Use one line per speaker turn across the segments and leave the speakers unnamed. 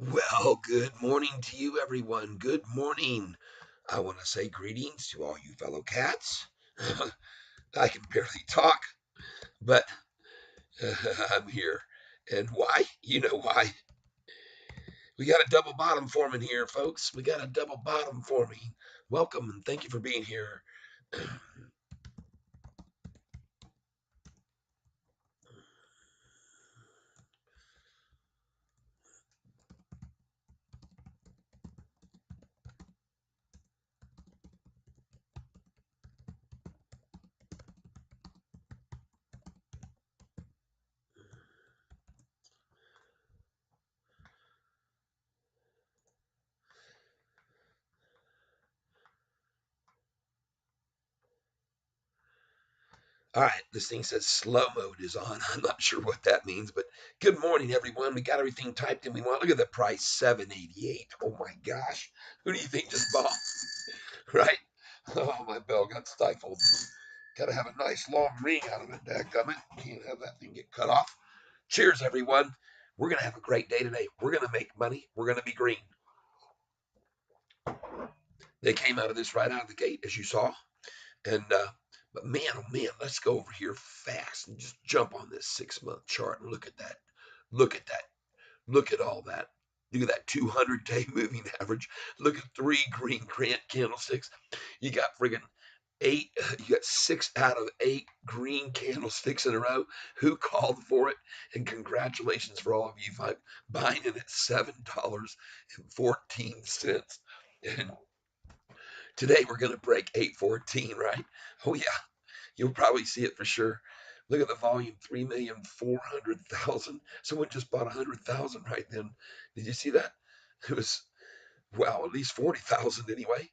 Well, good morning to you, everyone. Good morning. I want to say greetings to all you fellow cats. I can barely talk, but I'm here. And why? You know why. We got a double bottom forming here, folks. We got a double bottom forming. Welcome and thank you for being here. All right, this thing says slow mode is on. I'm not sure what that means, but good morning, everyone. We got everything typed in we want. Look at the price, $7.88. Oh my gosh, who do you think just bought? Right? Oh, my bell got stifled. Got to have a nice long ring out of it, dadgummit. Can't have that thing get cut off. Cheers, everyone. We're going to have a great day today. We're going to make money. We're going to be green. They came out of this right out of the gate, as you saw. And, but man, oh man, let's go over here fast and just jump on this 6-month chart and look at that. Look at that. Look at all that. Look at that 200-day moving average. Look at 3 green candlesticks. You got friggin' you got 6 out of 8 green candlesticks in a row. Who called for it? And congratulations for all of you buying it at $7.14. And today we're going to break 814, right? Oh yeah, you'll probably see it for sure. Look at the volume, 3,400,000. Someone just bought 100,000 right then. Did you see that? It was, well, at least 40,000 anyway.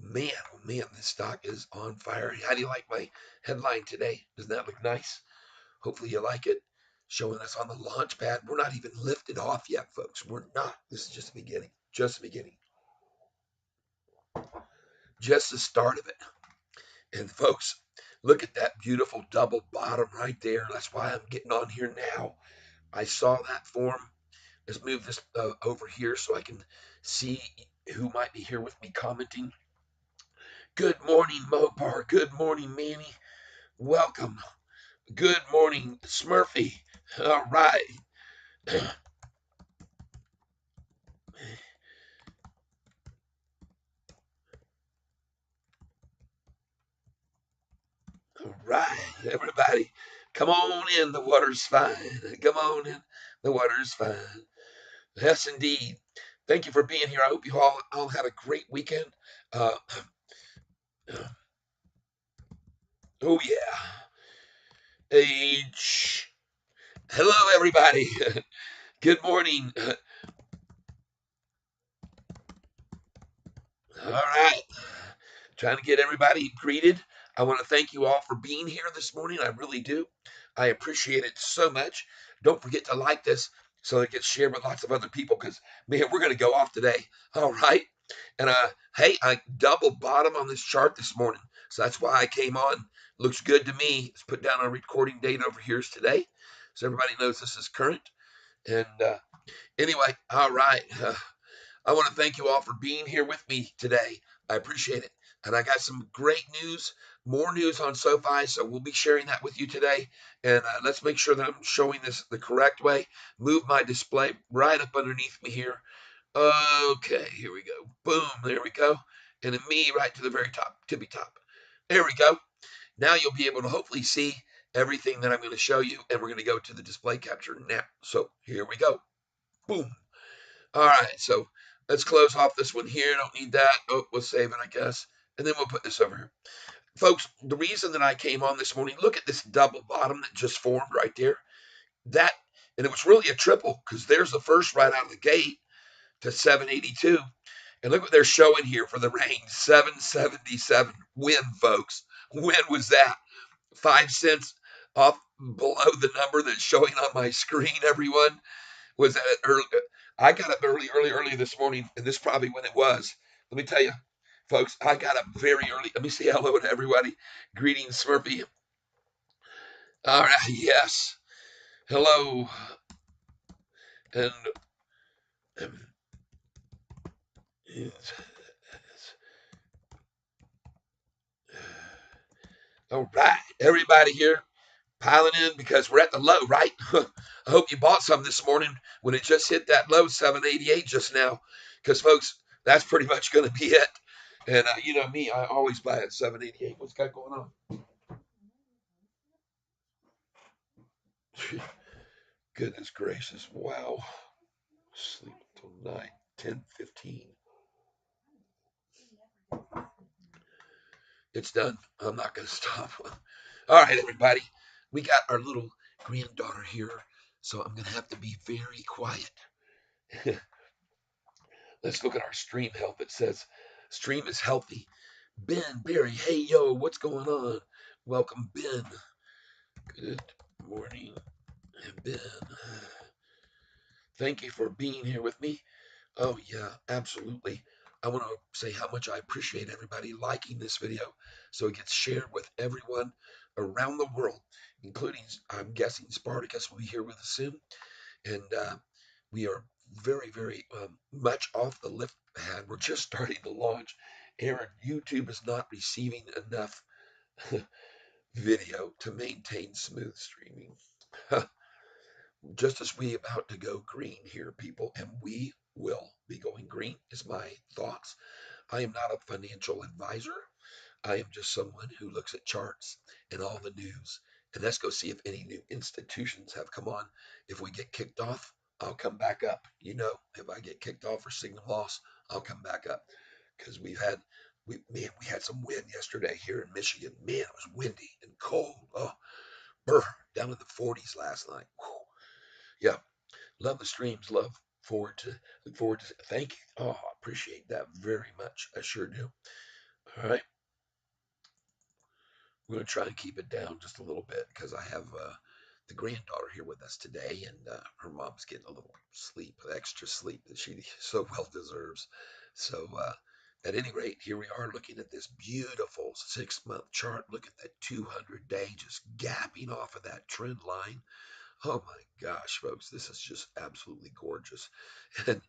Man, oh man, this stock is on fire. How do you like my headline today? Doesn't that look nice? Hopefully you like it. Showing us on the launch pad. We're not even lifted off yet, folks. We're not. This is just the beginning. Just the beginning. Just the start of it. And folks, look at that beautiful double bottom right there. That's why I'm getting on here now. I saw that form. Let's move this over here so I can see who might be here with me commenting. Good morning, Mopar. Good morning, Manny. Welcome. Good morning, Smurfy. All right. All right, everybody. Come on in. The water's fine. Come on in. The water's fine. Yes, indeed. Thank you for being here. I hope you all had a great weekend. Uh, oh, yeah. Age. Hello, everybody. Good morning. All right. Trying to get everybody greeted. I want to thank you all for being here this morning. I really do. I appreciate it so much. Don't forget to like this so it gets shared with lots of other people because, man, we're going to go off today. All right. And hey, I double bottom on this chart this morning. So that's why I came on. Looks good to me. Let's put down our recording date over here is today. So everybody knows this is current. And anyway, all right. I want to thank you all for being here with me today. I appreciate it. And I got some great news, more news on Sofi, so we'll be sharing that with you today. And let's make sure that I'm showing this the correct way. Move my display right up underneath me here. Okay, here we go. Boom, there we go. And then me right to the very top, tippy top. There we go. Now you'll be able to hopefully see everything that I'm going to show you. And we're going to go to the display capture now. So here we go. Boom. All right, so let's close off this one here. Don't need that. Oh, we'll save it, I guess. And then we'll put this over here. Folks, the reason that I came on this morning, look at this double bottom that just formed right there. That, and it was really a triple because there's the first right out of the gate to 782. And look what they're showing here for the range, 777. When, folks? When was that? 5 cents off below the number that's showing on my screen, everyone. Was that early? I got up early this morning, and this is probably when it was. Let me tell you, folks, I got up very early. Let me say hello to everybody. Greetings, Smurfy. All right, yes. Hello. And All right, everybody here piling in because we're at the low, right? I hope you bought some this morning when it just hit that low 788 just now, because folks, that's pretty much going to be it. And you know me, I always buy at 788. What's got going on? Goodness gracious! Wow, sleep until 9, 10, 15. It's done. I'm not going to stop. All right, everybody, we got our little granddaughter here, so I'm going to have to be very quiet. Let's look at our stream health. It says stream is healthy. Ben, Barry, hey, yo, what's going on? Welcome, Ben. Good morning, Ben. Thank you for being here with me. Oh, yeah, absolutely. I want to say how much I appreciate everybody liking this video so it gets shared with everyone around the world, including, I'm guessing, Spartacus will be here with us soon. And we are very, very much off the lift pad. We're just starting to launch. Aaron, YouTube is not receiving enough video to maintain smooth streaming. Just as we about to go green here, people, and we will be going green is my thoughts. I am not a financial advisor. I am just someone who looks at charts and all the news. And let's go see if any new institutions have come on. If we get kicked off, I'll come back up. You know, if I get kicked off for signal loss, I'll come back up. Because we had some wind yesterday here in Michigan. Man, it was windy and cold. Oh, brr, down in the 40s last night. Whew. Yeah, love the streams. Look forward to. Thank you. Oh, I appreciate that very much. I sure do. All right. We're going to try and keep it down just a little bit because I have the granddaughter here with us today, and her mom's getting a little sleep, extra sleep that she so well deserves. So, at any rate, here we are looking at this beautiful 6-month chart. Look at that 200-day just gapping off of that trend line. Oh my gosh, folks, this is just absolutely gorgeous. And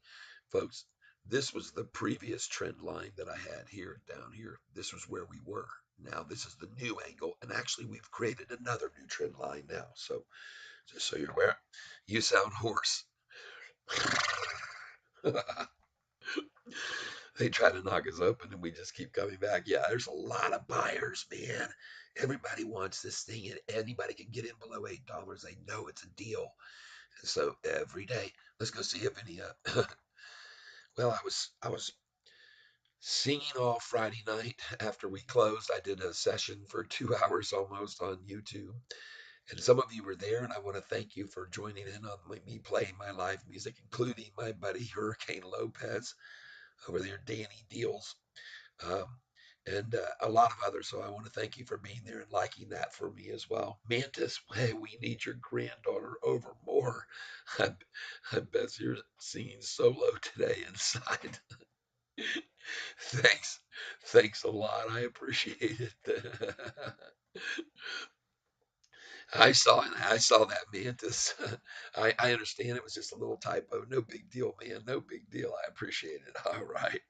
folks, this was the previous trend line that I had here down here. This was where we were. Now this is the new angle, and actually we've created another new trend line now. So just so you're aware, you sound hoarse. They try to knock us open, and we just keep coming back. Yeah, there's a lot of buyers, man. Everybody wants this thing, and anybody can get in below $8. They know it's a deal. And so every day, let's go see if any. Well, I was singing all Friday night after we closed. I did a session for 2 hours almost on YouTube. And some of you were there, and I want to thank you for joining in on me playing my live music, including my buddy Hurricane Lopez over there, Danny Deals, um, and a lot of others. So I want to thank you for being there and liking that for me as well. Mantis, hey, we need your granddaughter over more. I, I bet you're singing solo today inside. Thanks. Thanks a lot. I appreciate it. I saw that Mantis. I understand it was just a little typo. No big deal, man. No big deal. I appreciate it. All right.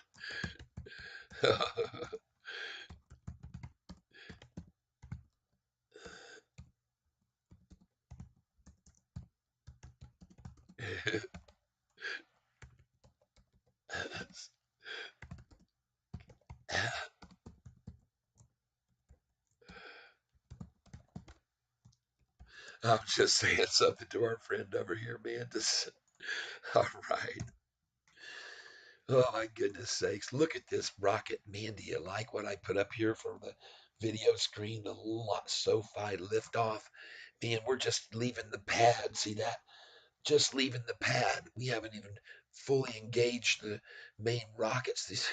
I'm just saying something to our friend over here, Mantis. All right. Oh my goodness sakes. Look at this rocket, man. Do you like what I put up here for the video screen? The Sofi liftoff. Man, we're just leaving the pad. See that? Just leaving the pad. We haven't even fully engaged the main rockets.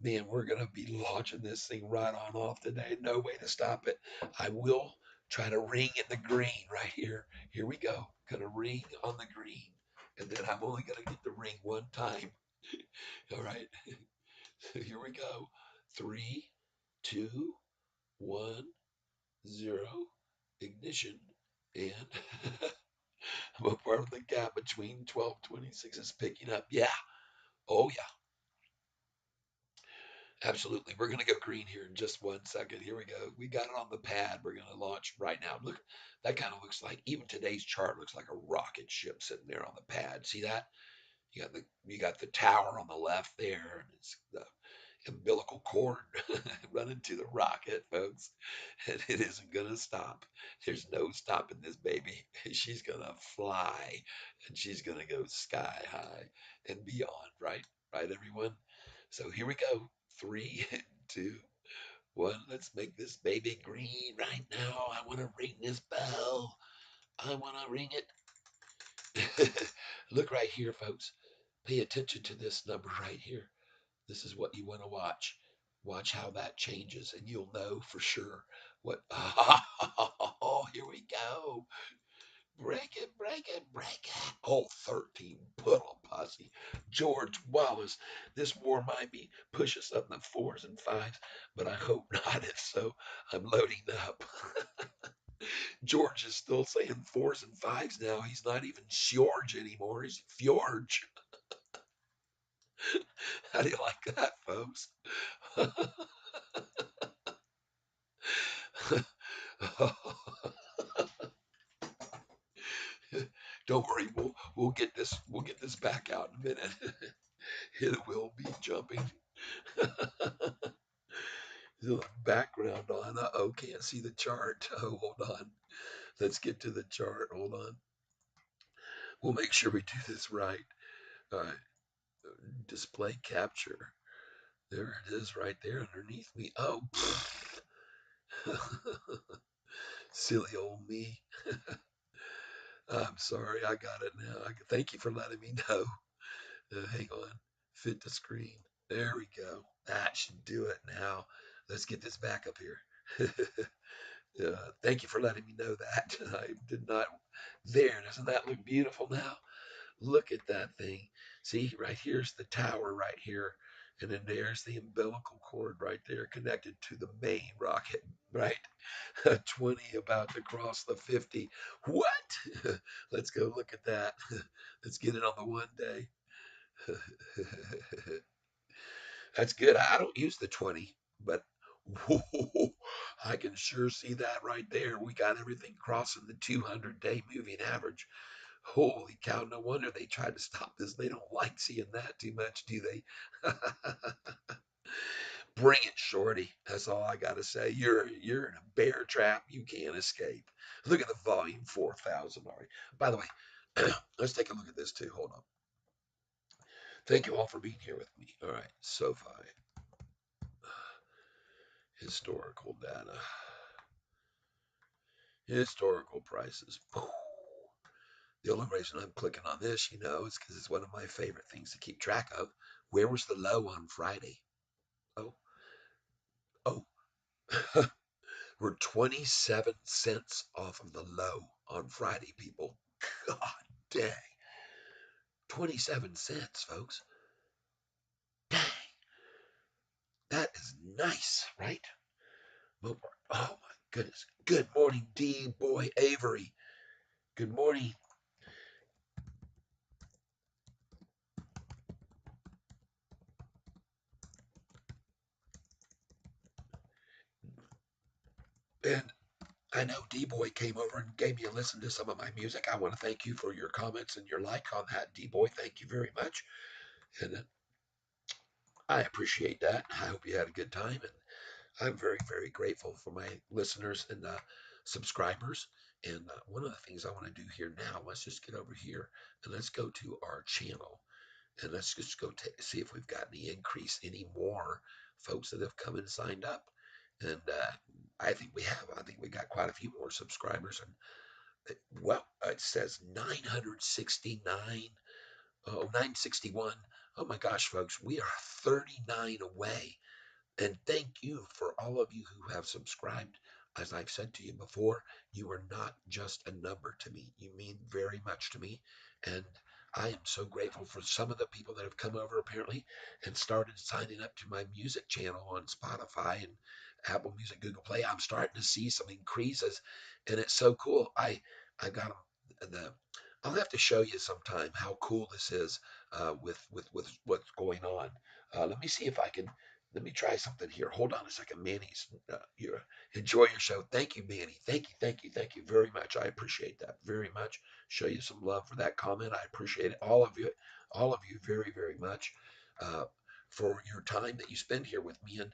Man, we're going to be launching this thing right on off today. No way to stop it. I will try to ring in the green right here. Here we go. Going to ring on the green. And then I'm only going to get the ring one time. All right. Here we go. 3, 2, 1, 0. Ignition. And I'm a part of the gap between 1226 is picking up. Yeah. Oh, yeah. Absolutely. We're going to go green here in just 1 second. Here we go. We got it on the pad. We're going to launch right now. Look, that kind of looks like, even today's chart looks like a rocket ship sitting there on the pad. See that? You got the tower on the left there, and it's the umbilical cord running to the rocket, folks. And it isn't going to stop. There's no stopping this baby. She's going to fly, and she's going to go sky high and beyond, right? Right, everyone? So here we go. Three, two, one. Let's make this baby green right now. I want to ring this bell. I want to ring it. Look right here, folks. Pay attention to this number right here. This is what you want to watch. Watch how that changes, and you'll know for sure what. Oh, here we go. Break it, break it, break it. Oh, 13 puddle posse. George Wallace. This war might be push us up in the fours and fives, but I hope not. If so, I'm loading up. George is still saying fours and fives now. He's not even George anymore. He's Fjorge. How do you like that, folks? Don't worry, we'll get this back out in a minute. It will be jumping. The background on. Uh-oh, can't see the chart. Oh, hold on. Let's get to the chart. Hold on. We'll make sure we do this right. All right. Display capture. There it is right there underneath me. Oh, silly old me. I'm sorry. I got it now. Thank you for letting me know. Hang on. Fit the screen. There we go. That should do it now. Let's get this back up here. Thank you for letting me know that. I did not. There, doesn't that look beautiful now? Look at that thing. See, right here's the tower right here. And then there's the umbilical cord right there connected to the main rocket, right? 20 about to cross the 50. What? Let's go look at that. Let's get it on the 1 day. That's good. I don't use the 20, but whoa, I can sure see that right there. We got everything crossing the 200-day moving average. Holy cow, no wonder they tried to stop this. They don't like seeing that too much, do they? Bring it, Shorty. That's all I gotta say. You're in a bear trap. You can't escape. Look at the volume, 4,000 already. By the way, let's take a look at this too. Hold on. Thank you all for being here with me. All right, Sofi, historical data, historical prices. The only reason I'm clicking on this, is because it's one of my favorite things to keep track of. Where was the low on Friday? Oh, oh, we're 27 cents off of the low on Friday, people. God dang. 27 cents, folks. Dang. That is nice, right? Oh my goodness. Good morning, D boy Avery. Good morning. And I know D-Boy came over and gave me a listen to some of my music. I want to thank you for your comments and your like on that, D-Boy. Thank you very much. And I appreciate that. I hope you had a good time. And I'm very, very grateful for my listeners and subscribers. And one of the things I want to do here now, let's just get over here and let's go to our channel. And let's just go see if we've got any increase, any more folks that have come and signed up. And I think we have. I think we got quite a few more subscribers. And well, it says 969, oh, 961. Oh my gosh, folks, we are 39 away. And thank you for all of you who have subscribed. As I've said to you before, you are not just a number to me. You mean very much to me. And I am so grateful for some of the people that have come over apparently and started signing up to my music channel on Spotify and Apple Music, Google Play. I'm starting to see some increases, and it's so cool. I got the. I'll have to show you sometime how cool this is with what's going on. Let me see if I can. let me try something here. Hold on a second. Manny's, you enjoy your show. Thank you, Manny. Thank you very much. I appreciate that very much. Show you some love for that comment. I appreciate it. All of you very, very much uh, for your time that you spend here with me and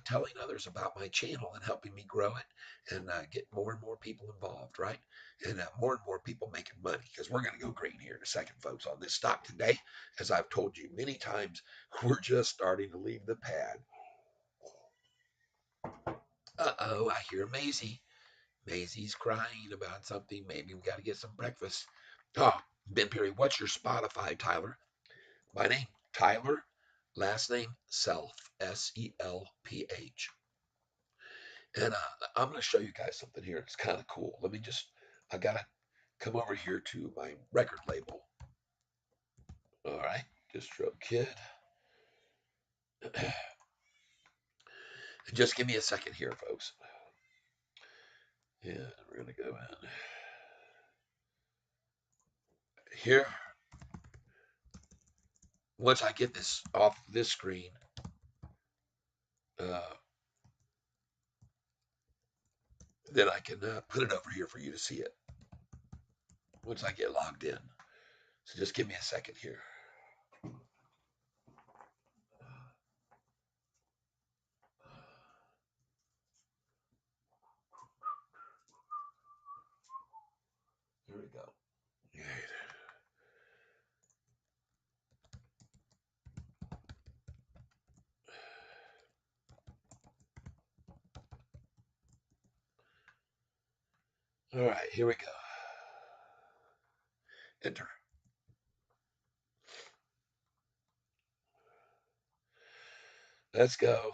telling others about my channel and helping me grow it and get more and more people involved, right? And more and more people making money because we're going to go green here in a second, folks, on this stock today. As I've told you many times, we're just starting to leave the pad. Uh-oh, I hear Maisie. Maisie's crying about something. Maybe we got to get some breakfast. Oh, Ben Perry, what's your Spotify, Tyler? My name, Tyler. Last name, Self. Selph. And I'm going to show you guys something here. It's kind of cool. I got to come over here to my record label. All right, Distro Kid. Just give me a second here, folks. And we're going to go in here. Once I get this off this screen, uh, then I can put it over here for you to see it once I get logged in. So just give me a second here. Here we go. All right, here we go. Enter. Let's go.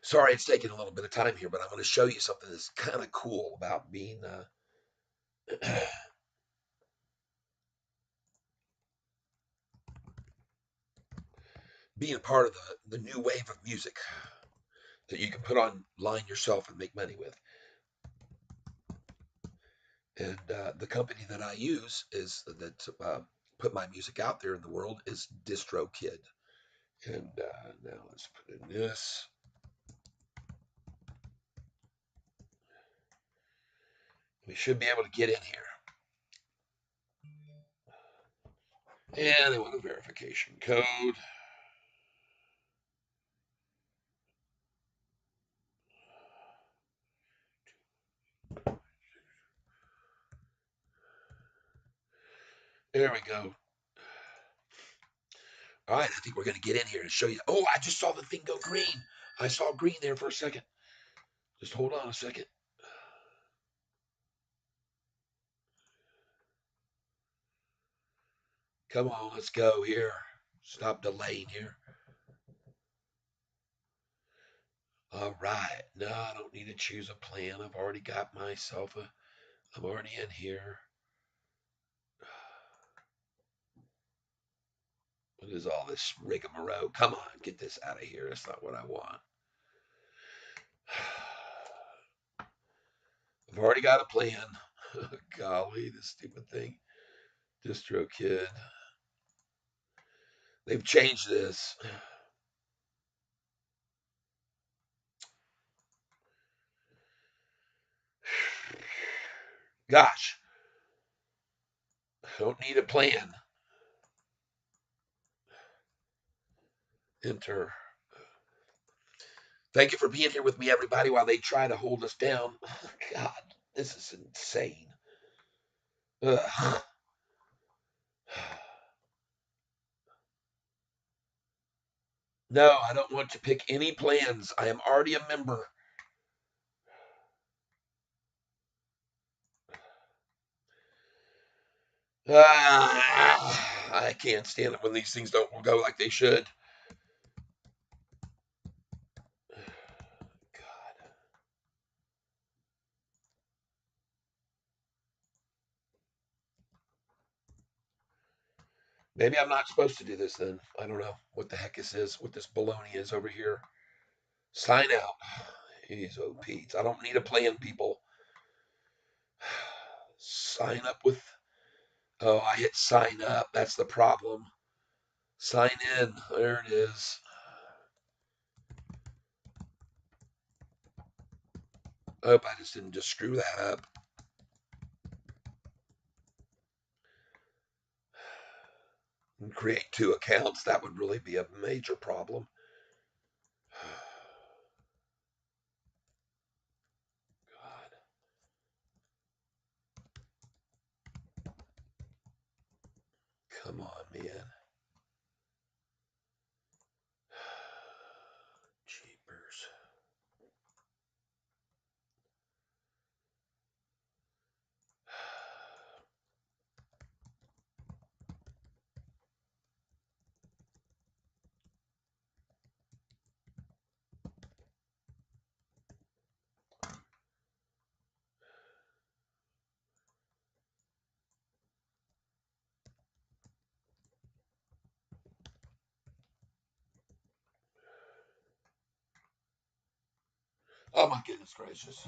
Sorry, it's taking a little bit of time here, but I'm going to show you something that's kind of cool about being being part of the new wave of music that you can put online yourself and make money with. And the company that I use is that put my music out there in the world is DistroKid. And now let's put in this. We should be able to get in here. And they want a verification code. There we go. All right, I think we're going to get in here and show you. Oh, I just saw the thing go green. I saw green there for a second. Just hold on a second. Come on, let's go here. Stop delaying here. All right. No, I don't need to choose a plan. I've already got myself I'm already in here. What is all this rigmarole? Come on, get this out of here. That's not what I want. I've already got a plan. Golly, this stupid thing. DistroKid. They've changed this. Gosh. I don't need a plan. Enter. Thank you for being here with me, everybody, while they try to hold us down. God, this is insane. Ugh. No, I don't want to pick any plans. I am already a member. I can't stand it when these things don't go like they should. God. Maybe I'm not supposed to do this then. I don't know what the heck this is, what this baloney is over here. Sign out. He's OPs. I don't need a plan, people. Sign up with Oh, I hit sign up. That's the problem. Sign in. There it is. I hope I just didn't just screw that up. And create two accounts. That would really be a major problem. God, come on, man. Jeepers. Oh my goodness gracious.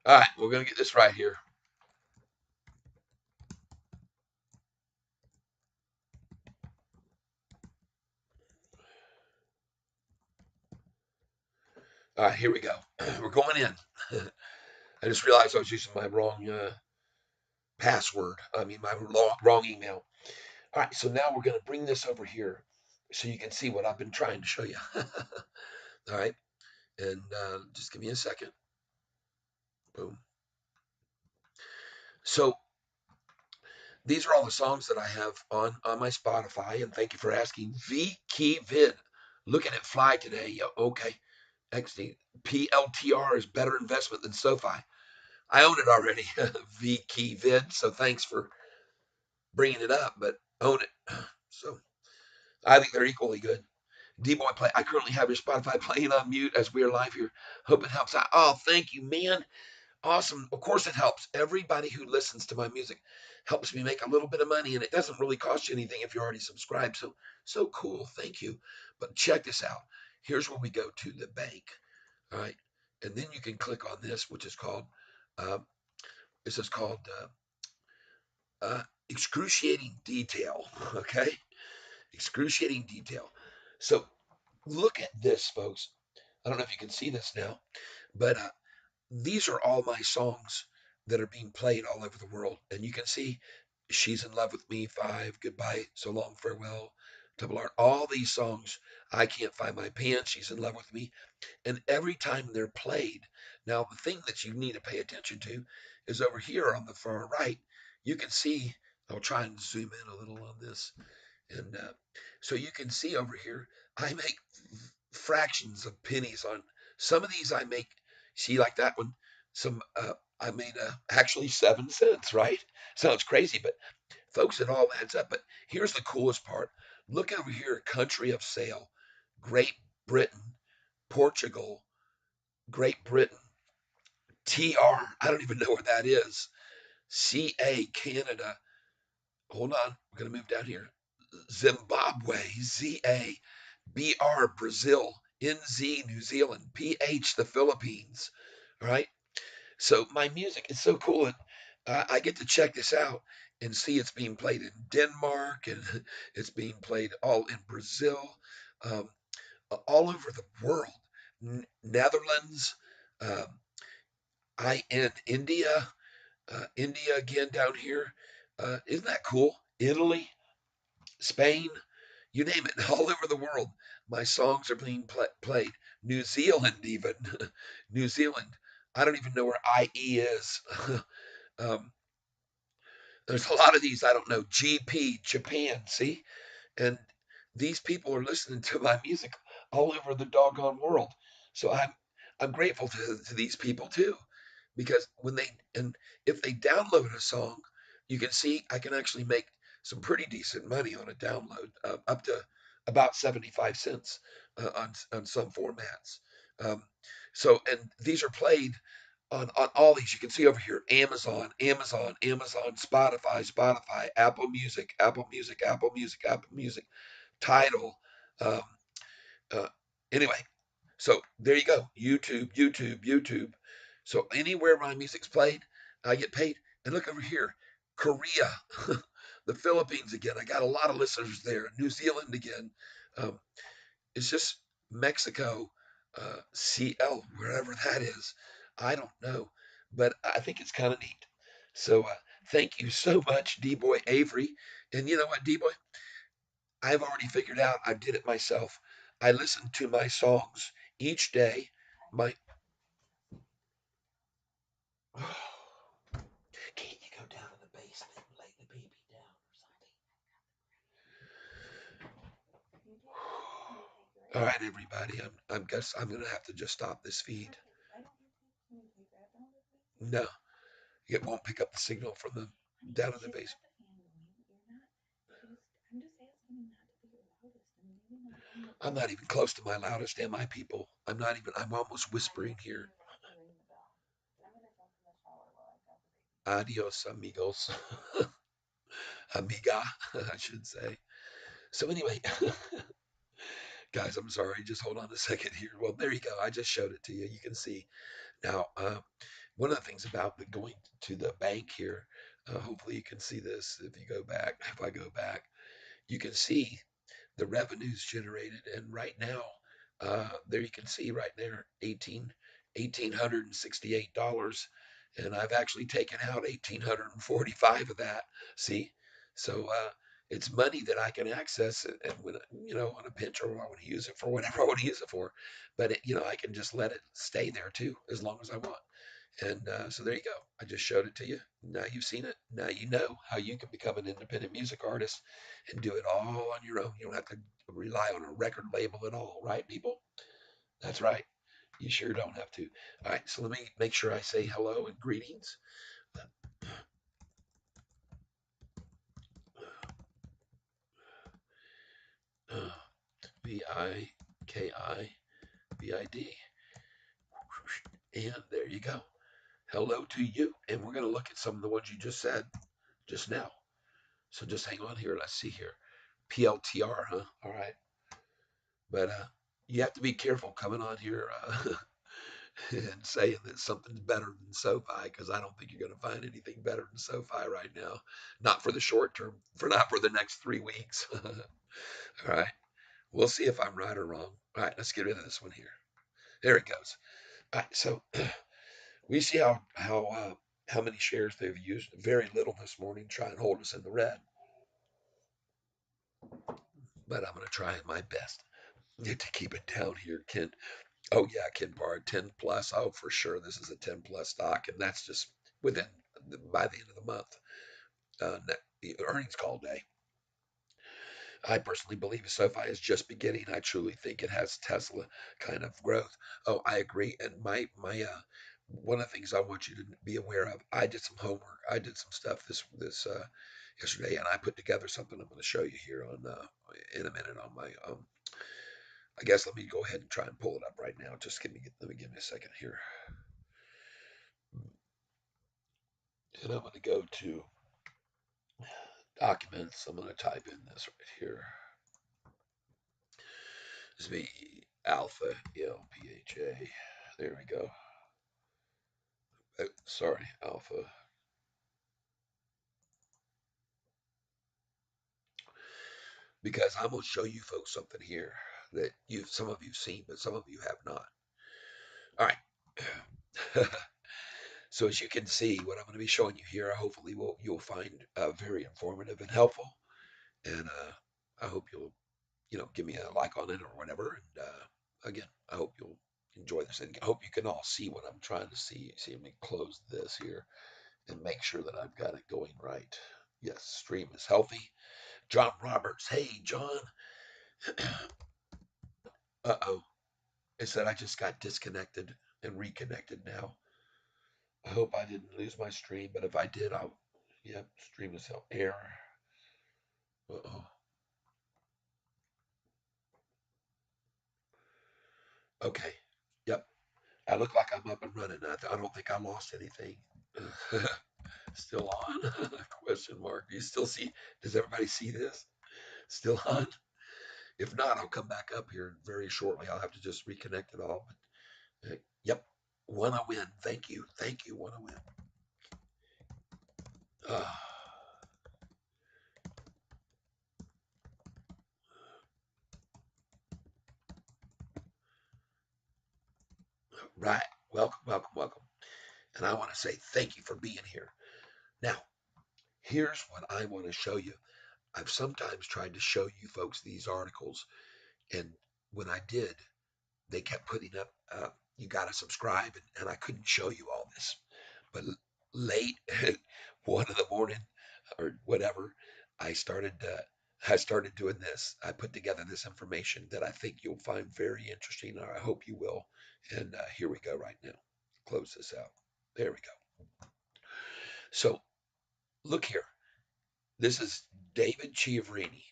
All right, we're gonna get this right here. All right, here we go. We're going in. I just realized I was using my wrong password. I mean, my wrong email. All right, so now we're going to bring this over here so you can see what I've been trying to show you. All right, and just give me a second. Boom. So these are all the songs that I have on my Spotify, and thank you for asking. V Key Vid. Looking at Fly today. Yeah, okay. XD. PLTR is better investment than Sofi. I own it already. V Key Vid. So thanks for bringing it up, but own it. So I think they're equally good. D-Boy play. I currently have your Spotify playing on mute as we are live here. Hope it helps out. Oh, thank you, man. Awesome. Of course it helps. Everybody who listens to my music helps me make a little bit of money, and it doesn't really cost you anything if you're already subscribed. So cool. Thank you. But check this out. Here's where we go to the bank. All right. And then you can click on this, which is called uh, this is called excruciating detail. Okay. Excruciating detail. So look at this, folks. I don't know if you can see this now, but these are all my songs that are being played all over the world. And you can see She's in Love with Me, Five, Goodbye, So Long, Farewell, Double R. All these songs, I Can't Find My Pants, She's in Love with Me. And every time they're played, now the thing that you need to pay attention to is over here on the far right. You can see, I'll try and zoom in a little on this. And so you can see over here, I make fractions of pennies on some of these. I make, see, like that one, some, I made actually 7 cents, right? Sounds crazy, but folks, it all adds up. But here's the coolest part. Look over here, country of sale, Great Britain, Portugal, Great Britain, TR, I don't even know what that is, CA, Canada. Hold on, we're going to move down here. Zimbabwe, ZA, BR, Brazil, NZ, New Zealand, PH, the Philippines. All right. So my music is so cool. And I get to check this out and see it's being played in Denmark and it's being played all in Brazil, um, all over the world. Netherlands, um, I in India, India again down here. Isn't that cool? Italy, Spain, you name it, all over the world. My songs are being played. New Zealand, even. New Zealand. I don't even know where IE is. um, there's a lot of these I don't know. GP, Japan, see? And these people are listening to my music all over the doggone world. So I'm grateful to these people too, because when they and if they download a song, you can see I can actually make some pretty decent money on a download, up to about 75 cents on some formats. Um, so and these are played on all these. You can see over here Amazon, Amazon, Amazon, Spotify, Spotify, Apple Music, Apple Music, Apple Music, Apple Music, Tidal. Um, uh, anyway, so there you go. YouTube, YouTube, YouTube. So anywhere my music's played, I get paid. And look over here, Korea, the Philippines again. I got a lot of listeners there. New Zealand again. Um, it's just Mexico, CL, wherever that is. I don't know, but I think it's kind of neat. So thank you so much, D Boy Avery. And you know what, D Boy? I've already figured out I did it myself. I listen to my songs each day. My can't you go down to the basement and lay the baby down or something? All right, everybody. I'm guess I'm gonna have to just stop this feed. No, it won't pick up the signal from the down in the basement. I'm not even close to my loudest, am I, people? I'm not even. I'm almost whispering here. Adios, amigos, amiga, I should say. So anyway, guys, I'm sorry. Just hold on a second here. Well, there you go. I just showed it to you. You can see now. One of the things about going to the bank here, hopefully you can see this. If you go back, if I go back, you can see the revenues generated. And right now, there you can see right there, $1,868. And I've actually taken out 1,845 of that. See? So, it's money that I can access and when, on a pinch or I want to use it for whatever I want to use it for. But, I can just let it stay there too, as long as I want. And so there you go. I just showed it to you. Now you've seen it. Now you know how you can become an independent music artist and do it all on your own. You don't have to rely on a record label at all, right, people? That's right. You sure don't have to. All right, so let me make sure I say hello and greetings. VIKIVID. And there you go. Hello to you. And we're going to look at some of the ones you just said just now. So just hang on here. Let's see here. PLTR, huh? All right. But you have to be careful coming on here and saying that something's better than SoFi because I don't think you're going to find anything better than SoFi right now. Not for the short term, not for the next 3 weeks. All right. We'll see if I'm right or wrong. All right. Let's get rid of this one here. There it goes. All right. So we see how many shares they've used. Very little this morning. Try and hold us in the red. But I'm going to try my best to keep it down here, Ken. Oh yeah, Ken Bard, 10 plus. Oh, for sure, this is a 10 plus stock, and that's just within by the end of the month. The earnings call day. I personally believe SoFi is just beginning. I truly think it has Tesla kind of growth. Oh, I agree. And my one of the things I want you to be aware of. I did some homework. I did some stuff this yesterday, and I put together something I'm going to show you here on in a minute on my I guess let me go ahead and try and pull it up right now. Just give me a second here. And I'm going to go to documents. I'm going to type in this right here. This is Alpha LPHA. There we go. Oh, sorry, Alpha. Because I'm going to show you folks something here that some of you've seen, but some of you have not. All right. So as you can see, what I'm going to be showing you here, hopefully you'll find very informative and helpful. And I hope you'll give me a like on it or whatever. And again, I hope you'll enjoy this. And I hope you can all see what I'm trying to see. See, let me close this here and make sure that I've got it going right. Yes, stream is healthy. John Roberts. Hey, John. Uh-oh. It said I just got disconnected and reconnected now. I hope I didn't lose my stream, but if I did, yep, stream is error. Uh-oh. Okay. Yep. I look like I'm up and running. I don't think I lost anything. Still on? Question mark. Do you still see? Does everybody see this? Still on? If not, I'll come back up here very shortly. I'll have to just reconnect it all. But yep, Want to win. Thank you. Thank you. Want to win. Uh, right. Welcome, welcome, welcome. And I want to say thank you for being here. Now, here's what I want to show you. I've sometimes tried to show you folks these articles, and when I did, they kept putting up, you got to subscribe, and I couldn't show you all this. But late at 1 in the morning or whatever, I started. I started doing this. I put together this information that I think you'll find very interesting, or I hope you will. And here we go right now. Close this out. There we go. So look here. This is David Chiaverini.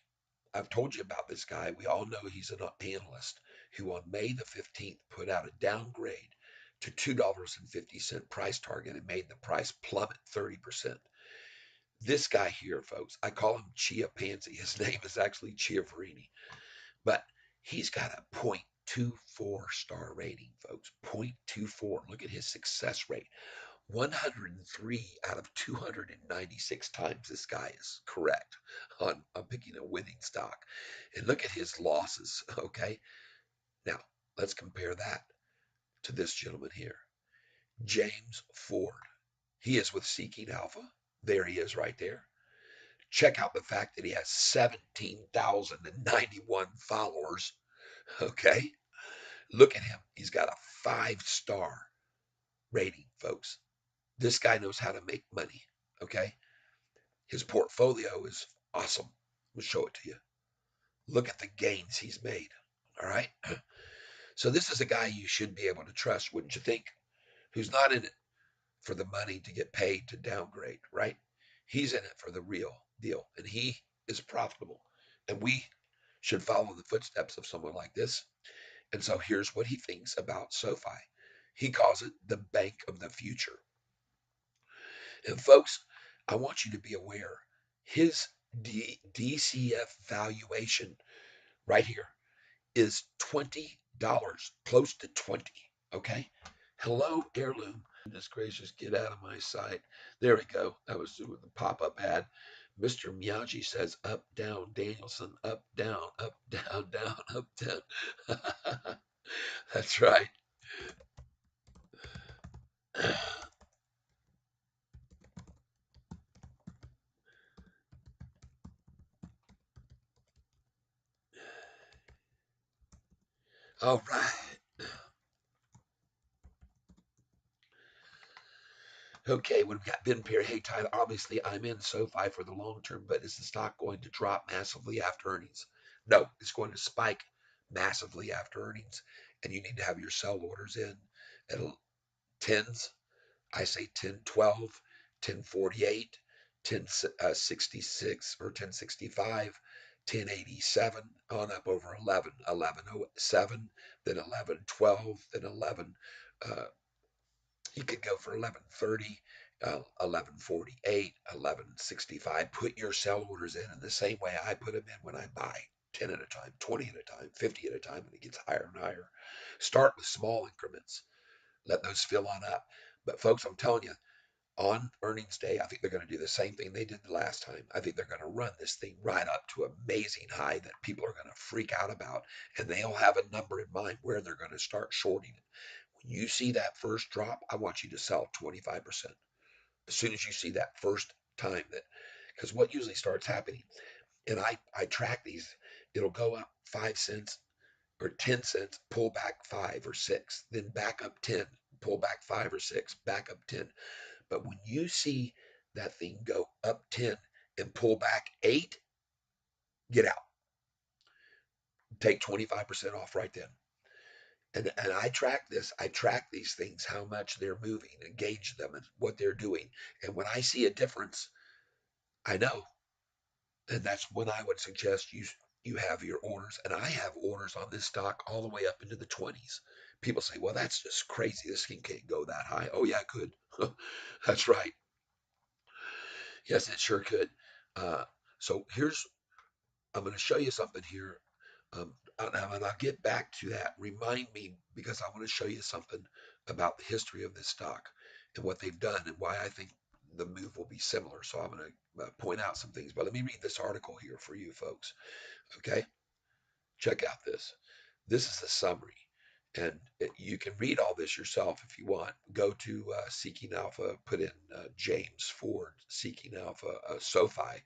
I've told you about this guy. We all know he's an analyst who on May the 15th put out a downgrade to $2.50 price target and made the price plummet 30%. This guy here, folks, I call him Chia Pansy. His name is actually Chiaverini, but he's got a 0.24 star rating, folks. 0.24. Look at his success rate. 103 out of 296 times this guy is correct on picking a winning stock. And look at his losses, okay? Now, let's compare that to this gentleman here, James Ford. He is with Seeking Alpha. There he is right there. Check out the fact that he has 17,091 followers, okay? Look at him. He's got a 5-star rating, folks. This guy knows how to make money, okay? His portfolio is awesome. We'll show it to you. Look at the gains he's made. All right. So this is a guy you should be able to trust, wouldn't you think? Who's not in it for the money to get paid to downgrade, right? He's in it for the real deal, and he is profitable. And we should follow the footsteps of someone like this. And so here's what he thinks about SoFi. He calls it the bank of the future. And folks, I want you to be aware his DCF valuation right here is $20, close to 20. Okay. Hello, Heirloom. Goodness gracious, get out of my sight. There we go. That was the pop up ad. Mr. Miyagi says up, down. Danielson, up, down, down, up, down. That's right. All right. Okay, we've got Ben Perry. Hey, Tyler, obviously I'm in SoFi for the long term, but is the stock going to drop massively after earnings? No, it's going to spike massively after earnings, and you need to have your sell orders in at tens. I say 1012, 1048, 1066 or 1065, 1087 on up over 11, 1107, then 1112, then 11. You could go for 1130, 1148, 1165. Put your sell orders in the same way I put them in when I buy 10 at a time, 20 at a time, 50 at a time, and it gets higher and higher. Start with small increments. Let those fill on up. But folks, I'm telling you, on earnings day, I think they're going to do the same thing they did the last time. I think they're going to run this thing right up to an amazing high that people are going to freak out about, and they'll have a number in mind where they're going to start shorting it. When you see that first drop, I want you to sell 25%. As soon as you see that first time that, because what usually starts happening, and I track these, it'll go up 5 cents or 10 cents, pull back 5 or 6, then back up 10, pull back 5 or 6, back up 10. But when you see that thing go up 10 and pull back 8, get out. Take 25% off right then. And I track this. I track these things, how much they're moving, and gauge them and what they're doing. And when I see a difference, I know. And that's when I would suggest you have your orders. And I have orders on this stock all the way up into the 20s. People say, well, that's just crazy. This thing can't go that high. Oh, yeah, it could. That's right. Yes, it sure could. Uh, so I'm going to show you something here. And I'll get back to that. Remind me because I want to show you something about the history of this stock and what they've done and why I think the move will be similar. So I'm going to point out some things, but let me read this article here for you folks. Okay, check out this. This is the summary. And you can read all this yourself if you want. Go to Seeking Alpha, put in James Ford, Seeking Alpha, Sofi,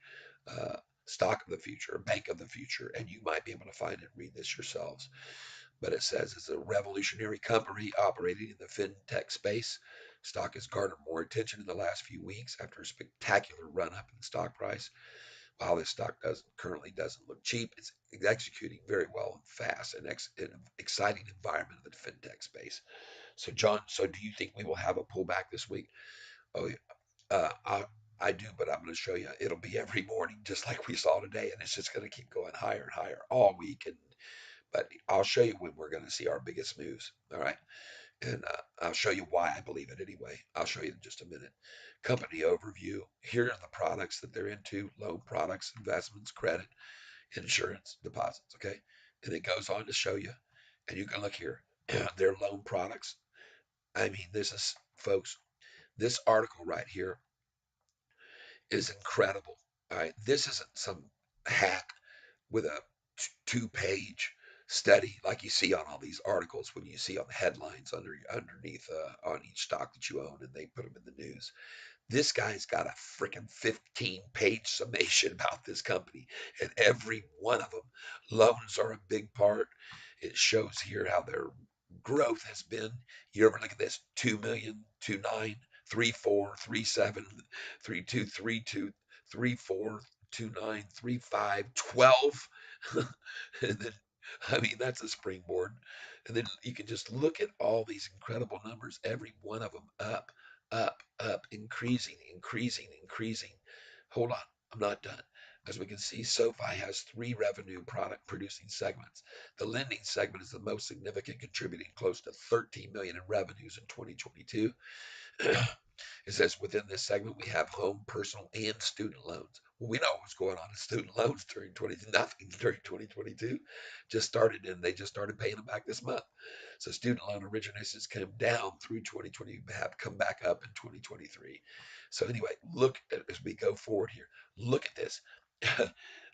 uh, Stock of the Future, Bank of the Future, and you might be able to find it and read this yourselves. But it says it's a revolutionary company operating in the fintech space. Stock has garnered more attention in the last few weeks after a spectacular run up in the stock price. While this stock currently doesn't look cheap, it's executing very well and fast in an exciting environment in the fintech space. So, John, so do you think we will have a pullback this week? Oh, yeah. I do, but I'm going to show you. It'll be every morning, just like we saw today, and it's just going to keep going higher and higher all week. But I'll show you when we're going to see our biggest moves. All right. And I'll show you why I believe it anyway. I'll show you in just a minute. Company overview. Here are the products that they're into: loan products, investments, credit, insurance, deposits. Okay. And it goes on to show you, and you can look here, their loan products. I mean, this is, folks, this article right here is incredible. All right. This isn't some hack with a 2-page study like you see on all these articles when you see on the headlines underneath on each stock that you own and they put them in the news. This guy's got a freaking 15-page summation about this company, and every one of them, loans are a big part. It shows here how their growth has been. You ever look at this? 2 million, 2.9, 3.4, 3.7, 3.2, 3.2, 3.4, 2.9, 3.5, 12. And then, I mean, that's a springboard. And then you can just look at all these incredible numbers, every one of them up, up, increasing, increasing, increasing. Hold on, I'm not done. As we can see, SoFi has 3 revenue product producing segments. The lending segment is the most significant, contributing close to 13 million in revenues in 2022. It says within this segment we have home, personal, and student loans. Well, we know what's going on in student loans during 2022. Just started, and they just started paying them back this month. So student loan originations came down through 2020, have come back up in 2023. So anyway, look at, as we go forward here. Look at this.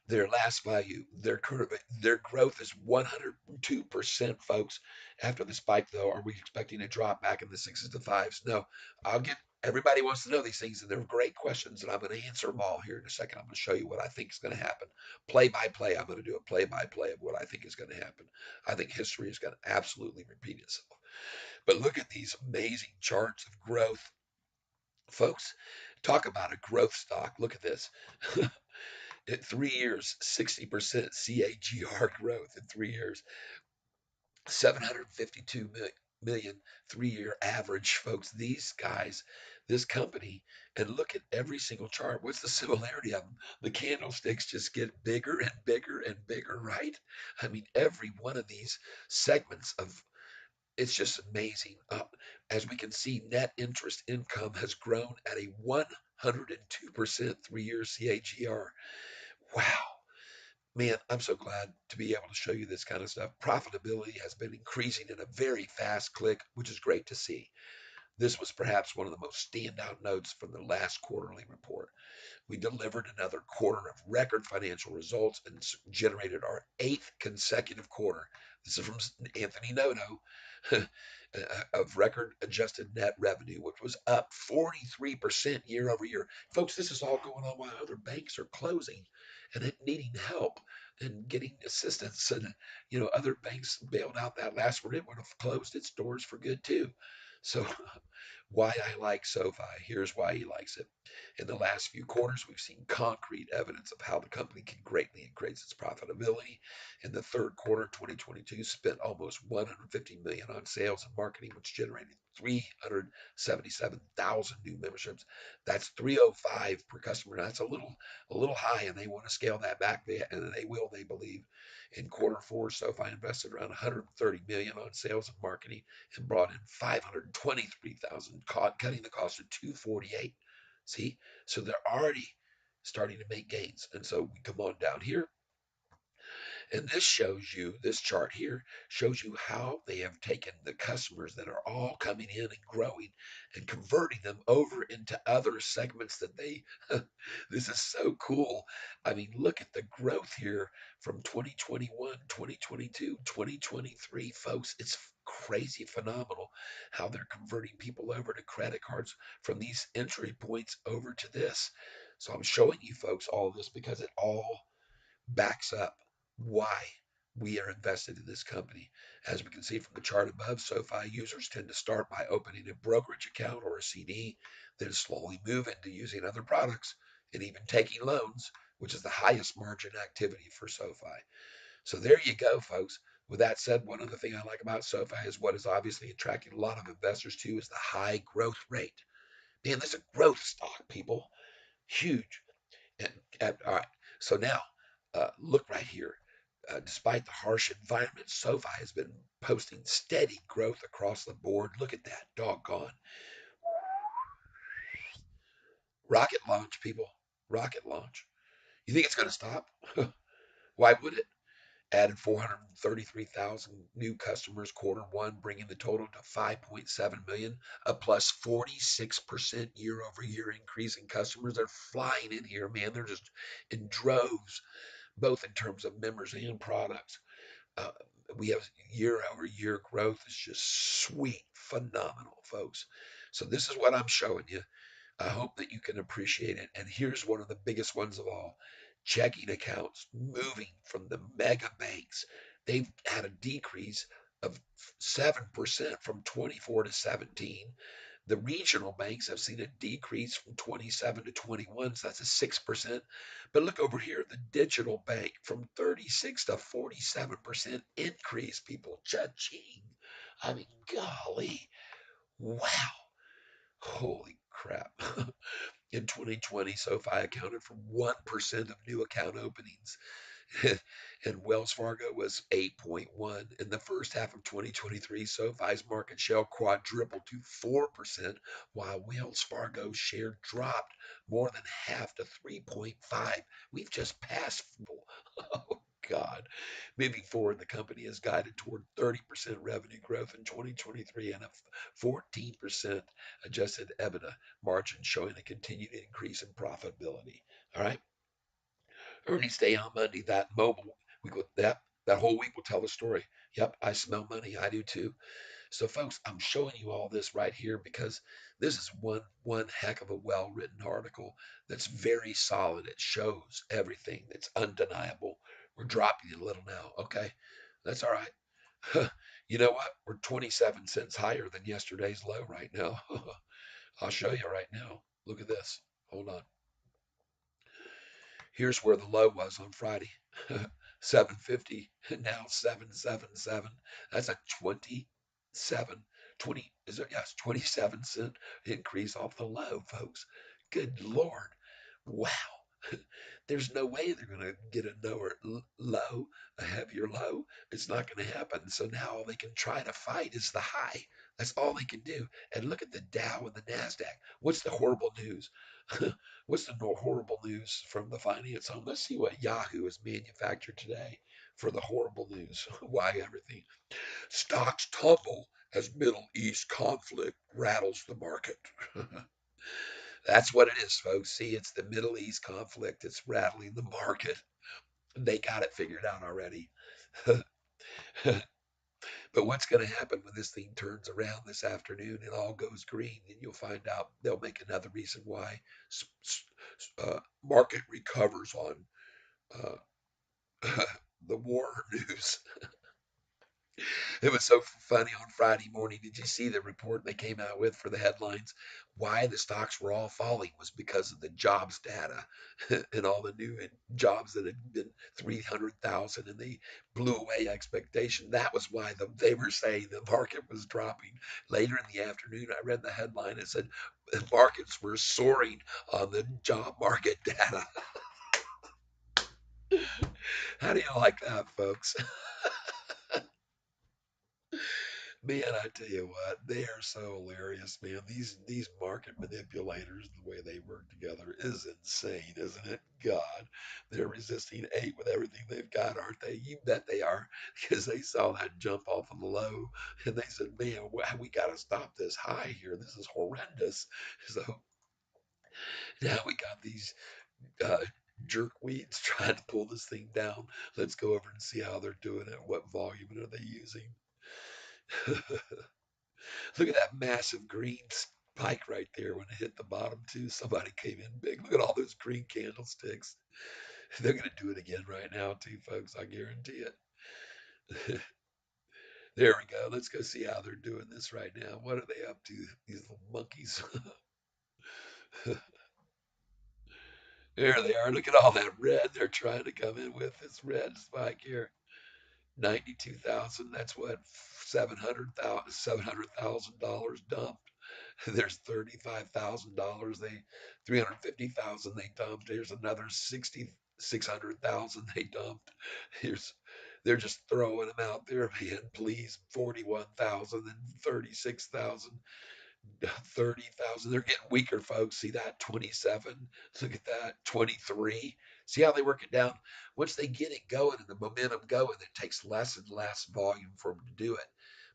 Their last value, their growth is 102%, folks. After the spike, though, are we expecting a drop back in the sixes to fives? No. I'll get Everybody wants to know these things, and they're great questions, and I'm going to answer them all here in a second. I'm going to show you what I think is going to happen. Play by play, I'm going to do a play by play of what I think is going to happen. I think history is going to absolutely repeat itself. But look at these amazing charts of growth. Folks, talk about a growth stock. Look at this. In 3 years, 60% CAGR growth in 3 years. 752 million 3-year average, folks. These guys, this company, and look at every single chart. What's the similarity of them? The candlesticks just get bigger and bigger and bigger, right? I mean, every one of these segments of it's just amazing. As we can see, net interest income has grown at a 102% 3-year CAGR. Wow. Man, I'm so glad to be able to show you this kind of stuff. Profitability has been increasing in a very fast click, which is great to see. This was perhaps one of the most standout notes from the last quarterly report. We delivered another quarter of record financial results and generated our 8th consecutive quarter. This is from Anthony Noto of record adjusted net revenue, which was up 43% year over year. Folks, this is all going on while other banks are closing and needing help and getting assistance. And, other banks bailed out that last one. It would have closed its doors for good too. So why I like SoFi. Here's why he likes it. In the last few quarters, we've seen concrete evidence of how the company can greatly increase its profitability. In the third quarter, 2022, spent almost 150 million on sales and marketing, which generated 377,000 new memberships. That's 305 per customer. That's a little high, and they want to scale that back, and they will, they believe. In quarter four, SoFi invested around 130 million on sales and marketing and brought in 523,000, cutting the cost to 248. See, so they're already starting to make gains. And so we come on down here, And this shows you, this chart here shows you how they have taken the customers that are all coming in and growing and converting them over into other segments that they, this is so cool. I mean, look at the growth here from 2021, 2022, 2023, folks. It's crazy phenomenal how they're converting people over to credit cards from these entry points over to this. So I'm showing you folks all this because it all backs up why we are invested in this company. As we can see from the chart above, SoFi users tend to start by opening a brokerage account or a CD, then slowly move into using other products and even taking loans, which is the highest margin activity for SoFi. So there you go, folks. With that said, one other thing I like about SoFi is what is obviously attracting a lot of investors to is the high growth rate. Man, this is a growth stock, people. Huge. All right. So now, look right here. Despite the harsh environment, SoFi has been posting steady growth across the board. Look at that, doggone. Rocket launch, people. Rocket launch. You think it's going to stop? Why would it? Added 433,000 new customers quarter one, bringing the total to 5.7 million, a plus 46% year over year increase in customers. They're flying in here, man. They're just in droves, both in terms of members and products. Uh, we have year over year growth is just sweet, phenomenal, folks. So this is what I'm showing you. I hope that you can appreciate it. And here's one of the biggest ones of all: checking accounts moving from the mega banks. They've had a decrease of 7% from 24 to 17. The regional banks have seen a decrease from 27 to 21, so that's a 6%. But look over here, the digital bank from 36 to 47% increase, people. Cha-ching. I mean, golly, wow, holy crap. In 2020, SoFi accounted for 1% of new account openings. And Wells Fargo was 8.1. In the first half of 2023, SoFi's market share quadrupled to 4%, while Wells Fargo's share dropped more than half to 3.5. We've just passed. Oh God. Moving forward, the company is guided toward 30% revenue growth in 2023 and a 14% adjusted EBITDA margin, showing a continued increase in profitability. All right. Earnings day on Monday. That mobile, we go that whole week will tell the story. Yep, I smell money. I do too. So, folks, I'm showing you all this right here because this is one heck of a well-written article that's very solid. It shows everything. It's undeniable. We're dropping it a little now. Okay, that's all right. You know what? We're 27 cents higher than yesterday's low right now. I'll show you right now. Look at this. Hold on. Here's where the low was on Friday. 750, now 777. That's a 27, 20, is it? Yes, 27-cent increase off the low, folks. Good Lord. Wow. There's no way they're going to get a lower low, a heavier low. It's not going to happen. So now all they can try to fight is the high. That's all they can do. And look at the Dow and the NASDAQ. What's the horrible news? What's the horrible news from the finance home? Let's see what Yahoo has manufactured today for the horrible news. Why everything. Stocks tumble as Middle East conflict rattles the market. That's what it is, folks. See, it's the Middle East conflict. It's rattling the market. They got it figured out already. But what's going to happen when this thing turns around this afternoon and all goes green? And you'll find out they'll make another reason why market recovers on the war news. It was so funny on Friday morning. Did you see the report they came out with for the headlines? Why the stocks were all falling was because of the jobs data and all the new jobs that had been 300,000 and they blew away expectation. That was why they were saying the market was dropping. Later in the afternoon, I read the headline. It said the markets were soaring on the job market data. How do you like that, folks? Man, I tell you what, they are so hilarious, man. These market manipulators, the way they work together is insane, isn't it? God, they're resisting eight with everything they've got, aren't they? You bet they are, because they saw that jump off of the low, and they said, "Man, we got to stop this high here. This is horrendous." So now we got these uh, jerkweeds trying to pull this thing down. Let's go over and see how they're doing it. What volume are they using? Look at that massive green spike right there when it hit the bottom too. Somebody came in big. Look at all those green candlesticks. They're going to do it again right now too, folks. I guarantee it. There we go. Let's go see how they're doing this right now. What are they up to? These little monkeys. There they are. Look at all that red they're trying to come in with. This red spike here. 92,000. That's what, $700,000 dumped. There's $35,000. 350,000 they dumped. There's another 600,000 they dumped. Here's they're just throwing them out there, man. Please, 41,000 and 36,000. 30,000. They're getting weaker, folks. See that? 27. Look at that. 23. See how they work it down? Once they get it going and the momentum going, it takes less and less volume for them to do it.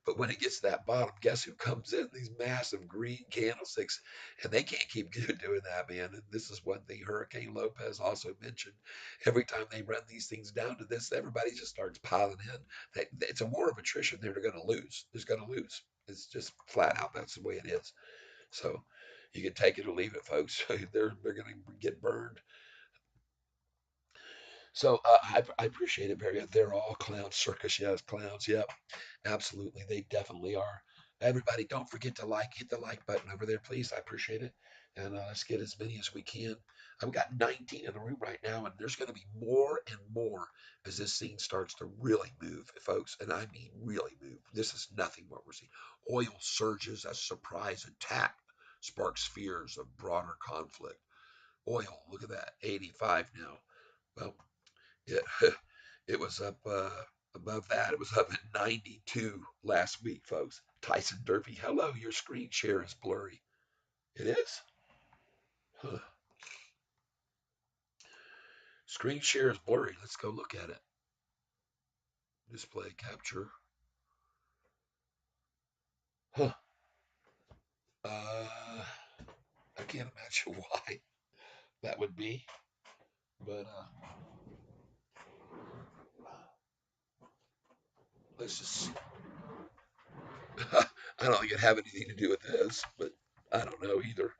But when it gets to that bottom, guess who comes in? These massive green candlesticks. And they can't keep doing that, man. And this is one thing Hurricane Lopez also mentioned. Every time they run these things down to this, everybody just starts piling in. It's a war of attrition. They're going to lose. They're going to lose. It's just flat out. That's the way it is. So you can take it or leave it, folks. They're going to get burned. So I appreciate it very much. They're all clowns, circus, yes, clowns. Yep, absolutely. They definitely are. Everybody, don't forget to hit the like button over there, please. I appreciate it. And let's get as many as we can. I've got 19 in the room right now, and there's going to be more and more as this scene starts to really move, folks. And I mean really move. This is nothing what we're seeing. Oil surges as surprise attack sparks fears of broader conflict. Oil, look at that, 85 now. Well, it, it was up above that. It was up at 92 last week, folks. Tyson Durfee, hello, your screen share is blurry. It is? Huh. Screen share is blurry. Let's go look at it. Display capture. Huh. I can't imagine why that would be, but let's just see. I don't think it have anything to do with this, but I don't know either.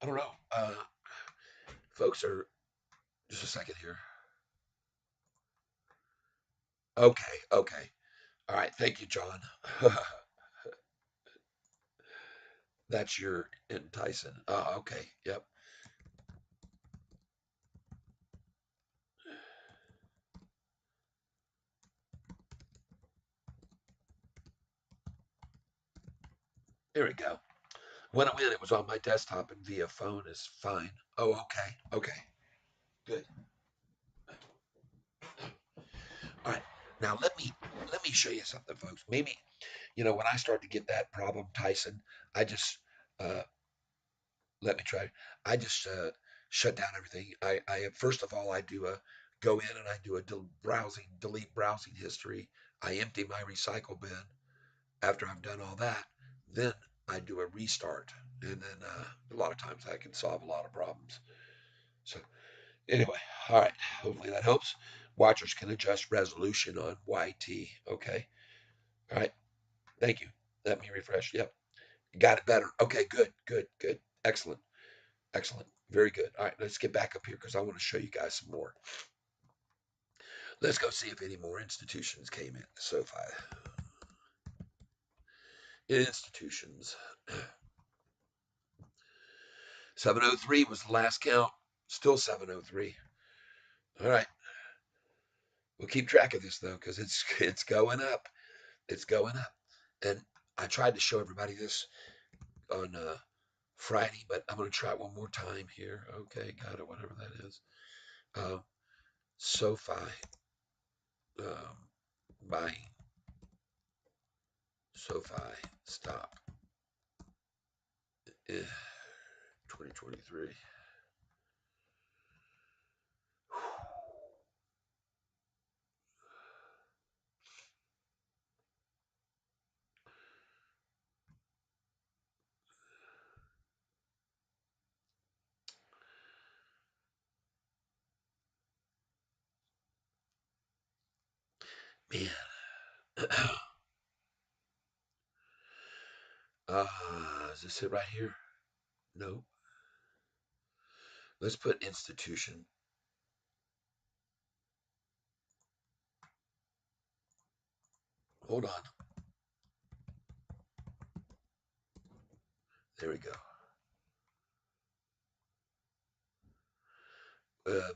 I don't know. Folks are just a second here. Okay, okay. All right. Thank you, John. That's your enticing. Okay. Yep. There we go. When it went, it was on my desktop and via phone is fine. Oh, okay. Okay. Good. All right. Now let me show you something, folks. Maybe when I start to get that problem, Tyson, I just uh, let me try. I just shut down everything. I first of all I do a go in and I do a delete browsing history. I empty my recycle bin. After I've done all that, then I do a restart, and then a lot of times I can solve a lot of problems. So anyway, all right. Hopefully that helps. Watchers can adjust resolution on YT. Okay. All right. Thank you. Let me refresh. Yep. Got it better. Okay. Good. Good. Good. Excellent. Excellent. Very good. All right. Let's get back up here because I want to show you guys some more. Let's go see if any more institutions came in. SoFi institutions. 703 was the last count. Still 703. All right. We'll keep track of this though, because it's going up. It's going up. And I tried to show everybody this on Friday, but I'm going to try it one more time here. Okay, got it. Whatever that is. Uh, SoFi um, buying. Sofi stock 2023. Man. Is this it right here? No. Let's put institution. Hold on. There we go.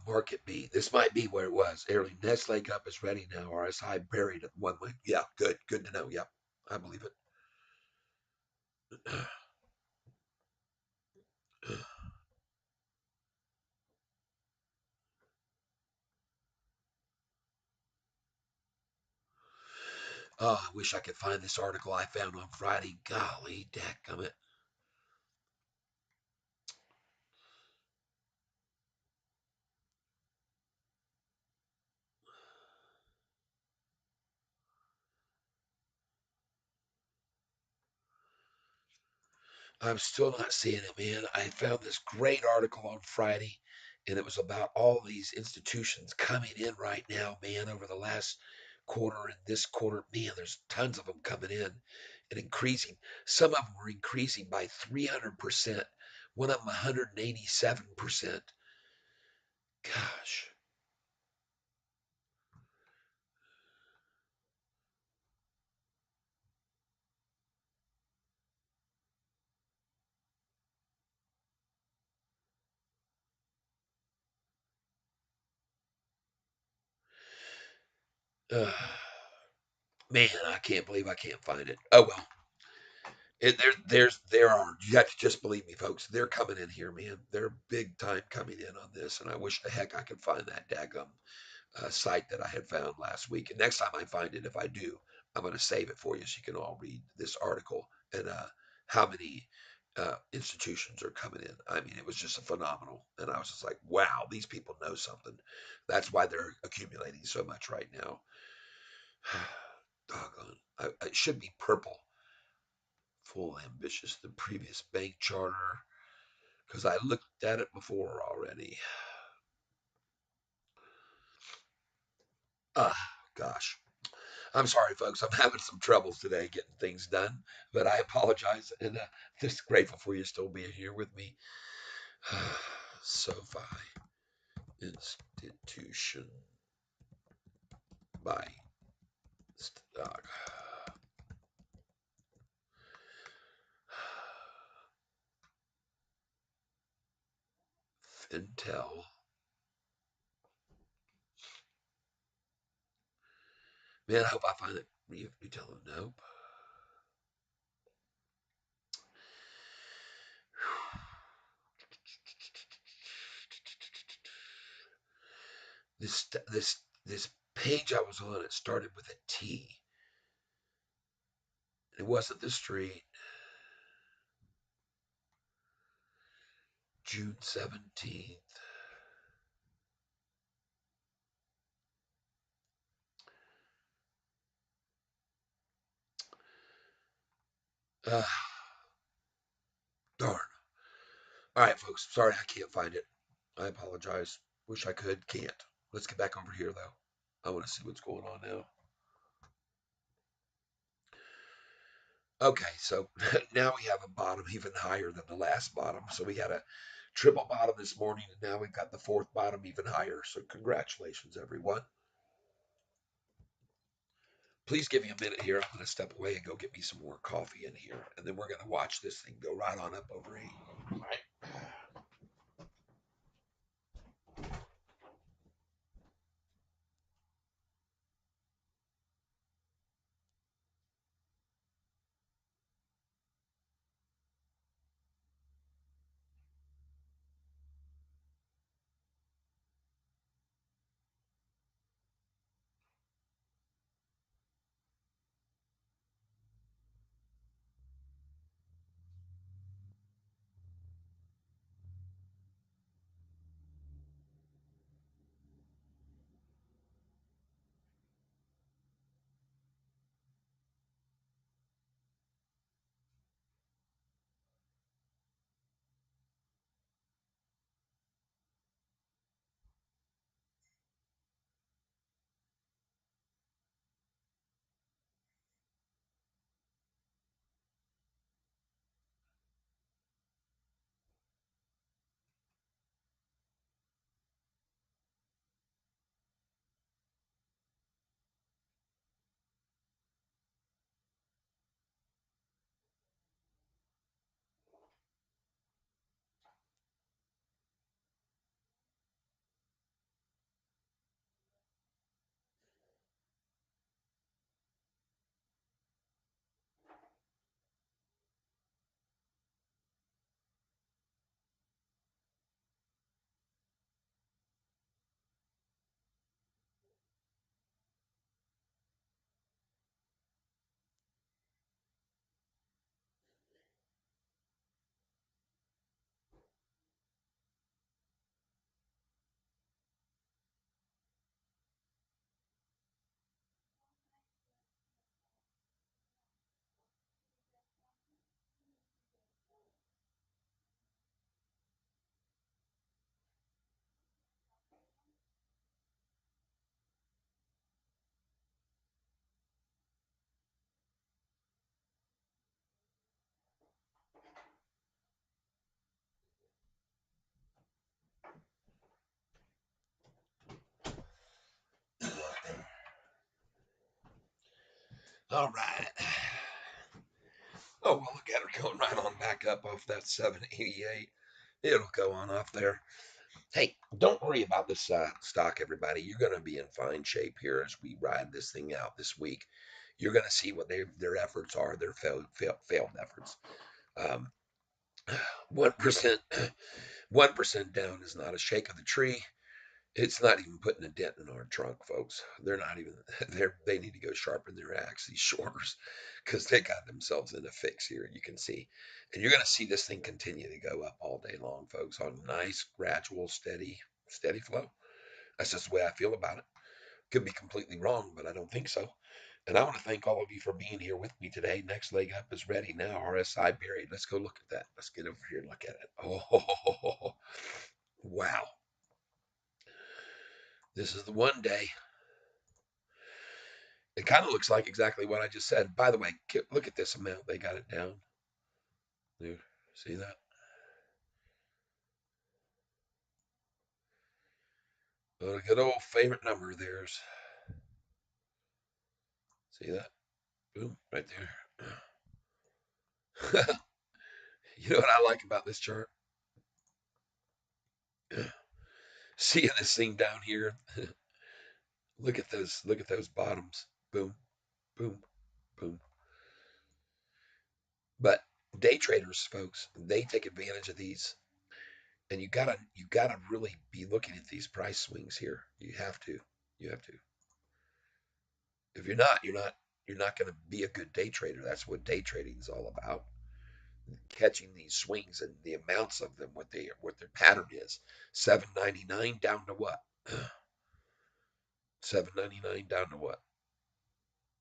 Market B. This might be where it was. Early Nestle Cup is ready now. RSI buried at 1 week. Yeah, good. Good to know. Yep. I believe it. Oh, I wish I could find this article I found on Friday. Golly, dadgummit. I'm still not seeing it, man. I found this great article on Friday, and it was about all these institutions coming in right now, man, over the last quarter and this quarter. Man, there's tons of them coming in and increasing. Some of them were increasing by 300%, one of them 187%. Gosh. Uh, Man, I can't believe I can't find it. Oh well. There are. You have to just believe me, folks. They're coming in here, man. They're big time coming in on this, and I wish the heck I could find that daggum site that I had found last week. And next time I find it, if I do, I'm going to save it for you so you can all read this article and how many institutions are coming in. I mean, it was just a phenomenal, and I was just like, wow, these people know something. That's why they're accumulating so much right now. Doggone, it should be purple. Full ambitious the previous bank charter because I looked at it before already. Gosh. I'm sorry, folks. I'm having some troubles today getting things done, but I apologize and just grateful for you still being here with me. SoFi institution by stock. Intel. Man, I hope I find it. You tell them nope. This page I was on, it started with a T. It wasn't the street. June 17th. Uh, Darn. All right, folks. Sorry I can't find it. I apologize. Wish I could. Can't. Let's get back over here, though. I want to see what's going on now. Okay, so now we have a bottom even higher than the last bottom. So we had a triple bottom this morning, and now we've got the fourth bottom even higher. So congratulations, everyone. Please give me a minute here. I'm going to step away and go get me some more coffee in here, and then we're going to watch this thing go right on up over 8. All right. All right. Oh, well, look at her going right on back up off that 788. It'll go on off there. Hey, don't worry about this stock, everybody. You're going to be in fine shape here as we ride this thing out this week. You're going to see what their efforts are, their failed efforts. 1% 1% down is not a shake of the tree. It's not even putting a dent in our trunk, folks. They're not even. They need to go sharpen their axe, these shorters, because they got themselves in a fix here. You can see, and you're going to see this thing continue to go up all day long, folks, on nice, gradual, steady flow. That's just the way I feel about it. Could be completely wrong, but I don't think so. And I want to thank all of you for being here with me today. Next leg up is ready now. RSI buried. Let's go look at that. Let's get over here and look at it. Oh, wow. This is the one day. It kind of looks like exactly what I just said. By the way, look at this amount. They got it down. There. See that? A good old favorite number of theirs. See that? Boom, right there. You know what I like about this chart? Seeing this thing down here. Look at those. Look at those bottoms. Boom, boom, boom. But day traders, folks, they take advantage of these, and you gotta really be looking at these price swings here. You have to. You have to. If you're not going to be a good day trader. That's what day trading is all about. Catching these swings and the amounts of them, what their pattern is. 799 down to what? 799 down to what?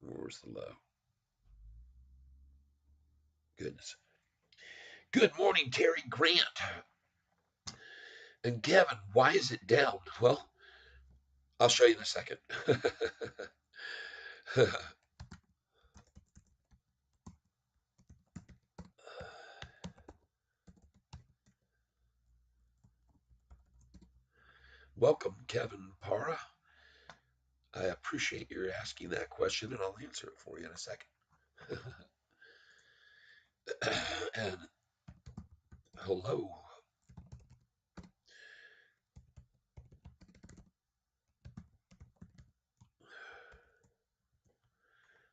Where's the low? Goodness. Good morning, Terry Grant. And Kevin, why is it down? Well, I'll show you in a second. Welcome, Kevin Para. I appreciate your asking that question, and I'll answer it for you in a second. And hello.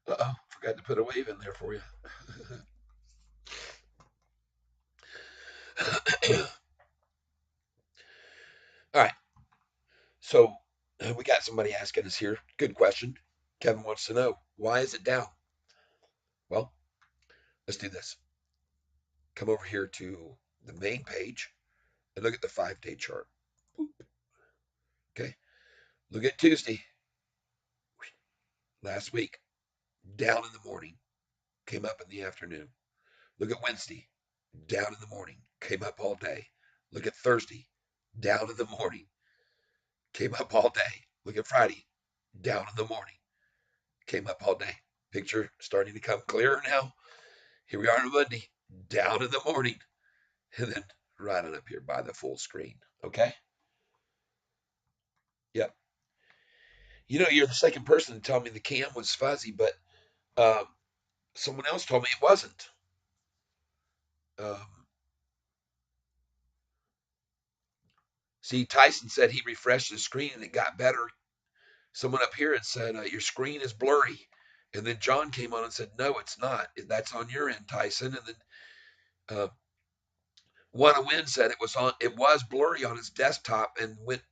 Uh-oh, forgot to put a wave in there for you. All right, so we got somebody asking us here. Good question. Kevin wants to know, why is it down? Well, let's do this. Come over here to the main page and look at the 5-day chart. Boop. Okay, look at Tuesday, last week, down in the morning, came up in the afternoon. Look at Wednesday, down in the morning, came up all day. Look at Thursday, down in the morning, came up all day. Look at Friday, down in the morning, came up all day. Picture starting to come clearer now. Here we are on Monday, down in the morning, and then right on up here by the full screen. Okay? Yep. You know, you're the second person to tell me the cam was fuzzy, but um, someone else told me it wasn't. Um, See, Tyson said he refreshed his screen and it got better. Someone up here had said, your screen is blurry. And then John came on and said, no, it's not. That's on your end, Tyson. And then Wanna Win said it was blurry on his desktop and went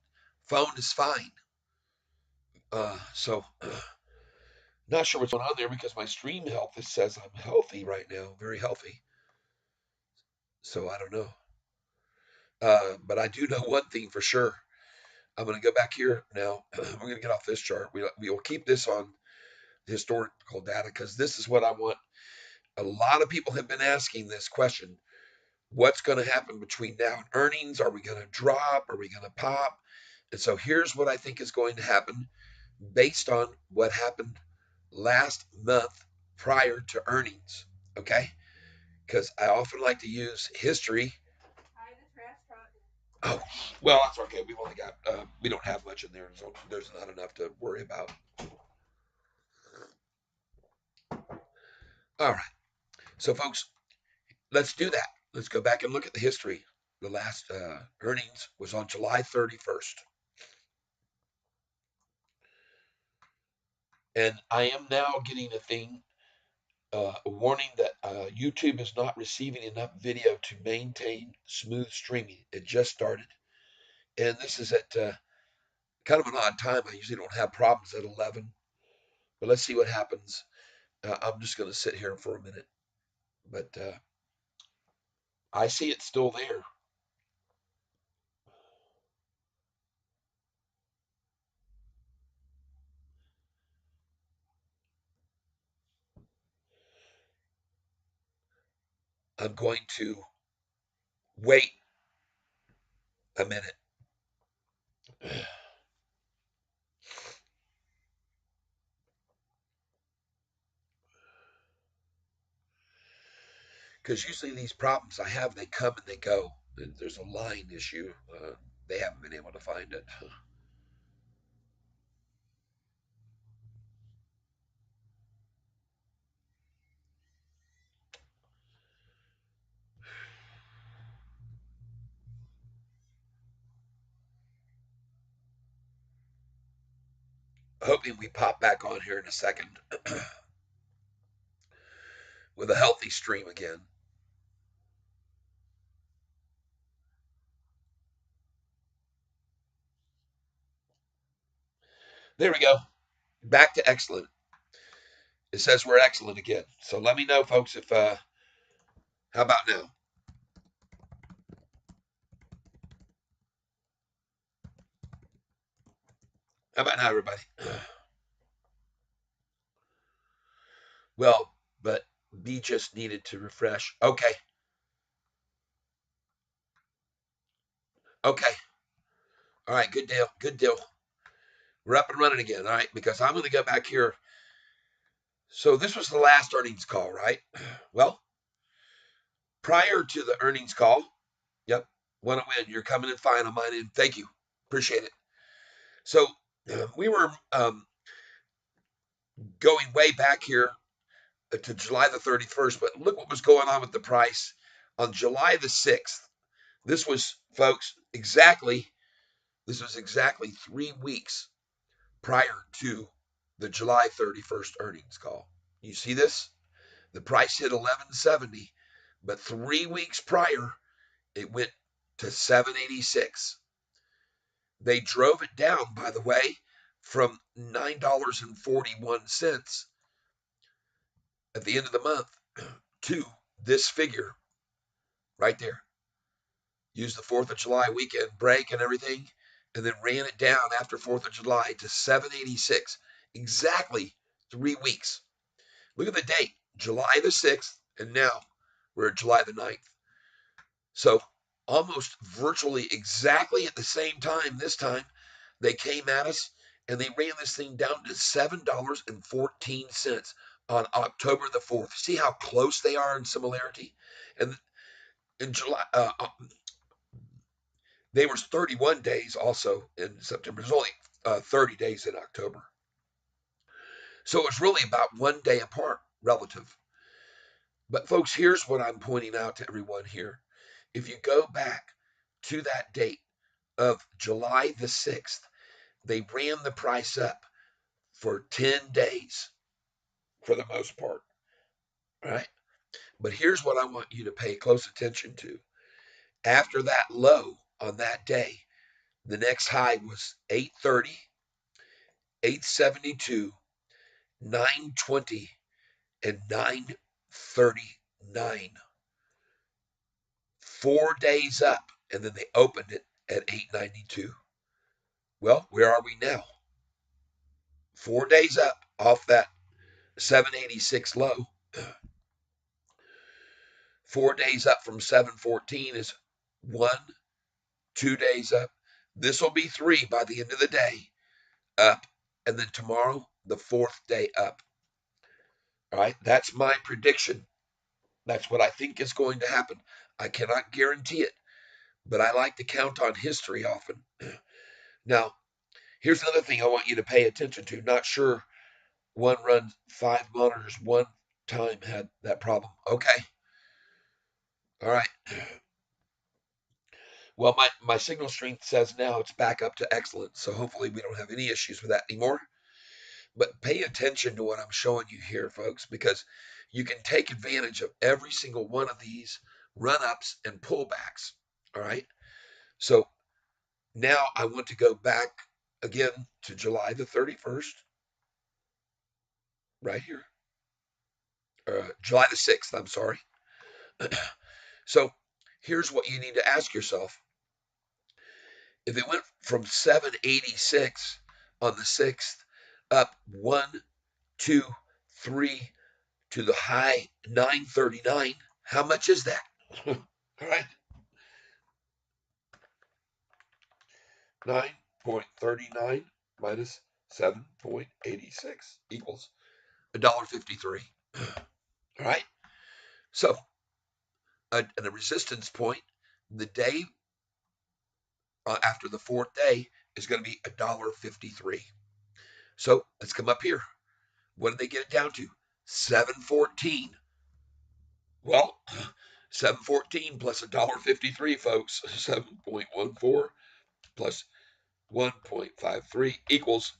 phone is fine. So not sure what's going on there because my stream health says I'm healthy right now, very healthy. So I don't know. But I do know one thing for sure. I'm going to go back here now. We're going to get off this chart. We will keep this on historical data because this is what I want. A lot of people have been asking this question. What's going to happen between now and earnings? Are we going to drop? Are we going to pop? And so here's what I think is going to happen based on what happened last month prior to earnings. Okay? Because I often like to use history. Oh, well, that's okay. We've only got, we don't have much in there, so there's not enough to worry about. All right. So, folks, let's do that. Let's go back and look at the history. The last earnings was on July 31st. And I am now getting a warning that YouTube is not receiving enough video to maintain smooth streaming. It just started. And this is at kind of an odd time. I usually don't have problems at 11. But let's see what happens. I'm just going to sit here for a minute. But I see it still there. I'm going to wait a minute. Because usually these problems I have, they come and they go. There's a line issue. They haven't been able to find it. Hoping we pop back on here in a second with a healthy stream again. There we go. Back to excellent. It says we're excellent again. So let me know, folks, if how about now? How about now, everybody? Well, but B just needed to refresh. Okay. Okay. All right. Good deal. Good deal. We're up and running again. All right. Because I'm going to go back here. So this was the last earnings call, right? Well, prior to the earnings call, yep, want to win. You're coming in fine on mine. And thank you. Appreciate it. So we were going way back here to July the 31st, but look what was going on with the price on July the 6th. This was, folks, this was exactly 3 weeks prior to the July 31st earnings call. You see this? The price hit 1170, but 3 weeks prior, it went to 786. They drove it down, by the way, from $9.41 at the end of the month to this figure right there. Used the 4th of July weekend break and everything, and then ran it down after 4th of July to 786. Exactly 3 weeks. Look at the date, July the 6th, and now we're at July the 9th. So almost virtually exactly at the same time this time, they came at us and they ran this thing down to $7.14 on October the 4th. See how close they are in similarity? And in July, they were 31 days also in September. There's only 30 days in October. So it's really about 1 day apart relative. But folks, here's what I'm pointing out to everyone here. If you go back to that date of July the 6th, they ran the price up for 10 days for the most part, right? But here's what I want you to pay close attention to. After that low on that day, the next high was 830, 872, 920, and 939. 4 days up, and then they opened it at 892. Well, where are we now? 4 days up off that 786 low. 4 days up from 714 is 1, 2 days up. This will be 3 by the end of the day up, and then tomorrow the 4th day up. All right, that's my prediction. That's what I think is going to happen. I cannot guarantee it, but I like to count on history often. Now, here's another thing I want you to pay attention to. Not sure one runs 5 monitors, one time had that problem. Okay. All right. Well, my signal strength says now it's back up to excellent. So hopefully we don't have any issues with that anymore. But pay attention to what I'm showing you here, folks, because you can take advantage of every single one of these run ups and pullbacks. All right. So now I want to go back again to July the 31st, right here. July the 6th, I'm sorry. So here's what you need to ask yourself. If it went from 786 on the 6th up 1, 2, 3 to the high 939, how much is that? All right. 9.39 minus 7.86 equals $1.53. All right. So at a resistance point, the day after the fourth day is going to be $1.53. So let's come up here. What did they get it down to? 714. Well, 714 plus $1.53, folks. 7.14 plus 1.53 equals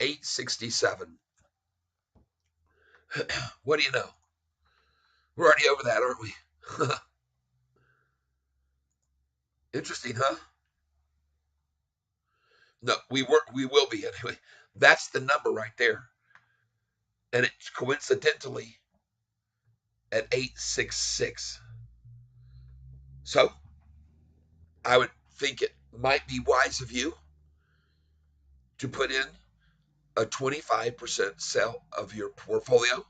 867. What do you know? We're already over that, aren't we? Interesting, huh? No, we will be anyway. That's the number right there. And it's coincidentally at 866. So I would think it might be wise of you to put in a 25% sale of your portfolio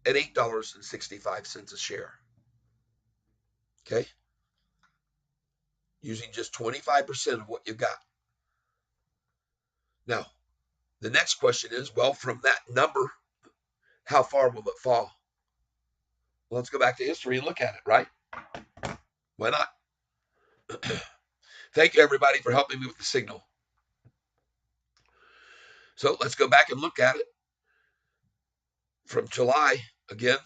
at $8.65 a share. Okay? Using just 25% of what you've got. Now, the next question is, well, from that number, how far will it fall? Well, let's go back to history and look at it, right? Why not? Thank you, everybody, for helping me with the signal. So let's go back and look at it from July again.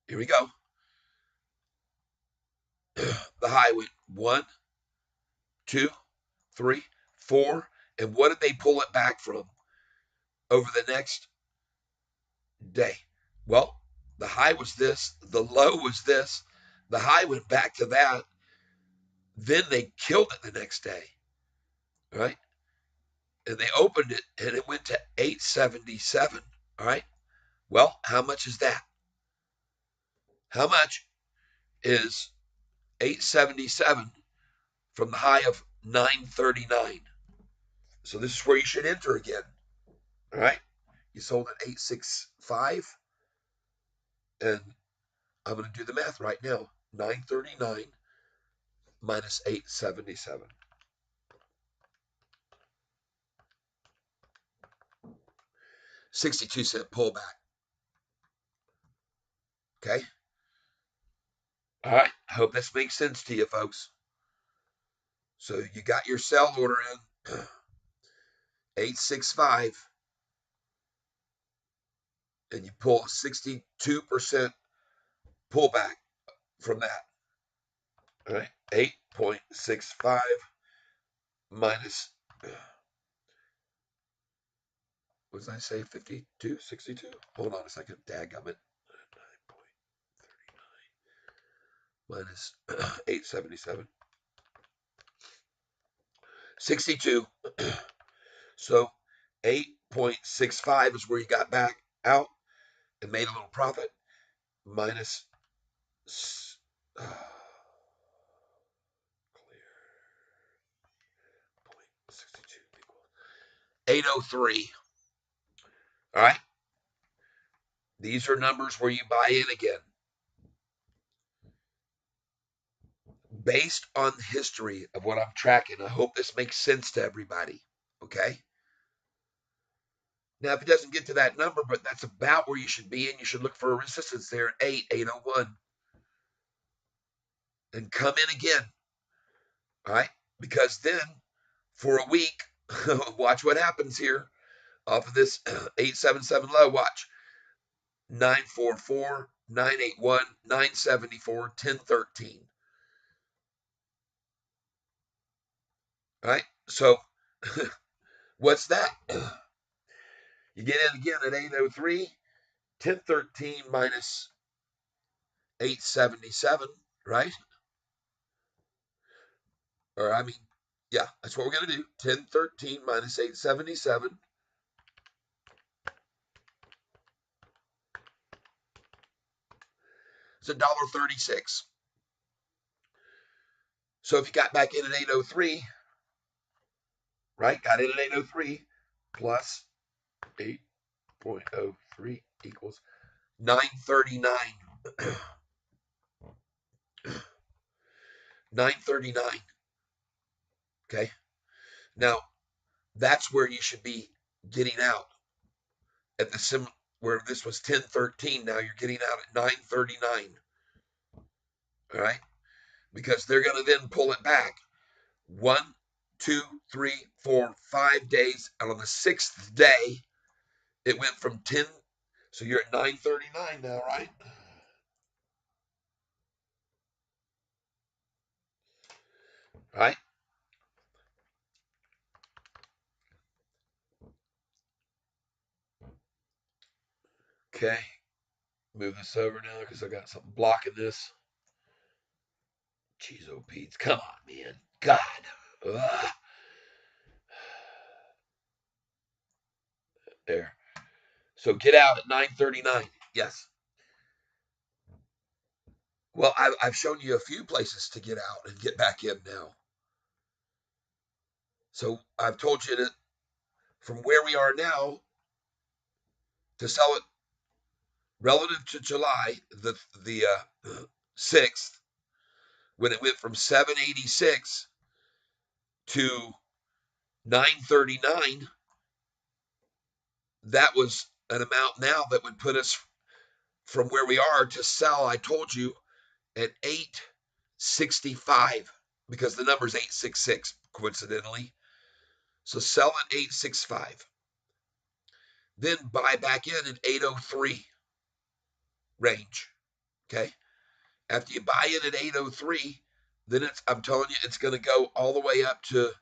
Here we go. The high went 1, 2, 3, 4. And what did they pull it back from over the next day? Well, the high was this, the low was this, the high went back to that. Then they killed it the next day, right? And they opened it and it went to 877, all right? Well, how much is that? How much is 877 from the high of 939? So this is where you should enter again, all right? You sold at 865, and I'm going to do the math right now. 939 minus 877. 62-cent pullback. Okay? All right. I hope this makes sense to you, folks. So you got your sell order in 865, and you pull a 62% pullback from that. All right. 8.65 minus, what did I say? 52, 62? Hold on a second. Dadgummit. 9.39 minus 877. 62. So 8.65 is where you got back out and made a little profit. Minus clear 0.62 equals 803. All right. These are numbers where you buy in again. Based on the history of what I'm tracking, I hope this makes sense to everybody. Okay. Now, if it doesn't get to that number, but that's about where you should be, and you should look for a resistance there at 801. And come in again. All right. Because then for a week, watch what happens here. off of this 877 low. Watch 944, 981, 974, 1013. All right. So what's that? You get in again at 803, 1013 minus 877, right? Or I mean, yeah, that's what we're going to do. 1013 minus 877. It's $1.36. So if you got back in at 803, right? Got in at 803 plus 8.03 equals 939. 939. Okay. Now that's where you should be getting out at the sim where this was 1013. Now you're getting out at 939. All right. Because they're going to then pull it back 1, 2, 3, 4, 5 days. And on the 6th day, it went from 10. So you're at 939 now, right? Right? Okay. Move this over now because I got something blocking this. Jeez, oh, Pete. Come on, man. God. Ugh. There. So get out at 939. Yes. Well, I've shown you a few places to get out and get back in now. So I've told you that from where we are now to sell it relative to July, the 6th, when it went from 786 to 939, that was an amount now that would put us from where we are to sell, I told you, at 865 because the number is 866 coincidentally. So sell at 865. Then buy back in at 803 range. Okay. After you buy in at 803, then I'm telling you, it's going to go all the way up to,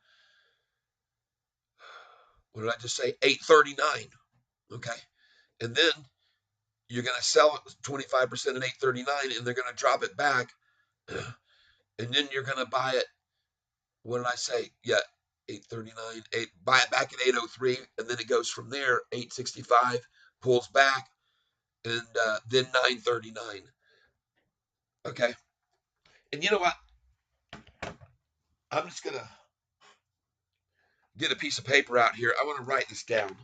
what did I just say? 839. Okay. And then you're going to sell it 25% at 839 and they're going to drop it back. And then you're going to buy it. What did I say? Yeah. 839, buy it back at 803, and then it goes from there, 865, pulls back, and then 939. Okay. And you know what? I'm just going to get a piece of paper out here. I want to write this down.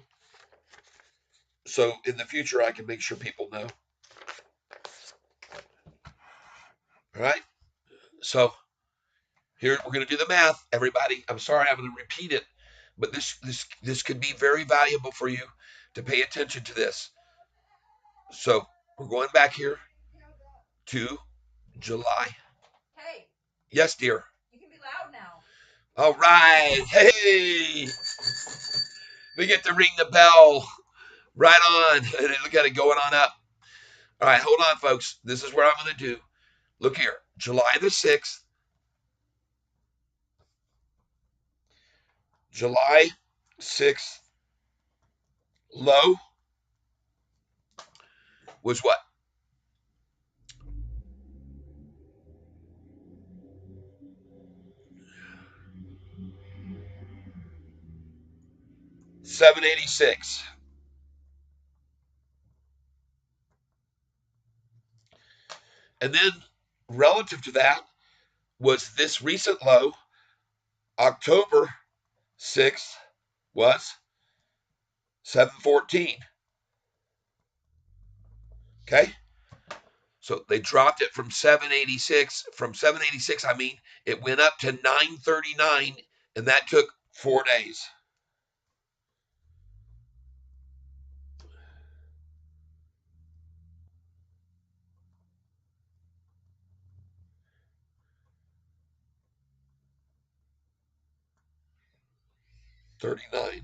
So in the future, I can make sure people know. All right. So here we're going to do the math, everybody. I'm sorry I'm going to repeat it, but this could be very valuable for you to pay attention to this. So we're going back here to July.
Hey.
Yes, dear.
You can be loud now.
All right. Hey. We get to ring the bell. Right on. Look at it going on up. All right, hold on, folks. This is what I'm going to do. Look here. July the 6th. July 6th low was what? $7.86. And then relative to that was this recent low, October 6th was 714. Okay? So they dropped it from 786. From 786, I mean, it went up to 939, and that took 4 days. $39.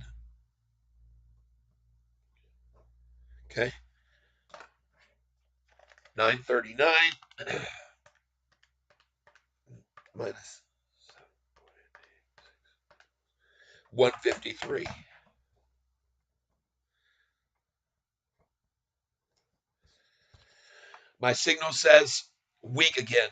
Okay. 939 minus 153. My signal says weak again.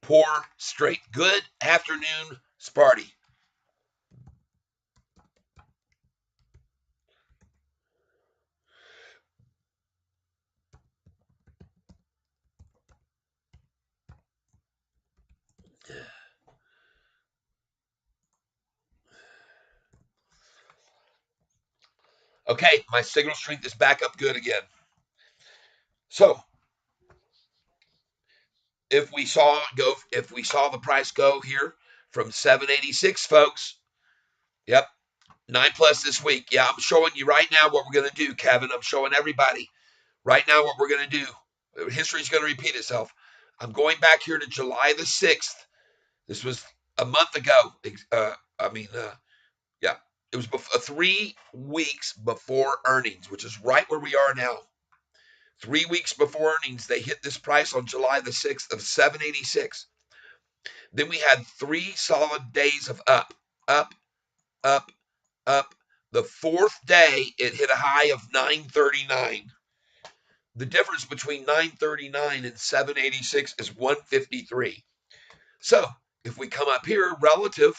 Poor, straight. Good afternoon, Sparty. Okay, my signal strength is back up good again. So if we saw the price go here from 786, folks. Yep, 9+ this week. Yeah, I'm showing you right now what we're going to do, Kevin. I'm showing everybody right now what we're going to do. History's going to repeat itself. I'm going back here to July the 6th. This was a month ago. Yeah, it was 3 weeks before earnings, which is right where we are now. 3 weeks before earnings, they hit this price on July the 6th of 786. Then we had 3 solid days of up, up, up, up. The fourth day, it hit a high of 939. The difference between 939 and 786 is 153. So if we come up here relative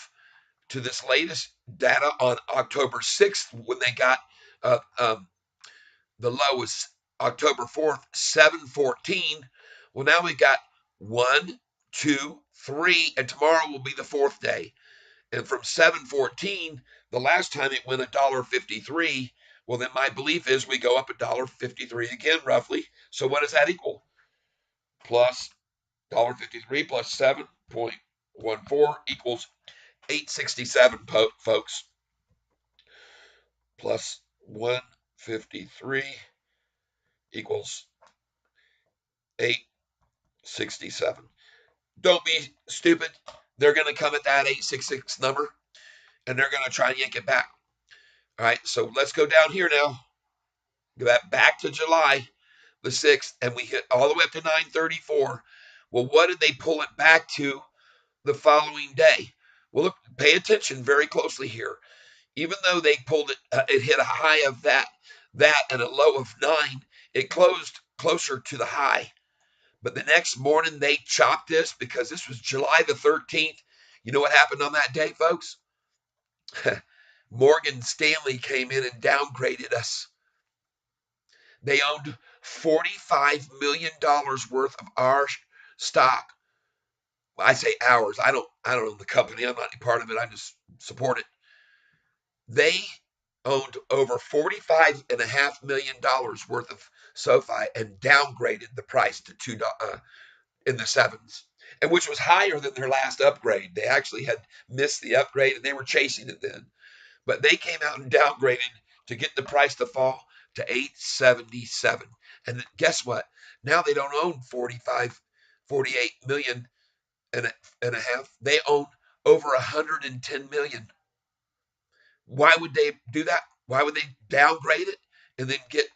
to this latest data on October 6th, when they got the low was October 4th, 714. Well, now we've got 1, 2, 3, and tomorrow will be the fourth day. And from 714, the last time it went $1.53. Well, then my belief is we go up $1.53 again, roughly. So what does that equal? Plus $1.53 plus 7.14 equals 867, folks. Plus 153 equals 867. Don't be stupid. They're going to come at that 866 number and they're going to try and yank it back. All right, so let's go down here now. Go back to July the 6th, and we hit all the way up to 934. Well, what did they pull it back to the following day? Well, look, pay attention very closely here. Even though they pulled it, it hit a high of that and a low of 9. It closed closer to the high. But the next morning they chopped this because this was July the 13th. You know what happened on that day, folks? Morgan Stanley came in and downgraded us. They owned $45 million worth of our stock. I say ours. I don't own the company. I'm not any part of it. I just support it. They owned over $45.5 million worth of Sofi and downgraded the price to $2 in the sevens, and which was higher than their last upgrade. They actually had missed the upgrade and they were chasing it then. But they came out and downgraded to get the price to fall to 877. And guess what? Now they don't own 48 million and a half. They own over 110 million. Why would they do that? Why would they downgrade it and then get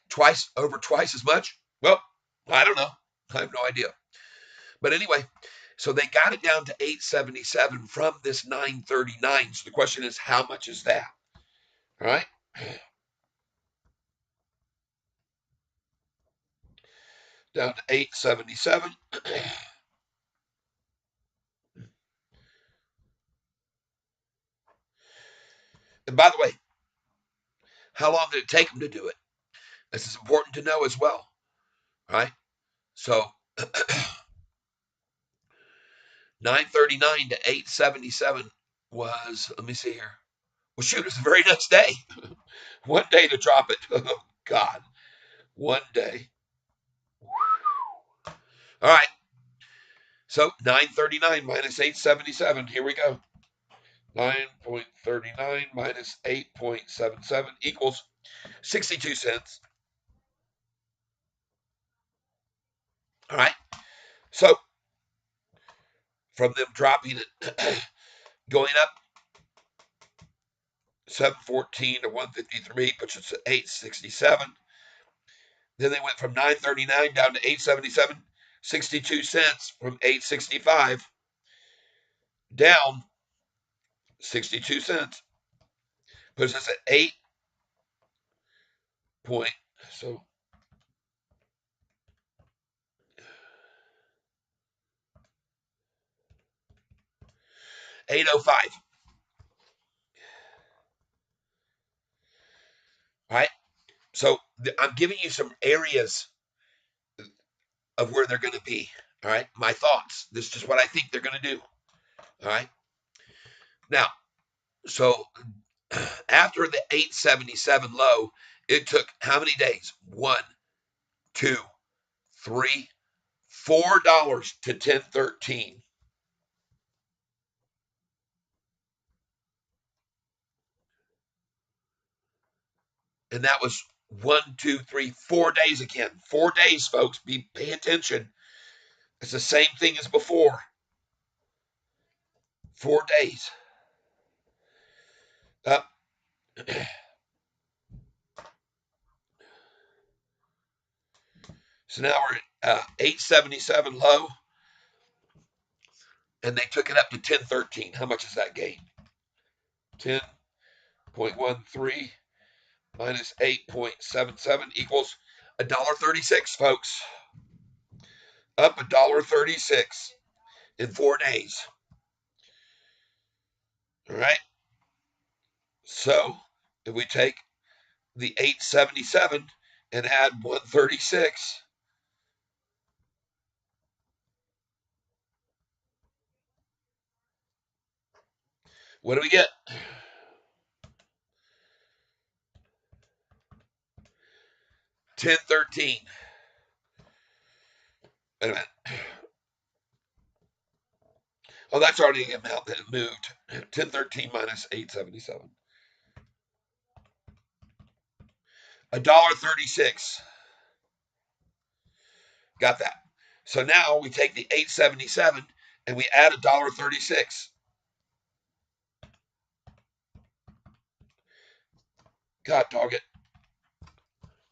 over twice as much? Well, I don't know. I have no idea. But anyway, so they got it down to 877 from this 939. So the question is, how much is that? All right. Down to 877. And by the way, how long did it take them to do it? This is important to know as well. All right. So 939 to 877 was, let me see here. Well, shoot, it's the very next day. One day to drop it. Oh, God. One day. All right. So 939 minus 877. Here we go. 9.39 minus 8.77 equals 62 cents. All right. So from them dropping it going up 714 to 153, puts us at 867. Then they went from 939 down to 877, 62 cents from 865 down 62 cents. Puts us at 8 point, so 805. All right. So I'm giving you some areas of where they're going to be. All right. My thoughts. This is just what I think they're going to do. All right. Now, so after the 877 low, it took how many days? One, two, three, $4 to 1013. And that was 1, 2, 3, 4 days again. 4 days, folks. Pay attention. It's the same thing as before. 4 days. Up. So now we're at 877 low, and they took it up to 1013. How much is that gain? 10.13 minus 8.77 equals $1.36, folks. Up $1.36 in 4 days. All right. So if we take the 877 and add 136, what do we get? 1013. Wait a minute. Oh, that's already the amount that it moved. 1013 minus 877. $1.36. Got that. So now we take the 877 and we add $1.36. God dog it.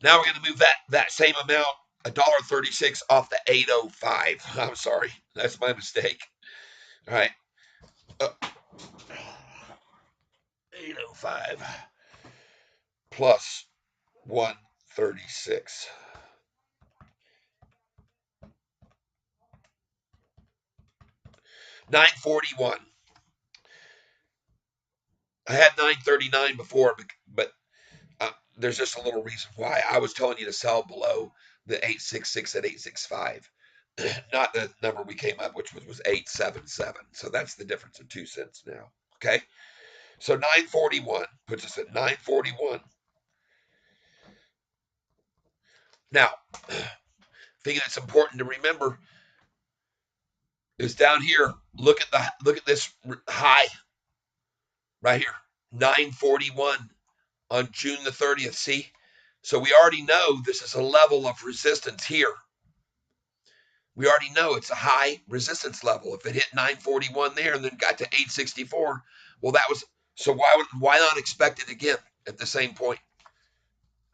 Now we're going to move that same amount, $1.36 off the 805. I'm sorry. That's my mistake. All right. 805 plus 136. 941. I had 939 before, but there's just a little reason why. I was telling you to sell below the 866 at 865, not the number we came up, which was 877. So that's the difference in 2 cents now. Okay. So 941 puts us at 941. Now, thing that's important to remember is down here. Look at this high right here, 941 on June the 30th. See, so we already know this is a level of resistance here. We already know it's a high resistance level. If it hit 941 there and then got to 864, well, that was so. Why not expect it again at the same point?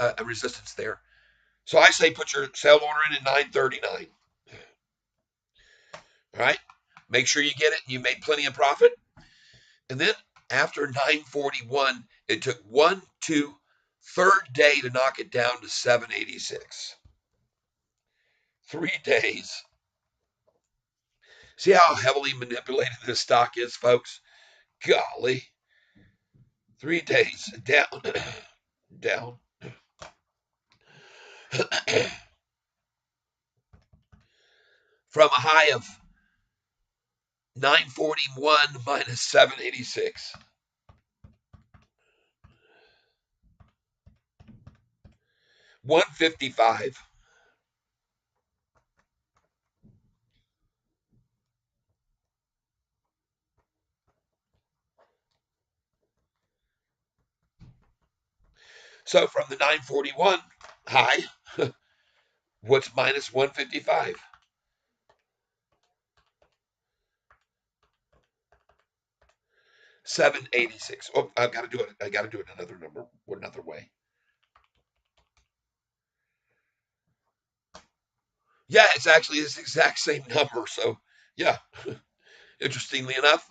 A resistance there. So I say put your sell order in at 939. All right. Make sure you get it. You made plenty of profit. And then after 941, it took third day to knock it down to 786. 3 days. See how heavily manipulated this stock is, folks? Golly. 3 days down, down. From a high of 941 minus 786. $155. So from the 941 high, what's minus 155? 786. Oh, I've got to do it. I got to do it another way. Yeah, it's actually this exact same number. So, yeah, interestingly enough.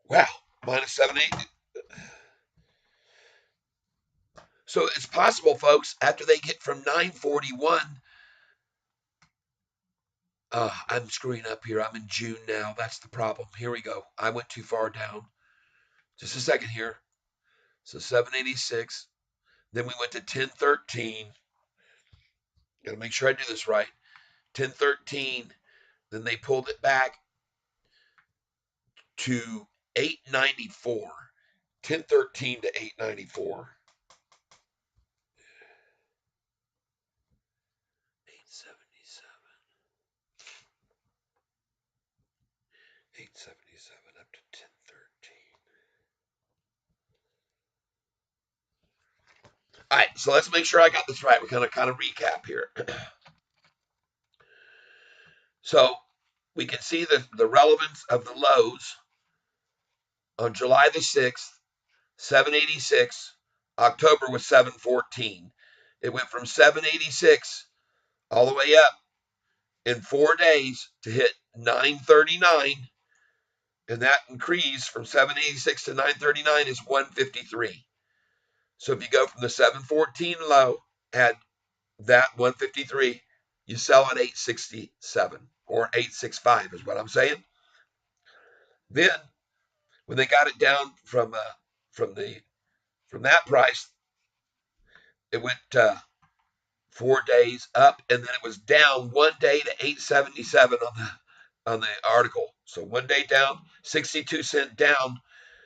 Wow, minus 78. So it's possible, folks, after they get from 941. I'm screwing up here. I'm in June now. That's the problem. Here we go. I went too far down. Just a second here. So 786. Then we went to 1013. Got to make sure I do this right. 1013. Then they pulled it back to 894. 1013 to 894. 877. 877 up to 1013. All right, so let's make sure I got this right. We're going to kind of recap here. So we can see the relevance of the lows on July the 6th, 786. October was 714. It went from 786 all the way up in 4 days to hit 939. And that increase from 786 to 939 is 153. So if you go from the 714 low, add that 153, you sell at 867 or 865 is what I'm saying. Then when they got it down from the from that price, it went 4 days up, and then it was down 1 day to 877 on the article. So 1 day down, 62 cent down.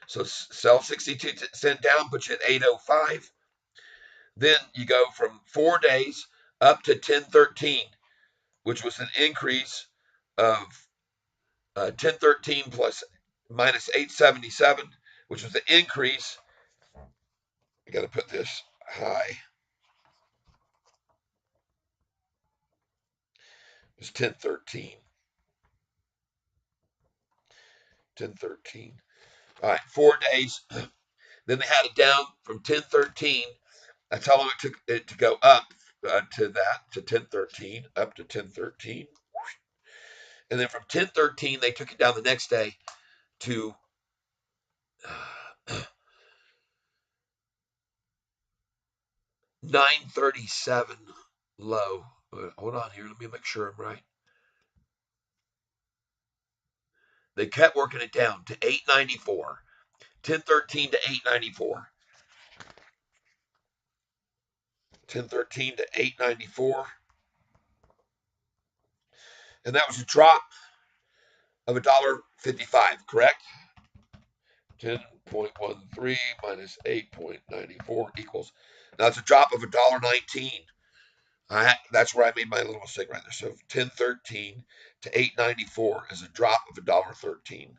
So sell 62 cent down, puts you at 805. Then you go from 4 days up to 1013, which was an increase of 1013 plus minus 877, which was an increase. I got to put this high. It was 1013. 1013. All right, 4 days. Then they had it down from 1013. That's how long it took it to go up to 1013, up to 1013. And then from 1013, they took it down the next day to 937 low. Hold on here. Let me make sure I'm right. They kept working it down to 894. 1013 to 894. 1013 to 894. And that was a drop of $1.55, correct? 10.13 minus 8.94 equals. Now it's a drop of $1.19. That's where I made my little mistake right there. So 1013 to 894 is a drop of $1.13.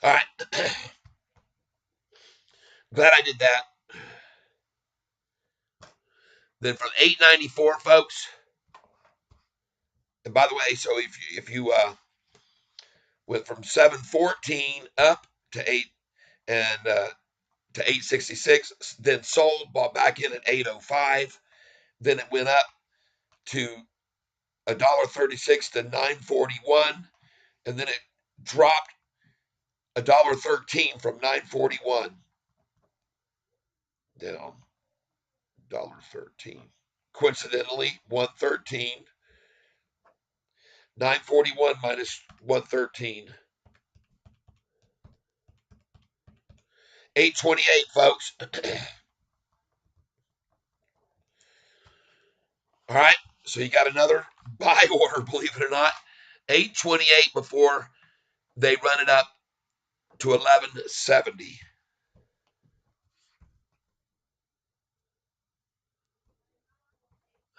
All right. Glad I did that. Then from 894, folks. And by the way, so if you went from 714 up to 866, then sold, bought back in at 805, then it went up to $1.36 to 941, and then it dropped $1.13 from 941 down $1.13. Coincidentally, 113, 941 minus 113, 828, folks. All right. So you got another buy order, believe it or not. 828 before they run it up to 1170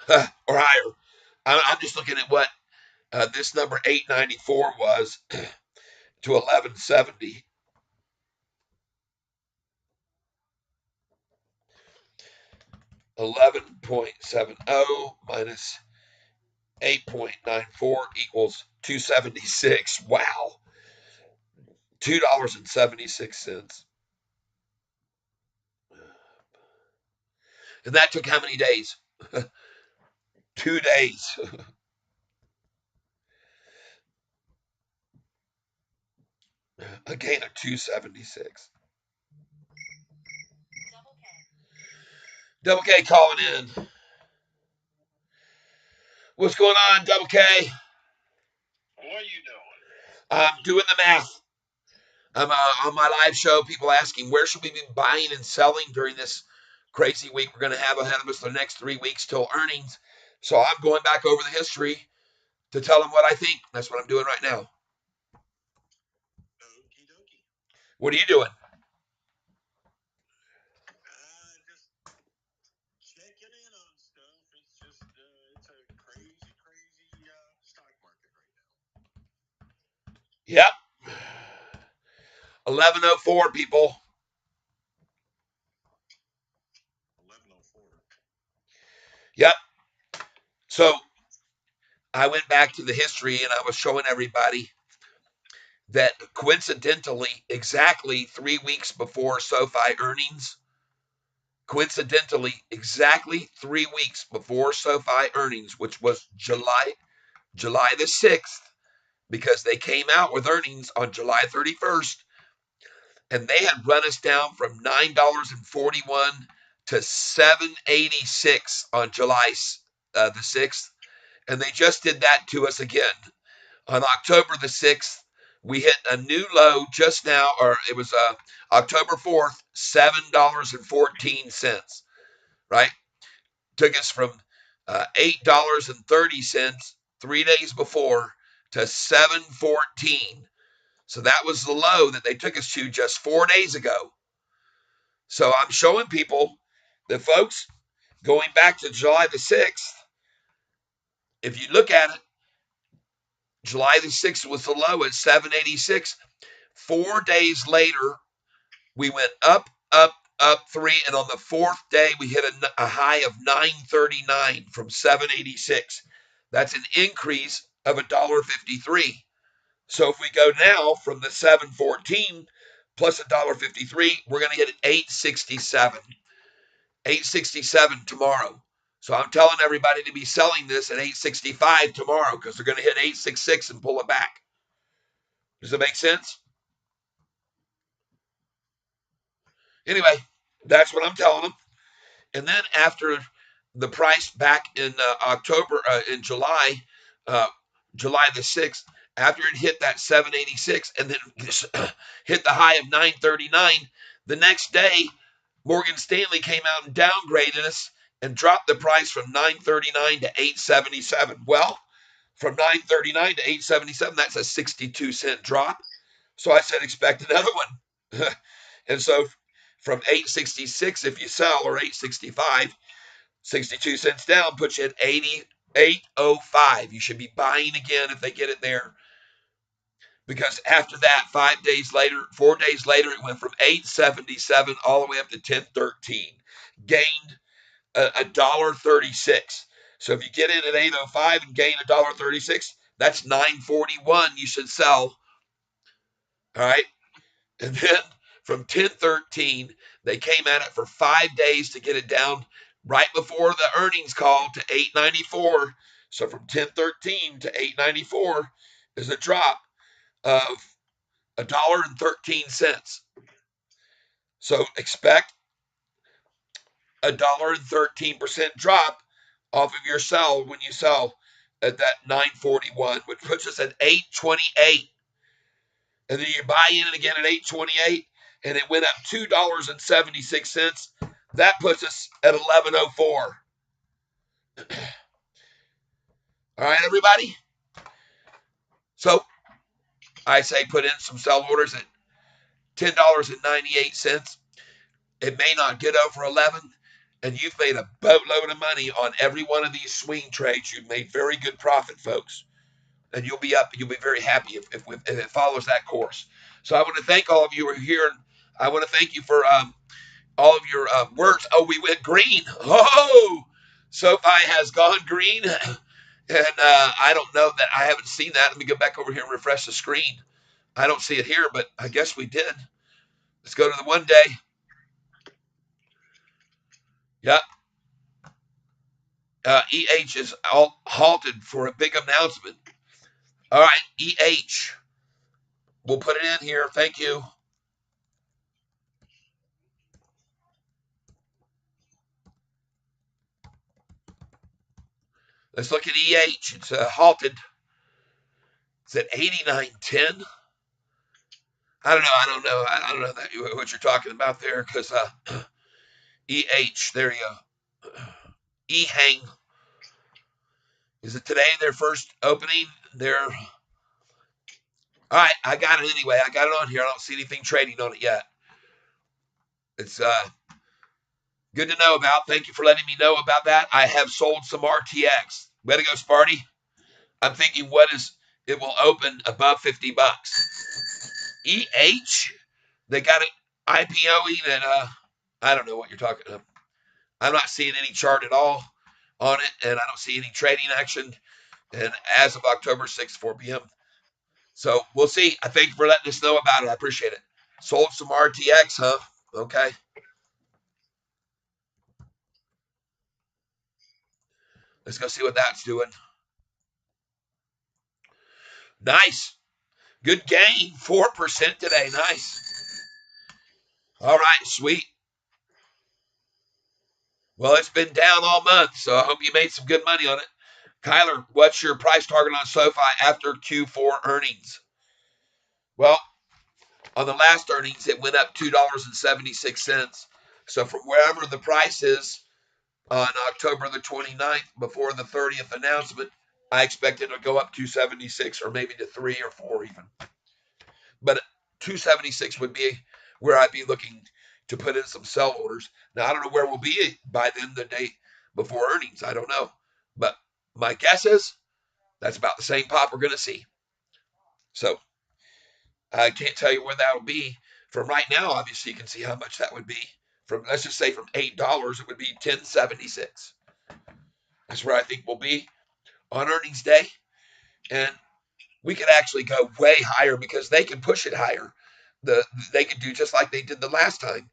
or higher. I'm just looking at what this number 894 was to 1170. 11.70 minus 8.94 equals 276. Wow. $2.76. And that took how many days? 2 days. A gain of 276. Double K calling in. What's going on, Double K?
What are you doing?
I'm doing the math. I'm on my live show. People asking where should we be buying and selling during this crazy week we're going to have ahead of us the next 3 weeks till earnings. So I'm going back over the history to tell them what I think. That's what I'm doing right now.
Okie dokie.
What are you doing?
Just checking in on stuff. It's just, it's a crazy, crazy stock market right now.
Yep. 1104 people.
1104.
Yep. So I went back to the history and I was showing everybody that coincidentally, exactly 3 weeks before SoFi earnings, exactly 3 weeks before SoFi earnings, which was July the 6th, because they came out with earnings on July 31st, and they had run us down from $9.41 to $7.86 on July the 6th, and they just did that to us again. On October the 6th, we hit a new low just now, or it was October 4th, $7.14, right? Took us from $8.30 3 days before to 7.14. So that was the low that they took us to just 4 days ago. So I'm showing people that, folks, going back to July the 6th, if you look at it, July the 6th was the low at 786. 4 days later, we went up, up three, and on the fourth day, we hit a high of 939 from 786. That's an increase of $1.53. So if we go now from the 714 plus $1.53, we're going to hit 867. 867 tomorrow. So I'm telling everybody to be selling this at 865 tomorrow because they're going to hit 866 and pull it back. Does it make sense? Anyway, that's what I'm telling them. And then after the price back in in July, uh, July the 6th, after it hit that 786 and then hit the high of 939, the next day, Morgan Stanley came out and downgraded us and dropped the price from 939 to 877. Well, from 939 to 877, that's a 62-cent drop. So I said, expect another one. And so from 866, if you sell, or 865, 62 cents down puts you at 88.05. You should be buying again if they get it there. Because after that, 5 days later, 4 days later, it went from 877 all the way up to 1013. Gained $1.36. So if you get in at 805 and gain $1.36, that's 941 you should sell. All right. And then from 1013, they came at it for 5 days to get it down right before the earnings call to 894. So from 1013 to 894 is a drop of $1.13. So expect $1.13 drop off of your sell when you sell at that 941, which puts us at 828. And then you buy in again at 828, and it went up $2.76. That puts us at 1104. All right, everybody. So I say put in some sell orders at $10.98. It may not get over 11, and you've made a boatload of money on every one of these swing trades. You've made very good profit, folks, and you'll be up. You'll be very happy if it follows that course. So I want to thank all of you who are here. I want to thank you for all of your words. Oh, we went green. Oh, Sofi has gone green, and I don't know that I haven't seen that. Let me go back over here and refresh the screen. I don't see it here, but I guess we did. Let's go to the 1 day. Yep. EH is all halted for a big announcement. All right, EH. We'll put it in here. Thank you. Let's look at EH. It's halted. It's at 89.10. I don't know. I don't know what you're talking about there because EH. There you go. E-hang. Is it today their first opening? All right. I got it anyway. I got it on here. I don't see anything trading on it yet. It's good to know about. Thank you for letting me know about that. I have sold some RTX. Way to go, Sparty. I'm thinking it will open above $50. EH, they got it IPOing at I don't know what you're talking about. I'm not seeing any chart at all on it, and I don't see any trading action. And as of October 6th, 4 p.m. So we'll see. I thank you for letting us know about it. I appreciate it. Sold some RTX, huh? Okay. Let's go see what that's doing. Nice. Good gain. 4% today. Nice. All right, sweet. Well, it's been down all month, so I hope you made some good money on it. Kyler, what's your price target on SoFi after Q4 earnings? Well, on the last earnings, it went up $2.76. So from wherever the price is on October the 29th, before the 30th announcement, I expect it to go up 276 or maybe to 3 or 4 even. But 276 would be where I'd be looking to put in some sell orders. Now, I don't know where we'll be by then, the day before earnings. I don't know. But my guess is that's about the same pop we're going to see. So I can't tell you where that'll be. From right now, obviously, you can see how much that would be. Let's just say from $8, it would be 1076. That's where I think we'll be on earnings day. And we could actually go way higher because they can push it higher. They could do just like they did the last time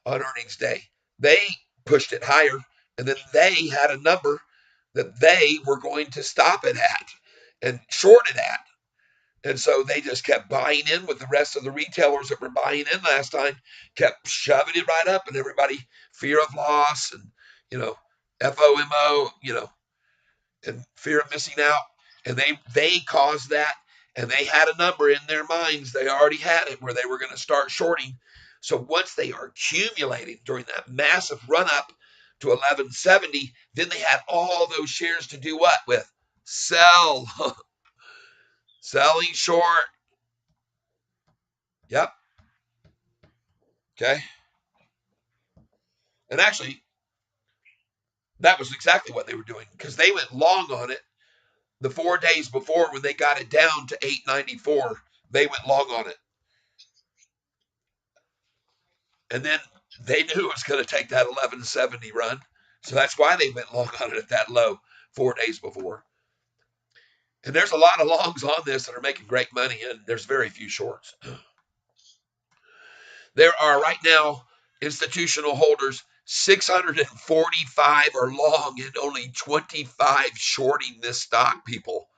on earnings day. They pushed it higher, and then they had a number that they were going to stop it at and short it at. And so they just kept buying in with the rest of the retailers that were buying in last time, kept shoving it right up, and everybody, fear of loss and, FOMO, and fear of missing out. And they caused that, and they had a number in their minds. They already had it where they were going to start shorting. So once they are accumulating during that massive run up to 1170, then they had all those shares to do what with? Sell. Selling short. Yep. Okay. And actually, that was exactly what they were doing because they went long on it the 4 days before when they got it down to 894. They went long on it. And then they knew it was going to take that 1170 run. So that's why they went long on it at that low 4 days before. And there's a lot of longs on this that are making great money, and there's very few shorts. There are right now institutional holders, 645 are long and only 25 shorting this stock, people.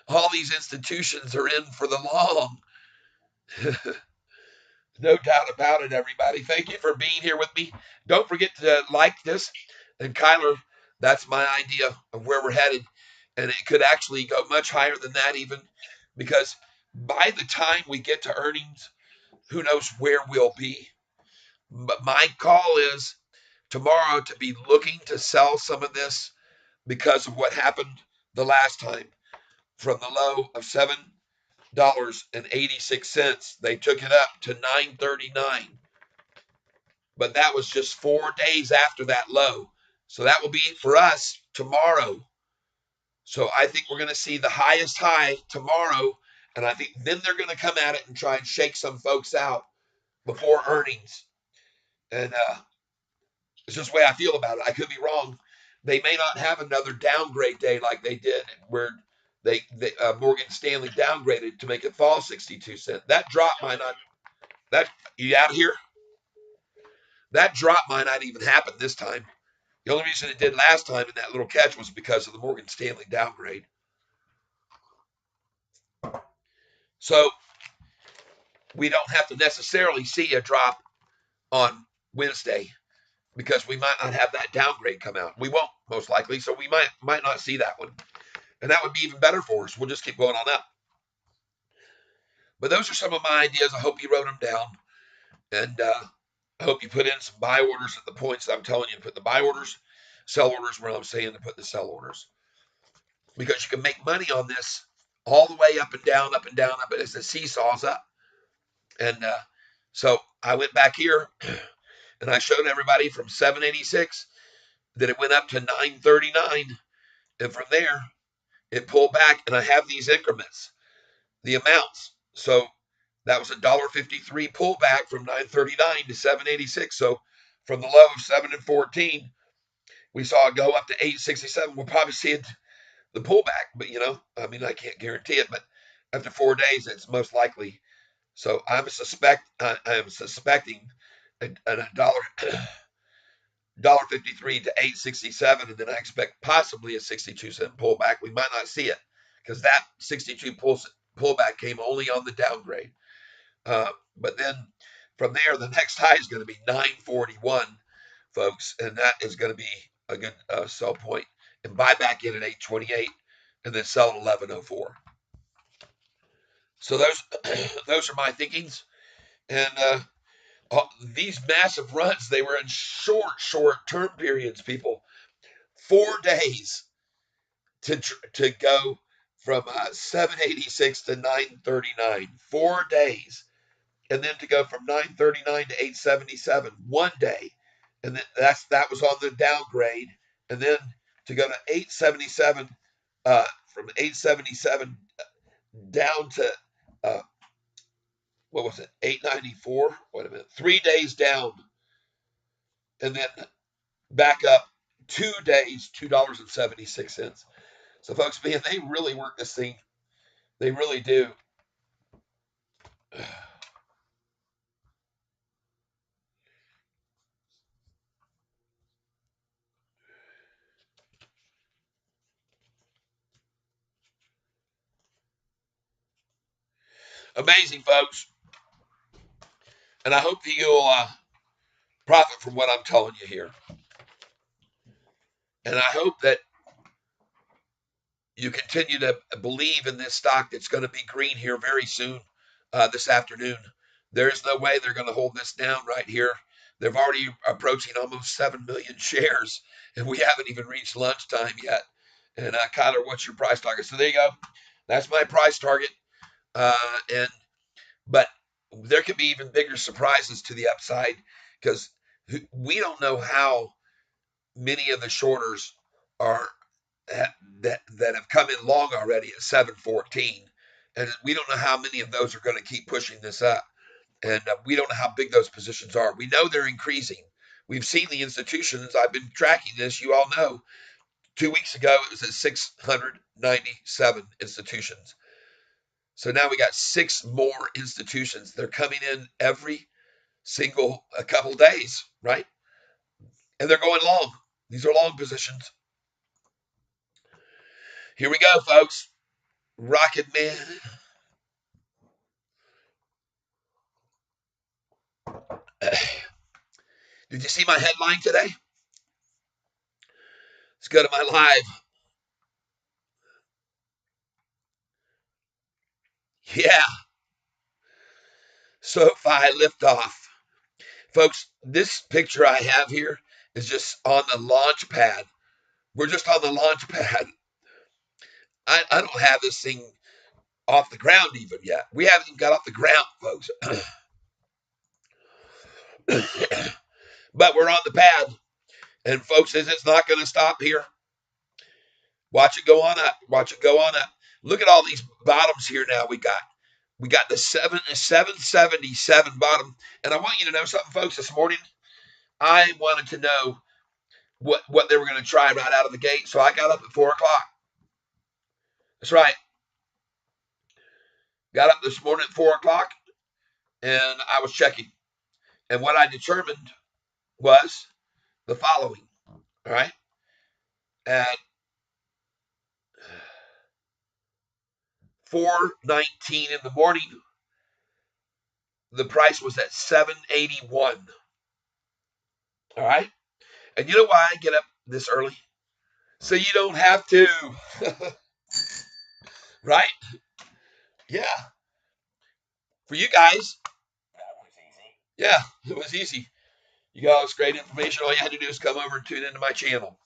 All these institutions are in for the long. No doubt about it, everybody. Thank you for being here with me. Don't forget to like this. And Kyler, that's my idea of where we're headed. And it could actually go much higher than that even, because by the time we get to earnings, who knows where we'll be. But my call is tomorrow to be looking to sell some of this because of what happened the last time. From the low of $7.86, they took it up to $9.39. But that was just 4 days after that low. So that will be for us tomorrow. So I think we're going to see the highest high tomorrow. And I think then they're going to come at it and try and shake some folks out before earnings. And it's just the way I feel about it. I could be wrong. They may not have another downgrade day like they did, where they Morgan Stanley downgraded to make it fall 62 cents. That drop might not. That you out here? That drop might not even happen this time. The only reason it did last time in that little catch was because of the Morgan Stanley downgrade. So we don't have to necessarily see a drop on Wednesday because we might not have that downgrade come out. We won't, most likely, so we might not see that one. And that would be even better for us. We'll just keep going on up. But those are some of my ideas. I hope you wrote them down. And I hope you put in some buy orders at the points that I'm telling you to put the buy orders, sell orders where I'm saying to put the sell orders. Because you can make money on this all the way up and down, up and down, up as the seesaws up. And so I went back here and I showed everybody from 786 that it went up to 939. And from there, it pulled back. And I have these increments, the amounts. So that was a $1.53 pullback from 939 to 786. So from the low of 7 and 14, we saw it go up to 867. We'll probably see it the pullback, but I can't guarantee it. But after 4 days, it's most likely. So I am suspecting a $1.53 to 867, and then I expect possibly a 62-cent pullback. We might not see it because that 62 pullback came only on the downgrade. But then from there, the next high is going to be 941, folks, and that is going to be a good sell point. And buy back in at 828, and then sell at 1104. So those are my thinkings. And these massive runs, they were in short term periods, people. 4 days to go from 786 to 939. 4 days. And then to go from 939 to 877, 1 day. And then that was on the downgrade. And then to go to 877, from 877 down to, what was it, 894? Wait a minute, 3 days down. And then back up 2 days, $2.76. So, folks, man, they really work this thing. They really do. Amazing, folks. And I hope that you'll profit from what I'm telling you here. And I hope that you continue to believe in this stock that's going to be green here very soon this afternoon. There's no way they're going to hold this down right here. They're already approaching almost 7 million shares, and we haven't even reached lunchtime yet. And Kyler, what's your price target? So there you go. That's my price target. But there could be even bigger surprises to the upside because we don't know how many of the shorters are that have come in long already at 714, and we don't know how many of those are going to keep pushing this up, and we don't know how big those positions are. We know they're increasing. We've seen the institutions. I've been tracking this. You all know 2 weeks ago it was at 697 institutions. So now we got 6 more institutions. They're coming in every single a couple days, right? And they're going long. These are long positions. Here we go, folks. Rocket Man. Did you see my headline today? Let's go to my live. Yeah. Sofi liftoff. Folks, this picture I have here is just on the launch pad. We're just on the launch pad. I don't have this thing off the ground even yet. We haven't even got off the ground, folks. But we're on the pad. And folks, it's not going to stop here. Watch it go on up. Watch it go on up. Look at all these bottoms here now we got. We got the 777 bottom. And I want you to know something, folks. This morning, I wanted to know what they were going to try right out of the gate. So I got up at 4 o'clock. That's right. Got up this morning at 4 o'clock, and I was checking. And what I determined was the following. All right. At 4:19 in the morning, the price was at 781. All right. And you know why I get up this early? So you don't have to. Right? Yeah. For you guys.
That was easy.
Yeah, it was easy. You got all this great information. All you had to do is come over and tune into my channel.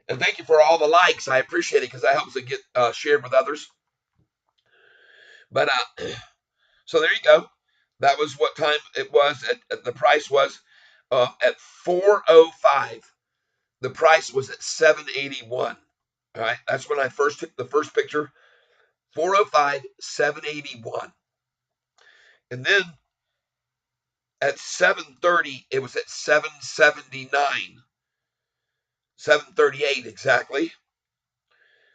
And thank you for all the likes. I appreciate it because that helps it get shared with others. But so there you go. That was what time it was. The price was at 4:05. The price was at 781. All right. That's when I first took the first picture. 4:05, 781. And then at 7:30, it was at 779. 738 exactly.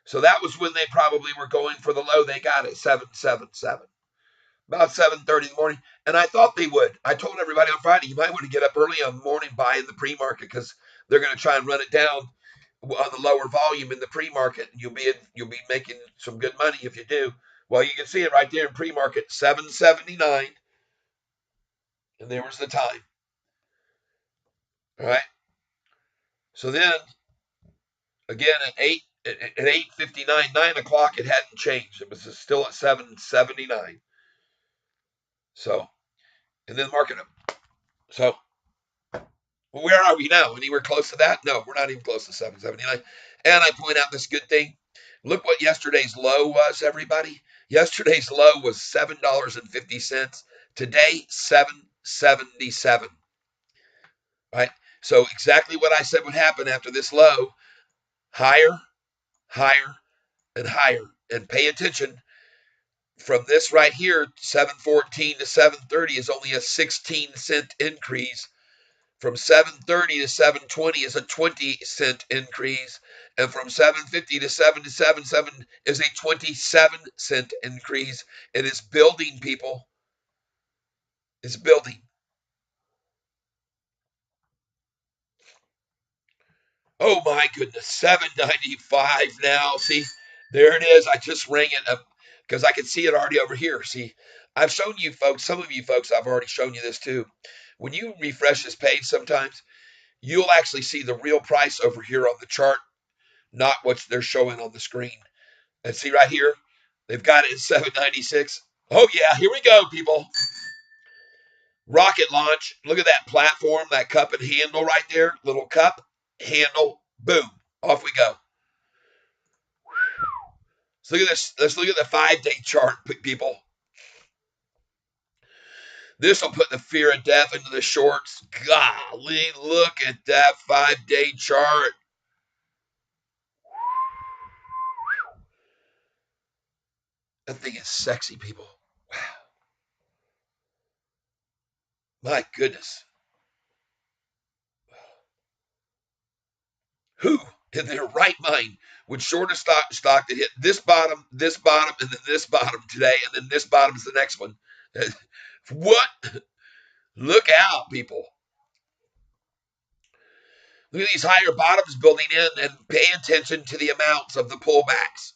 So that was when they probably were going for the low. They got it 777. About 7:30 in the morning. And I thought they would. I told everybody on Friday, you might want to get up early on the morning, buy in the pre-market because they're going to try and run it down on the lower volume in the pre-market. And you'll be making some good money if you do. Well, you can see it right there in pre-market, 779. And there was the time. All right. So then, again, at 8:59, 9 o'clock, it hadn't changed. It was still at 779. So, and then market them. So, well, where are we now? Anywhere close to that? No, we're not even close to 779. And I point out this good thing. Look what yesterday's low was, everybody. Yesterday's low was $7.50. Today, $7.77. Right? So exactly what I said would happen after this low. Higher, higher, and higher. And pay attention. From this right here, 714 to 730 is only a 16-cent increase. From 730 to 720 is a 20-cent increase. And from 750 to 777 is a 27-cent increase. It is building, people. It's building. Oh my goodness, 795 now. See, there it is. I just rang it up because I can see it already over here. See, I've shown you folks, some of you folks, I've already shown you this too. When you refresh this page sometimes, you'll actually see the real price over here on the chart, not what they're showing on the screen. And see right here, they've got it at 796. Oh yeah, here we go, people. Rocket launch. Look at that platform, that cup and handle right there. Little cup, handle, boom. Off we go. So look at this. Let's look at the 5-day chart, people. This will put the fear of death into the shorts. Golly, look at that 5-day chart. That thing is sexy, people. Wow. My goodness. Who in their right mind would short a stock that hit this bottom, and then this bottom today, and then this bottom is the next one? What? Look out, people. Look at these higher bottoms building in and pay attention to the amounts of the pullbacks.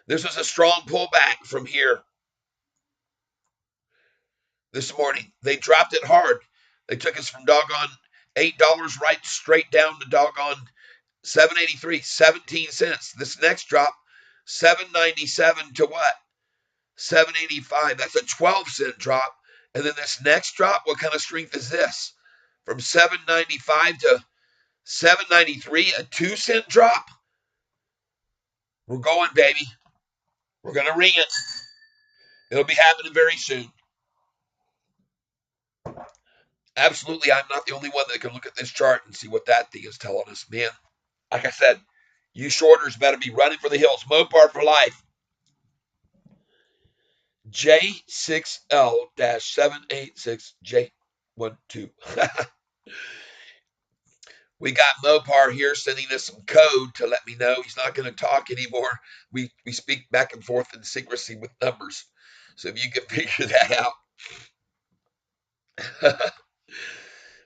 This was a strong pullback from here this morning. They dropped it hard. They took us from doggone $8 right straight down to doggone 783, 17 cents. This next drop, 797 to what? 785. That's a 12-cent drop. And then this next drop, what kind of strength is this? From 795 to 793, a 2-cent drop? We're going, baby. We're going to ring it. It'll be happening very soon. Absolutely, I'm not the only one that can look at this chart and see what that thing is telling us, man. Like I said, you shorters better be running for the hills. Mopar for life. J6L-786J12. We got Mopar here sending us some code to let me know he's not going to talk anymore. We speak back and forth in secrecy with numbers. So if you can figure that out.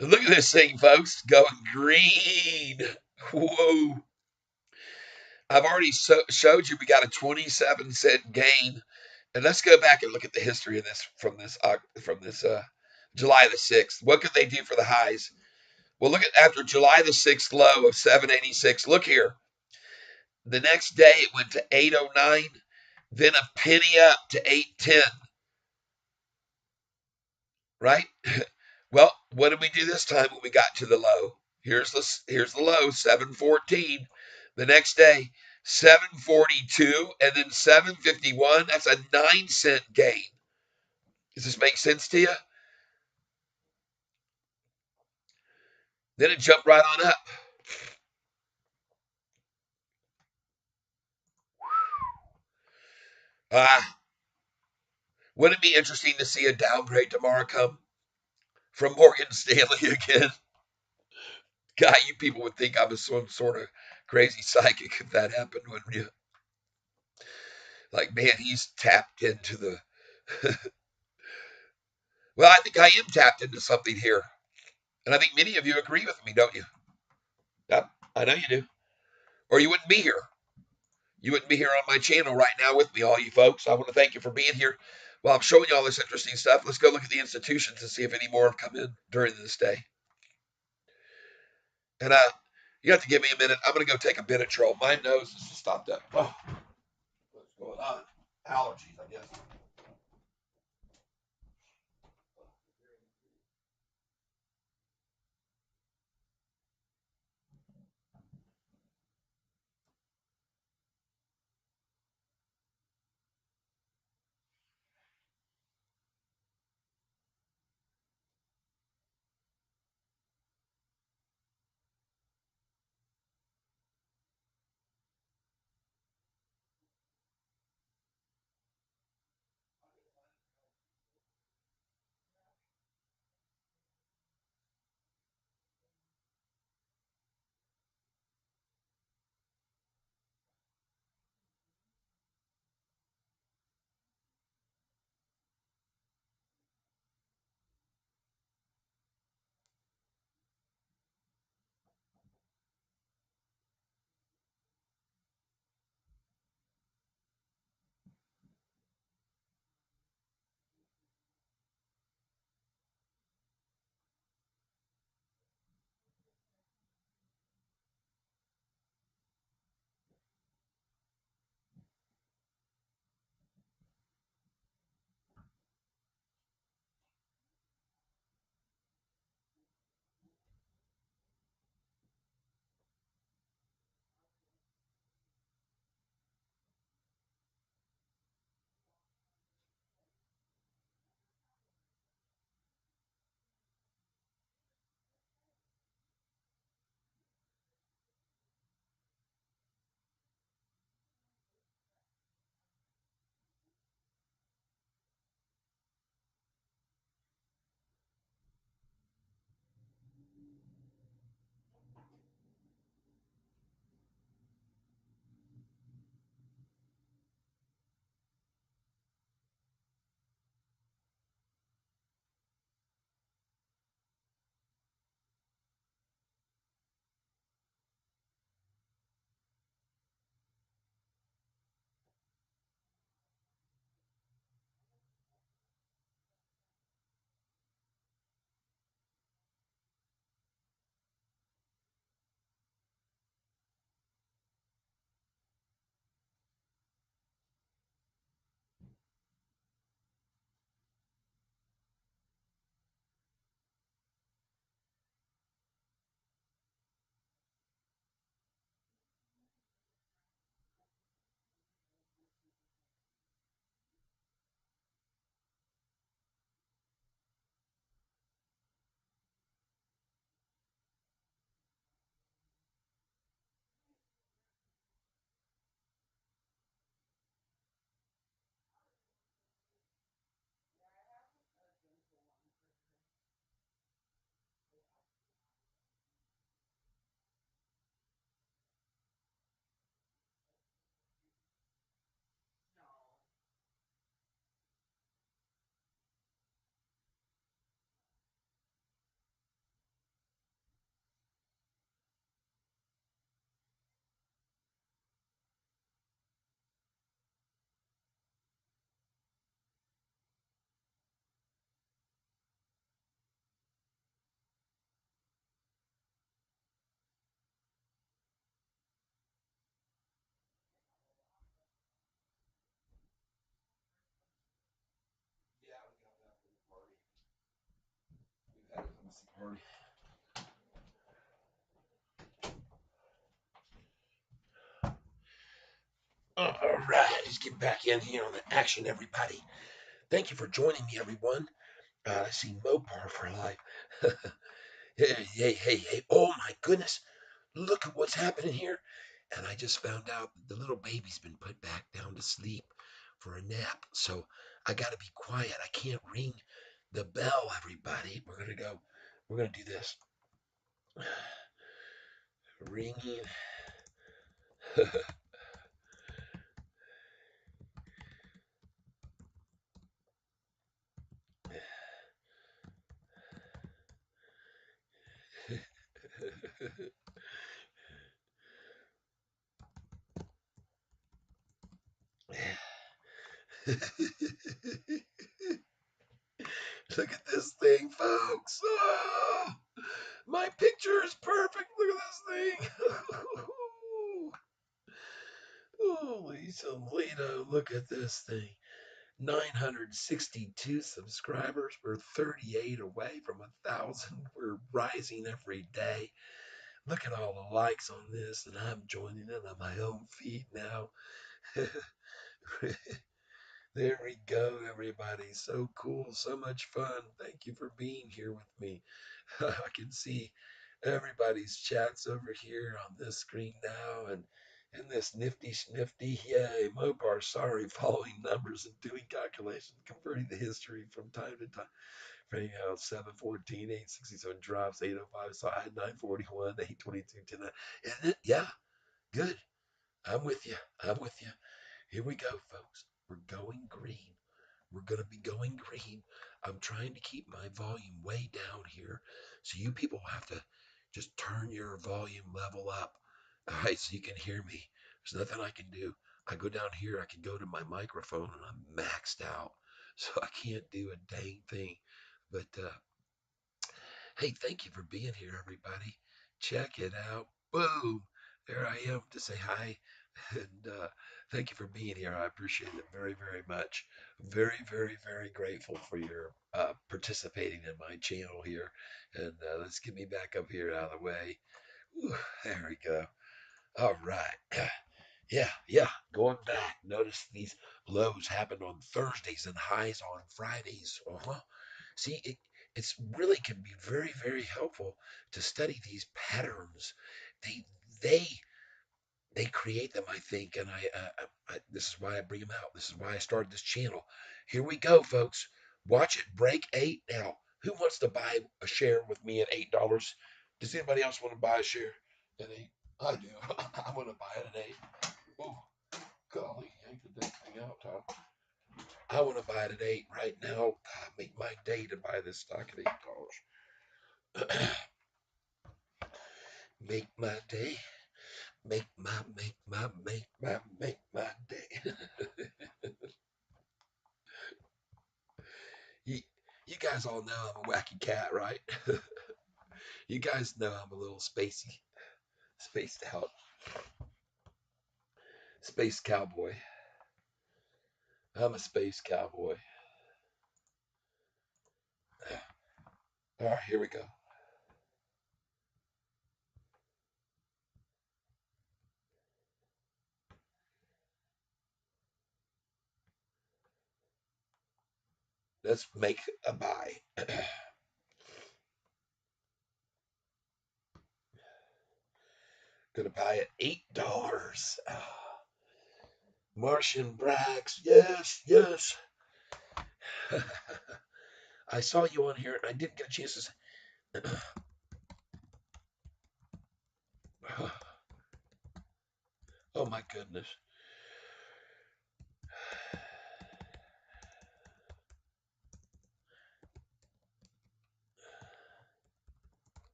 Look at this thing, folks, going green. Whoa. I've already showed you we got a 27-cent gain. And let's go back and look at the history of this from this July the 6th. What could they do for the highs? Well, look at after July the 6th low of 786. Look here. The next day it went to 809, then a penny up to 810, right? Well, what did we do this time when we got to the low? Here's the low, 714. The next day, 742, and then 751. That's a 9-cent gain. Does this make sense to you? Then it jumped right on up. Ah, wouldn't it be interesting to see a downgrade tomorrow come from Morgan Stanley again? God, you people would think I was some sort of crazy psychic if that happened, wouldn't you? Like, man, he's tapped into the. Well, I think I am tapped into something here. And I think many of you agree with me, don't you? Yep, I know you do. Or you wouldn't be here. You wouldn't be here on my channel right now with me, all you folks. I want to thank you for being here. While I'm showing you all this interesting stuff, let's go look at the institutions and see if any more have come in during this day. And you have to give me a minute. I'm going to go take a Benadryl. My nose is just stopped up. Oh, what's going on? Allergies, I guess. party. All right, let's get back in here on the action, everybody. Thank you for joining me, everyone. I see Mopar for life. Hey, hey, hey, hey. Oh my goodness. Look at what's happening here. And I just found out that the little baby's been put back down to sleep for a nap. So I got to be quiet. I can't ring the bell, everybody. We're going to do this. Ringing. Look at this thing, folks. Oh, my picture is perfect. Look at this thing. Holy Toledo, look at this thing. 962 subscribers. We're 38 away from 1,000. We're rising every day. Look at all the likes on this, and I'm joining in on my own feed now. There we go, everybody. So cool, so much fun. Thank you for being here with me. I can see everybody's chats over here on this screen now, and in this nifty snifty, yay, Mopar, sorry, following numbers and doing calculations, converting the history from time to time. Finding out 714, 867 drops, 805 side, 941, 822, 10. Isn't it? Yeah, good. I'm with you. I'm with you. Here we go, folks. We're going green. We're going to be going green. I'm trying to keep my volume way down here. So you people have to just turn your volume level up. All right, so you can hear me. There's nothing I can do. I go down here, I can go to my microphone and I'm maxed out. So I can't do a dang thing. But hey, thank you for being here, everybody. Check it out. Boom. There I am to say hi. And thank you for being here. I appreciate it very, very much. Very, very, very grateful for your participating in my channel here. And let's get me back up here out of the way. Whew, there we go. All right. Yeah, yeah. Going back, notice these lows happened on Thursdays and highs on Fridays. Uh-huh. See, it's really can be very, very helpful to study these patterns. They they they create them, I think, and this is why I bring them out. This is why I started this channel. Here we go, folks. Watch it break 8 now. Who wants to buy a share with me at $8? Does anybody else want to buy a share at 8? I do. I'm going to buy it at 8. Oh, golly, yank the damn thing out, Tom. I want to buy it at 8 right now. God, make my day to buy this stock at $8. Make my day. Make my day. you, you guys all know I'm a wacky cat, right? You guys know I'm a little spacey, spaced out, space cowboy. I'm a space cowboy. All right, here we go. Let's make a buy. Gonna buy at $8. Martian brags. Yes, yes. I saw you on here and I didn't get a chance to say. Oh my goodness.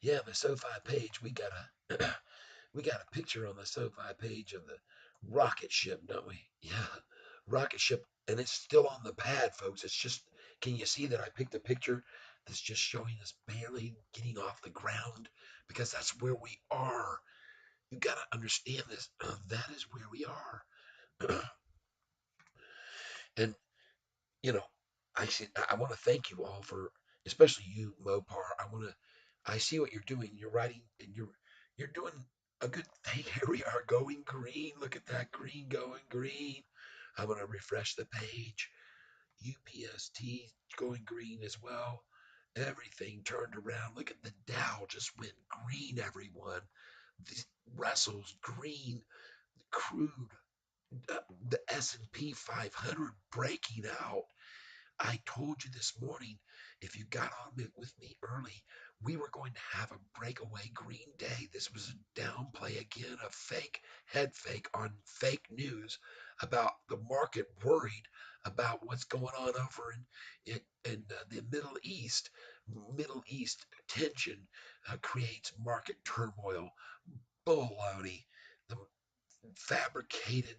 Yeah, the SoFi page, we got a picture on the SoFi page of the rocket ship, don't we? Yeah, rocket ship, and it's still on the pad, folks. It's just, can you see that I picked a picture that's just showing us barely getting off the ground? Because that's where we are. You got to understand this. That is where we are. And you know, I want to thank you all for, especially you, Mopar. I see what you're doing. You're writing, and you're doing a good thing. Here we are going green. Look at that green going green. I'm gonna refresh the page. UPST going green as well. Everything turned around. Look at the Dow just went green. Everyone, the Russell's green. Crude, the S&P 500 breaking out. I told you this morning, if you got on it with me early, we were going to have a breakaway green day. This was a downplay again, a fake head fake on fake news about the market worried about what's going on over in the Middle East. Middle East tension creates market turmoil. Baloney. The fabricated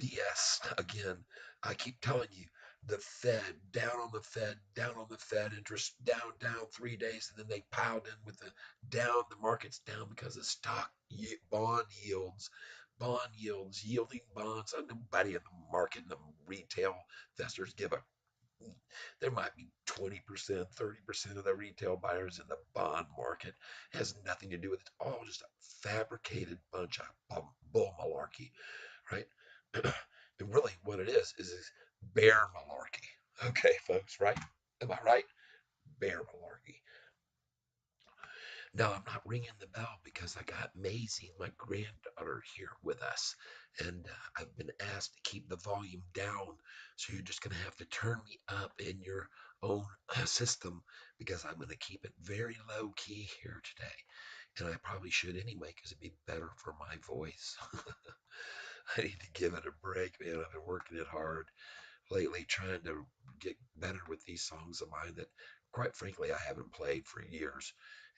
BS again. I keep telling you, the Fed, down on the Fed interest, down 3 days, and then they piled in with the down, the market's down because of bond yields, yielding bonds. Nobody in the market, the retail investors give a, there might be 20%, 30% of the retail buyers in the bond market. It has nothing to do with it. It's all just a fabricated bunch of bull malarkey, right? And really, what it is bear malarkey. Okay, folks, right? Am I right? Bear malarkey. Now, I'm not ringing the bell because I got Maisie, my granddaughter, here with us. And I've been asked to keep the volume down. So you're just going to have to turn me up in your own system because I'm going to keep it very low key here today. And I probably should anyway because it'd be better for my voice. I need to give it a break, man. I've been working it hard lately trying to get better with these songs of mine that, quite frankly, I haven't played for years.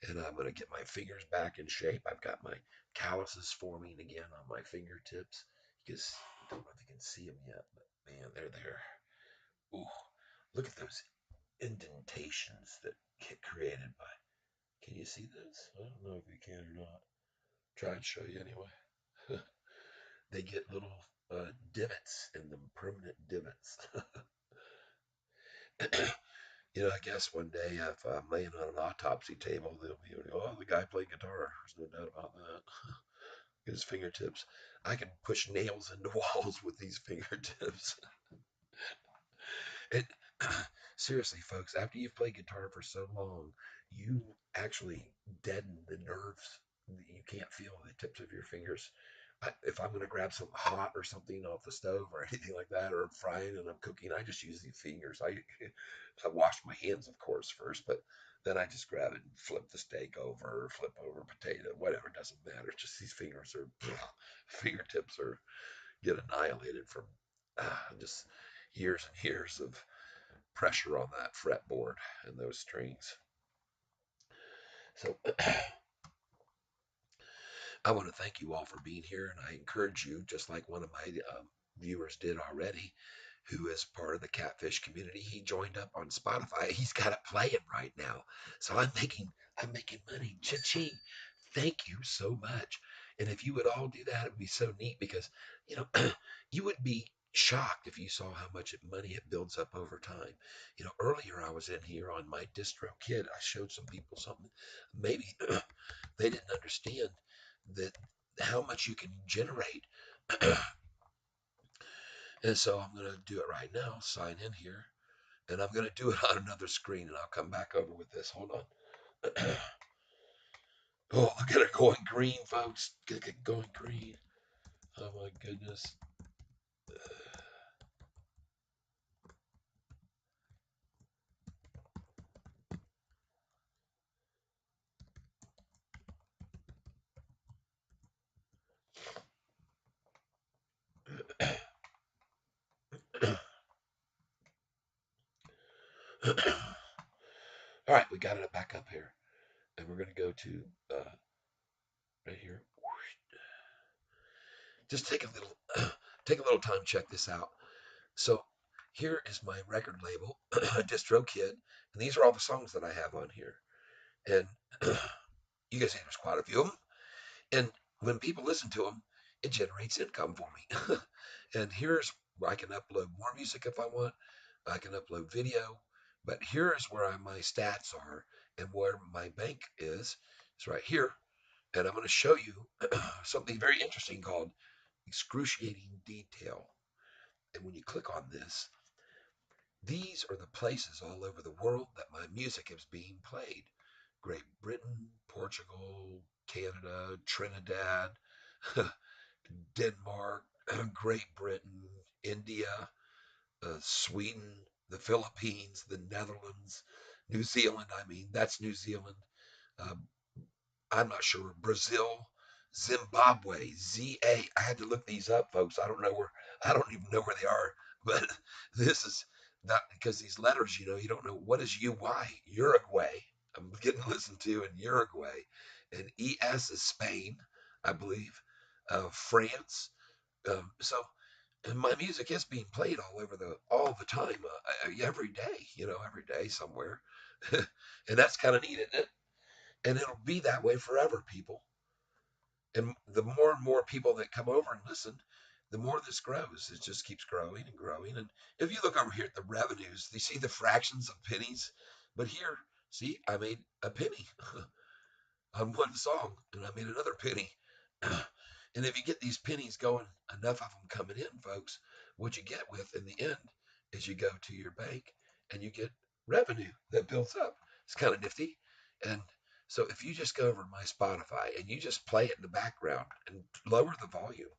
And I'm going to get my fingers back in shape. I've got my calluses forming again on my fingertips. You guys, I don't know if you can see them yet, but man, they're there. Ooh, look at those indentations that get created by. Can you see this? I don't know if you can or not. Try and show you anyway. They get little divots in them, permanent divots. I guess one day if I'm laying on an autopsy table, they'll be like, oh, the guy played guitar. There's no doubt about that. His fingertips. I can push nails into walls with these fingertips. It, seriously, folks, after you've played guitar for so long, you actually deaden the nerves. You can't feel the tips of your fingers. If I'm going to grab something hot or something off the stove or anything like that, or I'm frying and I'm cooking, I just use these fingers. I wash my hands, of course, first, but then I just grab it and flip the steak over, flip over potato, whatever, it doesn't matter. Just these fingers are, fingertips are get annihilated from just years and years of pressure on that fretboard and those strings. So I want to thank you all for being here, and I encourage you, just like one of my viewers did already, who is part of the catfish community. He joined up on Spotify. He's got it playing right now, so I'm making money. Cha-ching! Thank you so much. And if you would all do that, it would be so neat because you would be shocked if you saw how much money it builds up over time. Earlier I was in here on my distro kid. I showed some people something. Maybe they didn't understand that how much you can generate. And so I'm going to do it right now. Sign in here, and I'm going to do it on another screen, and I'll come back over with this. Hold on. Oh, look at it going green, folks. Look at it going green. Oh my goodness. All right, we got it back up here, and we're going to go to right here. Just take a little, take a little time. Check this out. So here is my record label, Distro Kid, and these are all the songs that I have on here. And you can see there's quite a few of them. And when people listen to them, it generates income for me. And here's where I can upload more music if I want. I can upload video. But here's where my stats are and where my bank is. It's right here. And I'm going to show you something very interesting called excruciating detail. And when you click on this, these are the places all over the world that my music is being played. Great Britain, Portugal, Canada, Trinidad, Denmark, Great Britain, India, Sweden, the Philippines, the Netherlands, New Zealand. I mean, that's New Zealand. Uh, I'm not sure. Brazil, Zimbabwe, ZA. I had to look these up, folks. I don't even know where they are. But this is not because these letters, you don't know what is UY, Uruguay. I'm getting listened to in Uruguay. And ES is Spain, I believe, France. So and my music is being played all the time, every day, every day somewhere. And that's kind of neat, isn't it? And it'll be that way forever, people. And the more and more people that come over and listen, the more this grows. It just keeps growing and growing. And if you look over here at the revenues, you see the fractions of pennies. But here, see, I made a penny on one song, and I made another penny. And if you get these pennies going, enough of them coming in, folks, what you get with in the end is you go to your bank and you get revenue that builds up. It's kind of nifty. And so if you just go over to my Spotify and you just play it in the background and lower the volume,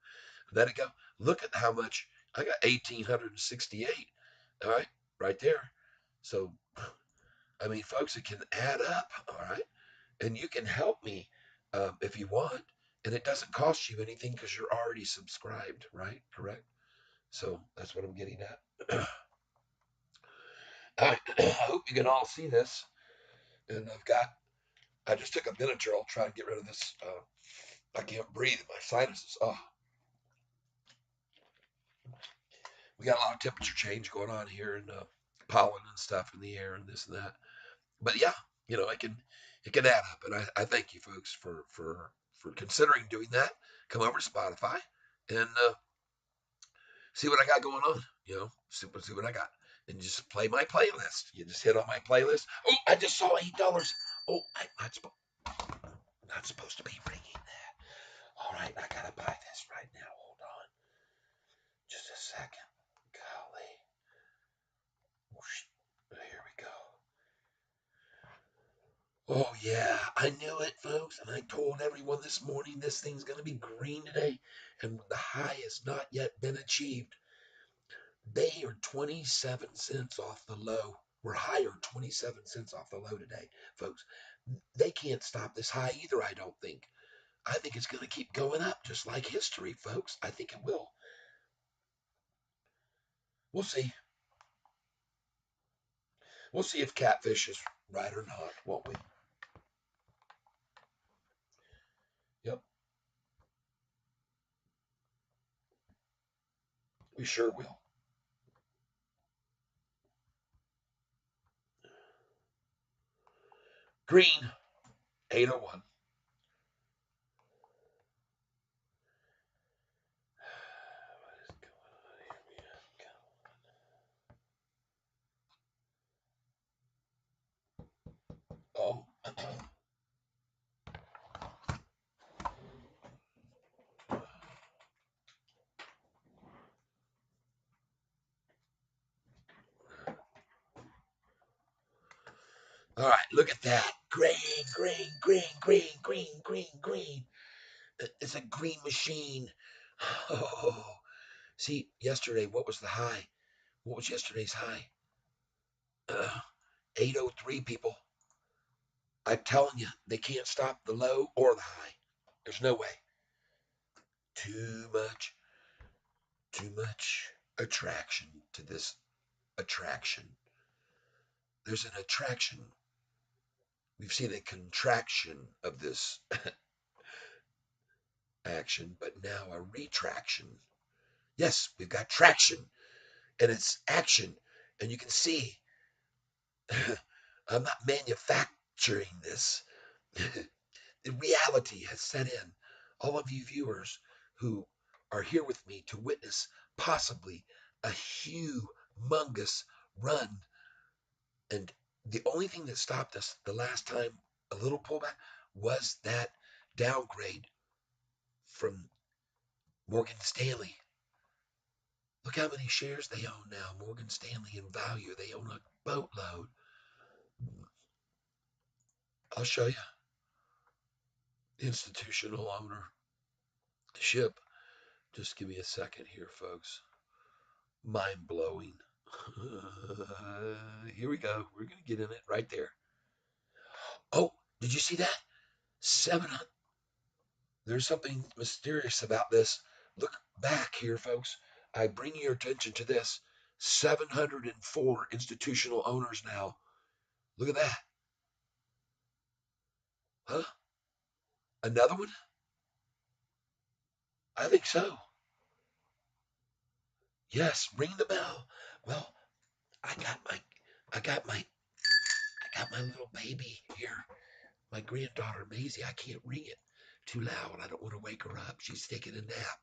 let it go. Look at how much I got 1,868. All right, right there. So, I mean, folks, it can add up. All right. And you can help me if you want. And it doesn't cost you anything because you're already subscribed, right? Correct? So that's what I'm getting at. I hope you can all see this. And I just took a miniature. I'll try and get rid of this. I can't breathe. My sinuses. Oh, we got a lot of temperature change going on here and pollen and stuff in the air and this and that. But yeah, it can add up. And I thank you folks for considering doing that. Come over to Spotify and see what I got going on. See what I got, and just play my playlist. You just hit on my playlist. Oh, I just saw $8. Oh, I'm not supposed to be ringing that. All right, I gotta buy this right now. Hold on, just a second. Golly, here we go. Oh yeah, I knew it, folks, and I told everyone this morning this thing's gonna be green today, and the high has not yet been achieved. They are 27 cents off the low. We're higher 27 cents off the low today, folks. They can't stop this high either, I don't think. I think it's going to keep going up just like history, folks. I think it will. We'll see. We'll see if catfish is right or not, won't we? Yep, we sure will. Green, 801. Oh, all right, look at that. Green, green, green, green, green, green, green. It's a green machine. Oh, see, yesterday, what was the high? What was yesterday's high? Uh, 803 people. I'm telling you, they can't stop the low or the high. There's no way. Too much, too much attraction to this attraction. There's an attraction. We've seen a contraction of this action, but now a retraction. Yes, we've got traction and it's action. And you can see I'm not manufacturing this. The reality has set in. All of you viewers who are here with me to witness possibly a humongous run. And the only thing that stopped us the last time, a little pullback, was that downgrade from Morgan Stanley. Look how many shares they own now. Morgan Stanley in value, they own a boatload. I'll show you. Institutional ownership. Just give me a second here, folks. Mind blowing. Here we go. We're going to get in it right there. Oh, did you see that? 700. There's something mysterious about this. Look back here, folks. I bring your attention to this. 704 institutional owners now. Look at that. Huh? Another one? I think so. Yes, ring the bell. Well, I got my I got my I got my little baby here. My granddaughter Maisie. I can't ring it too loud. I don't want to wake her up. She's taking a nap.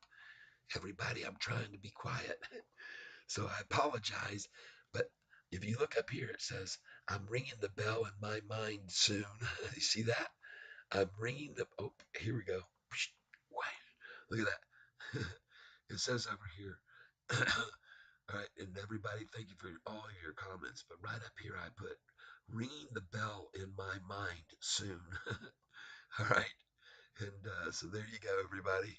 Everybody, I'm trying to be quiet. So I apologize. But if you look up here, it says, I'm ringing the bell in my mind soon. You see that? I'm ringing the. Oh, here we go. Look at that. It says over here. All right, and everybody, thank you for all of your comments. But right up here, I put ringing the bell in my mind soon. All right, and so there you go, everybody.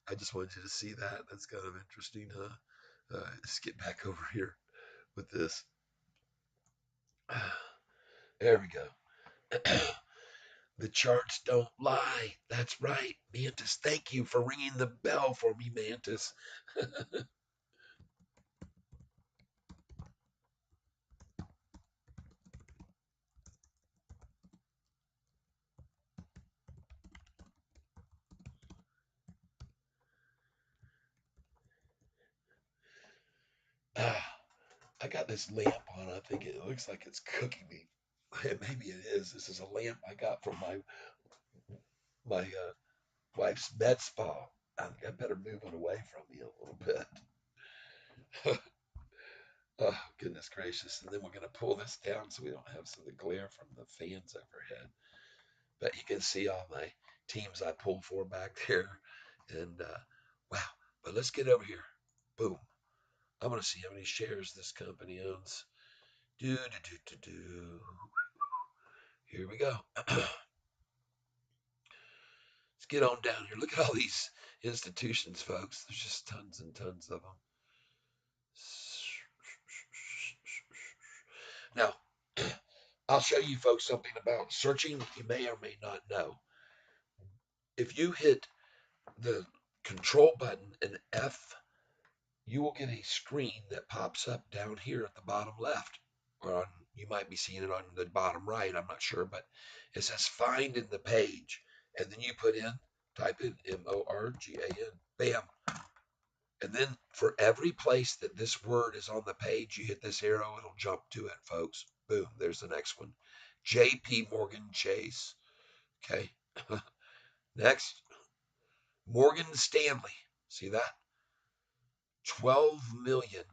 I just wanted you to see that. That's kind of interesting, huh? Let's get back over here with this. There we go. The charts don't lie. That's right, Mantis. Thank you for ringing the bell for me, Mantis. I got this lamp on. I think it looks like it's cooking me. Maybe it is. This is a lamp I got from my wife's med spa. I think I better move it away from me a little bit. Oh, goodness gracious. And then we're going to pull this down so we don't have some of the glare from the fans overhead. But you can see all my teams I pulled for back there. And wow. But let's get over here. Boom. I'm going to see how many shares this company owns. Do, do, do, do, do. Here we go. Let's get on down here. Look at all these institutions, folks. There's just tons and tons of them. Now, I'll show you folks something about searching you may or may not know. If you hit the control button and F, you will get a screen that pops up down here at the bottom left. Or on, you might be seeing it on the bottom right, I'm not sure, but it says find in the page. And then you type in Morgan, bam. And then for every place that this word is on the page, you hit this arrow, it'll jump to it, folks. Boom, there's the next one. JP Morgan Chase. Okay. Next, Morgan Stanley. See that? 12 million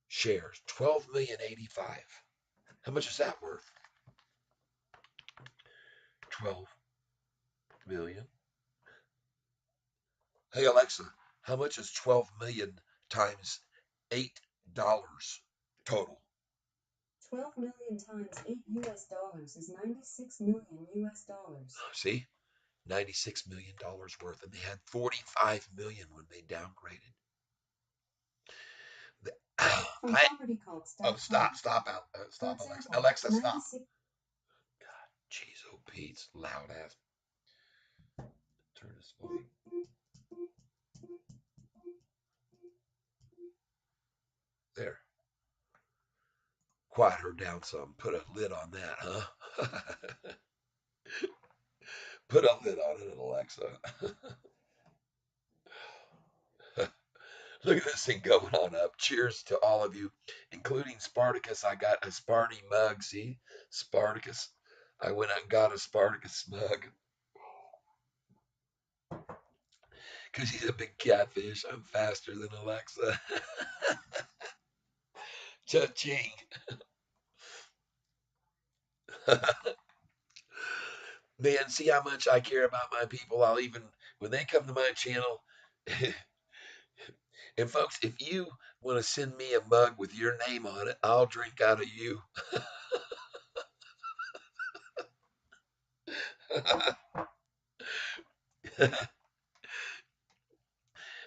shares. 12,085,000. How much is that worth? 12 million. Hey Alexa, how much is 12 million times $8 total?
12 million times $8 is 96 million US.
See? $96 million worth, and they had 45 million when they downgraded.
From propertycalcs.com.
Stop, Alexa, stop. God, jeez, oh Pete's loud ass. Turn this volume. There. Quiet her down some. Put a lid on that, huh? Put a lid on it, Alexa. Look at this thing going on up. Cheers to all of you, including Spartacus. I got a Sparty mug. See? Spartacus. I went out and got a Spartacus mug. Because he's a big catfish. I'm faster than Alexa. Cha-ching. Man, see how much I care about my people. I'll even, when they come to my channel, and folks, if you want to send me a mug with your name on it, I'll drink out of you.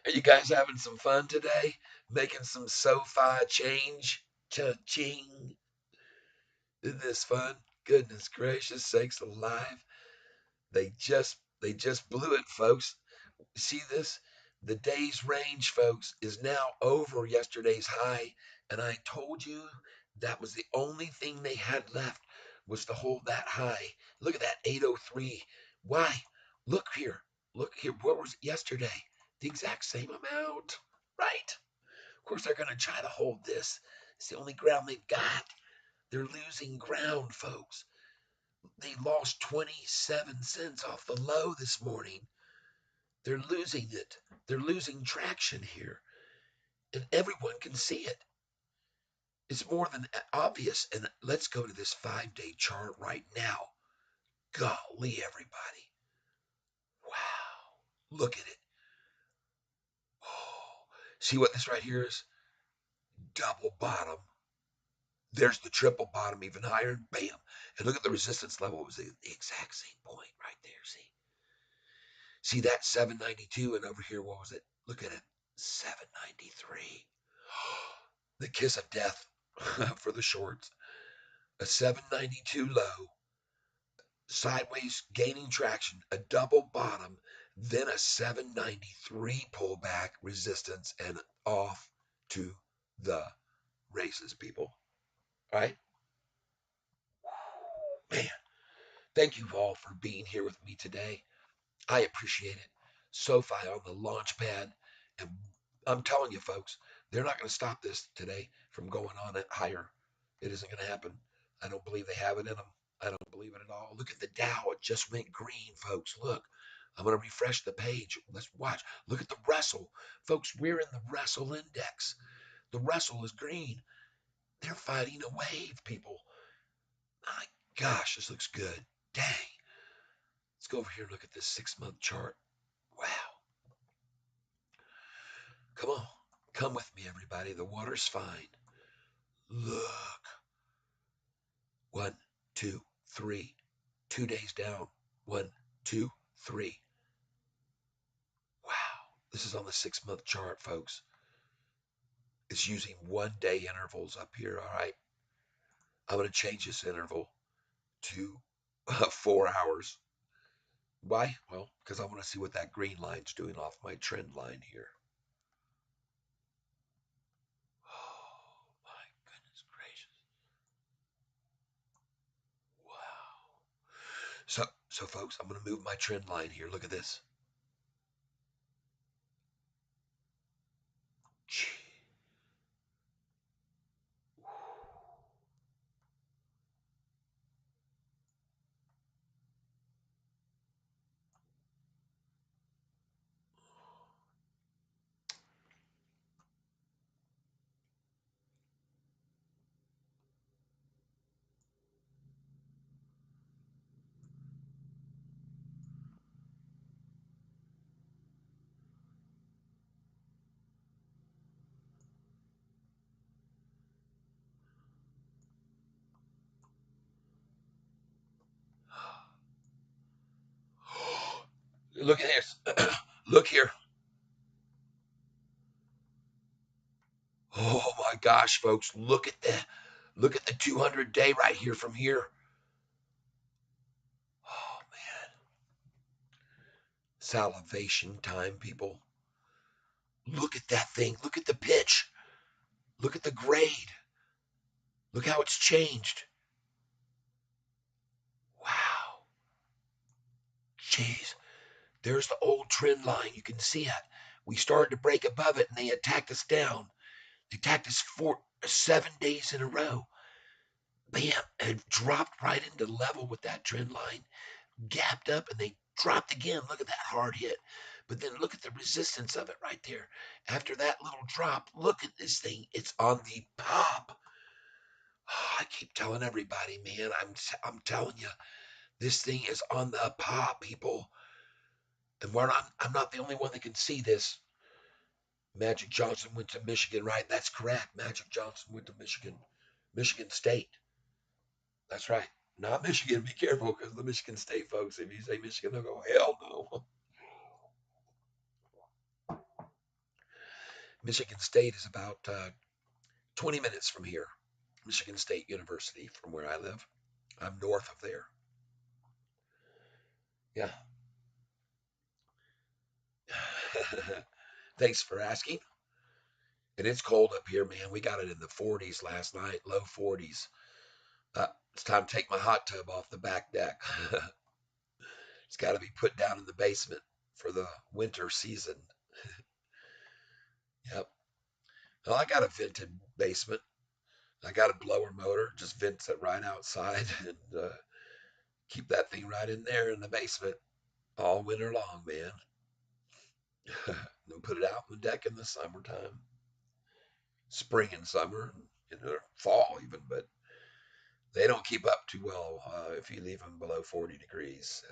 Are you guys having some fun today? Making some Sofi change? Cha-ching. Isn't this fun? Goodness gracious sakes alive. They just blew it, folks. See this? The day's range, folks, is now over yesterday's high. And I told you that was the only thing they had left was to hold that high. Look at that, 803. Why? Look here. Look here. What was it yesterday? The exact same amount. Right. Of course, they're going to try to hold this. It's the only ground they've got. They're losing ground, folks. They lost 27 cents off the low this morning. They're losing it. They're losing traction here. And everyone can see it. It's more than obvious. And let's go to this 5-day chart right now. Golly, everybody. Wow. Look at it. Oh, see what this right here is? Double bottom. There's the triple bottom even higher. Bam. And look at the resistance level. It was the exact same point right there. See that 792, and over here, what was it? Look at it. 793. The kiss of death for the shorts. A 792 low, sideways gaining traction, a double bottom, then a 793 pullback resistance, and off to the races, people. All right? Man, thank you all for being here with me today. I appreciate it. Sofi on the launch pad. And I'm telling you, folks, they're not going to stop this today from going on it higher. It isn't going to happen. I don't believe they have it in them. I don't believe it at all. Look at the Dow. It just went green, folks. Look, I'm going to refresh the page. Let's watch. Look at the Russell. Folks, we're in the Russell index. The Russell is green. They're fighting a wave, people. My gosh, this looks good. Dang. Let's go over here and look at this 6-month chart. Wow. Come on. Come with me, everybody. The water's fine. Look. 1, 2, 3. 2 days down. 1, 2, 3. Wow. This is on the 6-month chart, folks. It's using 1-day intervals up here. All right. I'm going to change this interval to 4 hours. Why? Well, because I want to see what that green line's doing off my trend line here. Oh, my goodness gracious. Wow. So folks, I'm going to move my trend line here. Look at this. Look at this. Look here. Oh my gosh, folks. Look at the 200-day right here from here. Oh man. Salivation time, people. Look at that thing. Look at the pitch. Look at the grade. Look how it's changed. Wow. Jeez. There's the old trend line. You can see it. We started to break above it and they attacked us down. They attacked us for 7 days in a row. Bam. And dropped right into level with that trend line. Gapped up and they dropped again. Look at that hard hit. But then look at the resistance of it right there. After that little drop, look at this thing. It's on the pop. Oh, I keep telling everybody, man, I'm telling you, this thing is on the pop, people. And I'm not the only one that can see this. Magic Johnson went to Michigan, right? That's correct. Magic Johnson went to Michigan State. That's right. Not Michigan. Be careful because the Michigan State folks, if you say Michigan, they'll go, hell no. Michigan State is about 20 minutes from here. Michigan State University from where I live. I'm north of there. Yeah. Thanks for asking. And it's cold up here, man. We got it in the 40s last night, low 40s. It's time to take my hot tub off the back deck. It's got to be put down in the basement for the winter season. Yep. Well, I got a vented basement. I got a blower motor, just vents it right outside and keep that thing right in there in the basement all winter long, man. Then put it out on the deck in the summertime, spring and summer, and in the fall even, but they don't keep up too well if you leave them below 40 degrees.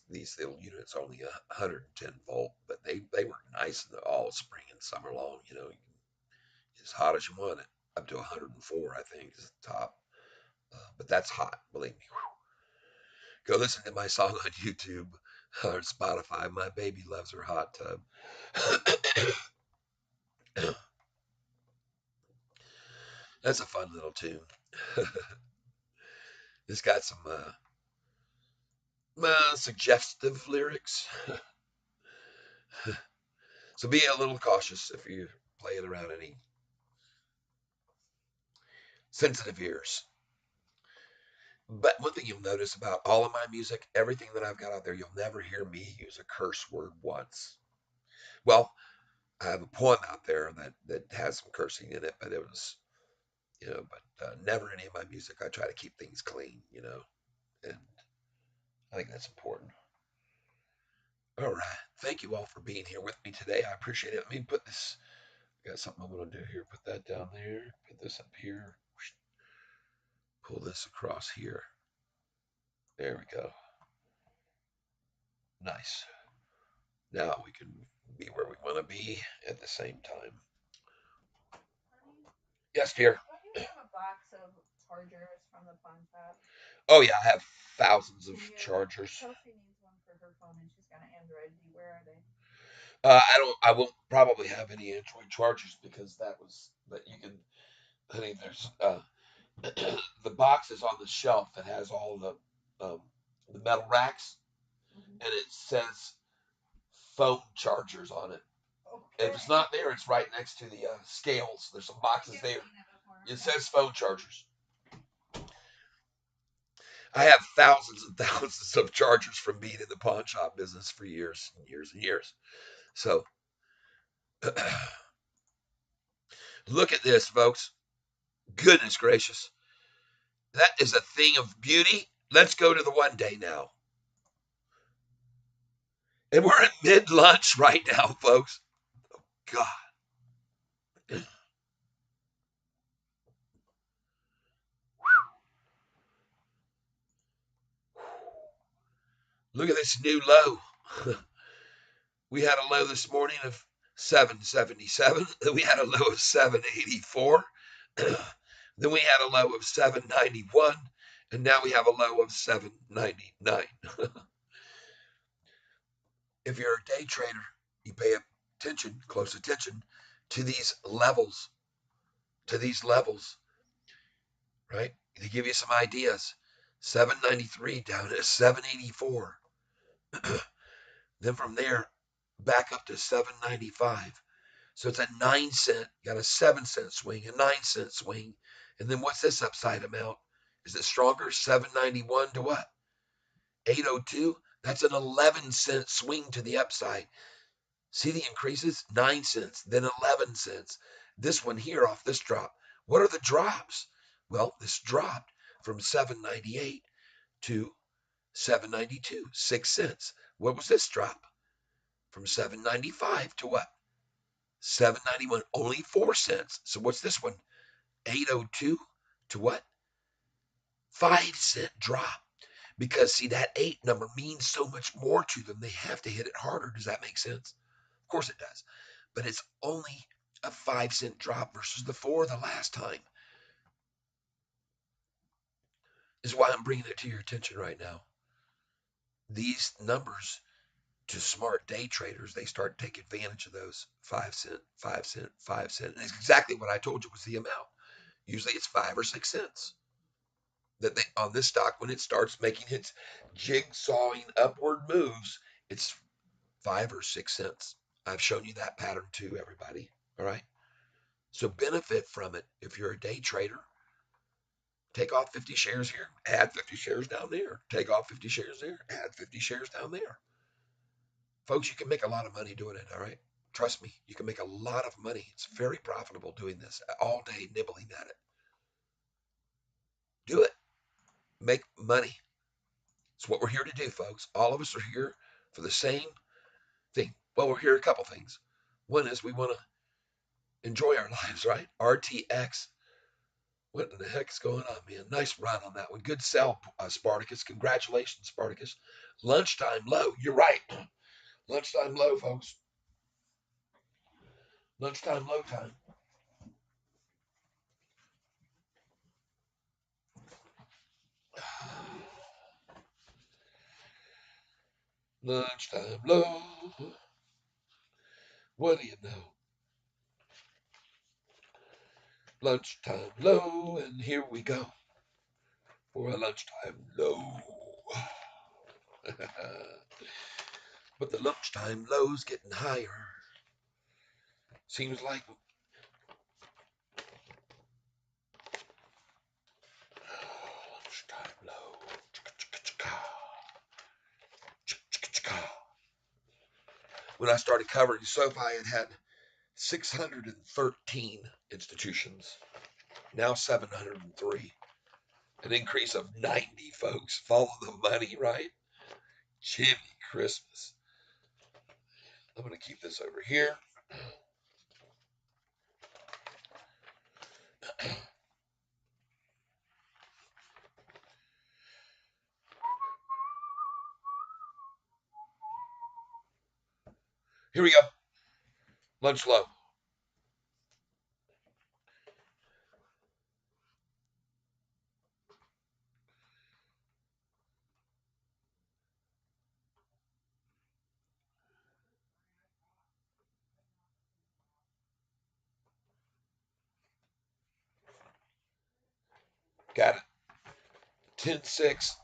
These little units are only 110 volt, but they work nice in the all spring and summer long. You know, as hot as you want it, up to 104, I think is the top. But that's hot, believe me. Go listen to my song on YouTube or Spotify. My baby loves her hot tub. That's a fun little tune. It's got some suggestive lyrics. So be a little cautious if you play it around any sensitive ears. But one thing you'll notice about all of my music, everything that I've got out there, you'll never hear me use a curse word once. Well, I have a poem out there that has some cursing in it, but it was, but never any of my music. I try to keep things clean, and I think that's important. All right. Thank you all for being here with me today. I appreciate it. Let me put this, I got something I'm going to do here. Put that down there. Put this up here. Pull this across here. There we go. Nice. Now we can be where we want to be at the same time. Yes, dear.
Don't you have a box of chargers from the pawn shop?
Oh yeah, I have thousands of chargers.
Sophie needs one for her phone, and she's got an Android. Where are they?
I don't. I won't probably have any Android chargers because that was. But you can. I think there's the box is on the shelf that has all the metal racks, and it says phone chargers on it.
Okay.
If it's not there, it's right next to the scales. There's some boxes there. It says phone chargers. I have thousands and thousands of chargers from being in the pawn shop business for years and years and years. So look at this, folks. Goodness gracious. That is a thing of beauty. Let's go to the 1 day now. And we're at mid-lunch right now, folks. Oh, God. Look at this new low. We had a low this morning of 777. Then we had a low of 784. Then we had a low of 791. And now we have a low of 799. If you're a day trader, you pay attention, close attention to these levels, right? They give you some ideas. 793 down to 784. Then from there, back up to 795. So it's a 9 cent, got a 7 cent swing, a 9 cent swing. And then what's this upside amount? Is it stronger? 791 to what? 802? That's an 11 cent swing to the upside. See the increases? 9 cents, then 11 cents. This one here off this drop. What are the drops? Well, this dropped from 798 to 792, 6 cents. What was this drop? from 7.95 to what? 7.91, only 4 cents. So what's this one? 8.02 to what? 5 cent drop. Because see, that 8 number means so much more to them. They have to hit it harder. Does that make sense? Of course it does. But it's only a 5 cent drop versus the 4 the last time. Is why I'm bringing it to your attention right now. These numbers, to smart day traders, they start to take advantage of those 5 cent, 5 cent, 5 cent. And it's exactly what I told you was the amount. Usually it's 5 or 6 cents that they on this stock when it starts making its jigsawing upward moves. It's 5 or 6 cents. I've shown you that pattern too, everybody. All right. So benefit from it if you're a day trader. Take off 50 shares here, add 50 shares down there. Take off 50 shares there, add 50 shares down there. Folks, you can make a lot of money doing it, all right? Trust me, you can make a lot of money. It's very profitable doing this all day, nibbling at it. Do it. Make money. It's what we're here to do, folks. All of us are here for the same thing. Well, we're here a couple things. One is we want to enjoy our lives, right? RTX. What in the heck is going on, man? Nice run on that one. Good sell, Spartacus. Congratulations, Spartacus. Lunchtime low. You're right. Lunchtime low, folks. Lunchtime low time. Lunchtime low. What do you know? Lunchtime low, and here we go for a lunchtime low. But the lunchtime low's getting higher. Seems like lunchtime low. When I started covering Sofi, it had 613 institutions, now 703. An increase of 90, folks. Follow the money, right? Jimmy Christmas. I'm going to keep this over here. Here we go. Lunch low. Got it. 10.6.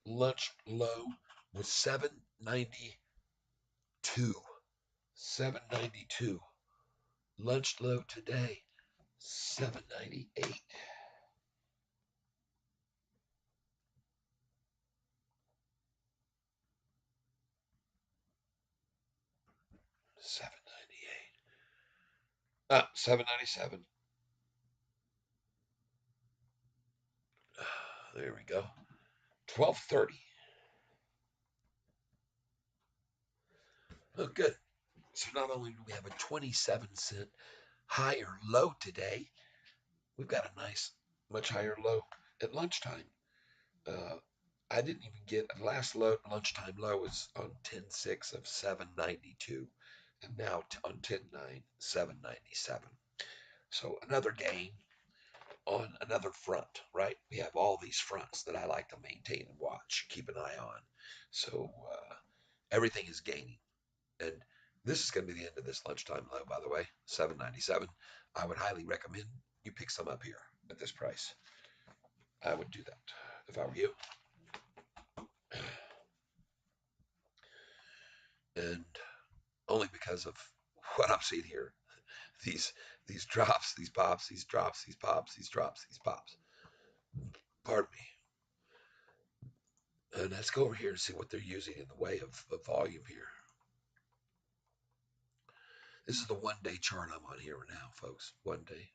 Lunch low was 792. 792. Lunch low today, 798. 798. 797. There we go. 1230. Oh, good. So not only do we have a 27-cent higher low today, we've got a nice, much higher low at lunchtime. Uh, I didn't even get the last low. Lunchtime low was on 10.6 of 792, and now on 10.9 797. So another gain on another front, right? We have all these fronts that I like to maintain and watch, keep an eye on. So everything is gaining. And this is going to be the end of this lunchtime low, by the way, 797. I would highly recommend you pick some up here at this price. I would do that if I were you. And only because of what I'm seeing here. These drops, these pops, these drops, these pops, these drops, these pops. Pardon me. And let's go over here and see what they're using in the way of volume here. This is the 1 day chart I'm on here now, folks. 1 day.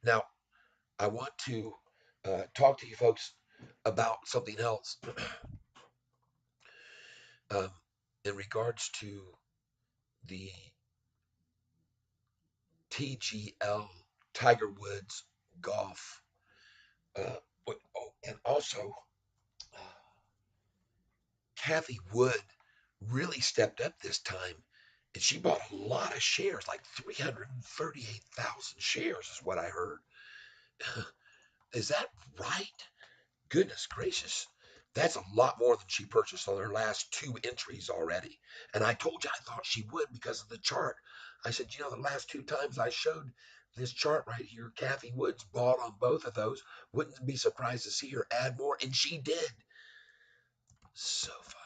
Now, I want to talk to you folks about something else um, in regards to the TGL Tiger Woods golf. And also, uh, Kathy Wood really stepped up this time, and she bought a lot of shares, like 338,000 shares, is what I heard. Is that right? Goodness gracious. That's a lot more than she purchased on her last two entries already. And I told you I thought she would because of the chart. I said, the last two times I showed this chart right here, Kathy Woods bought on both of those. Wouldn't be surprised to see her add more. And she did. Sofi.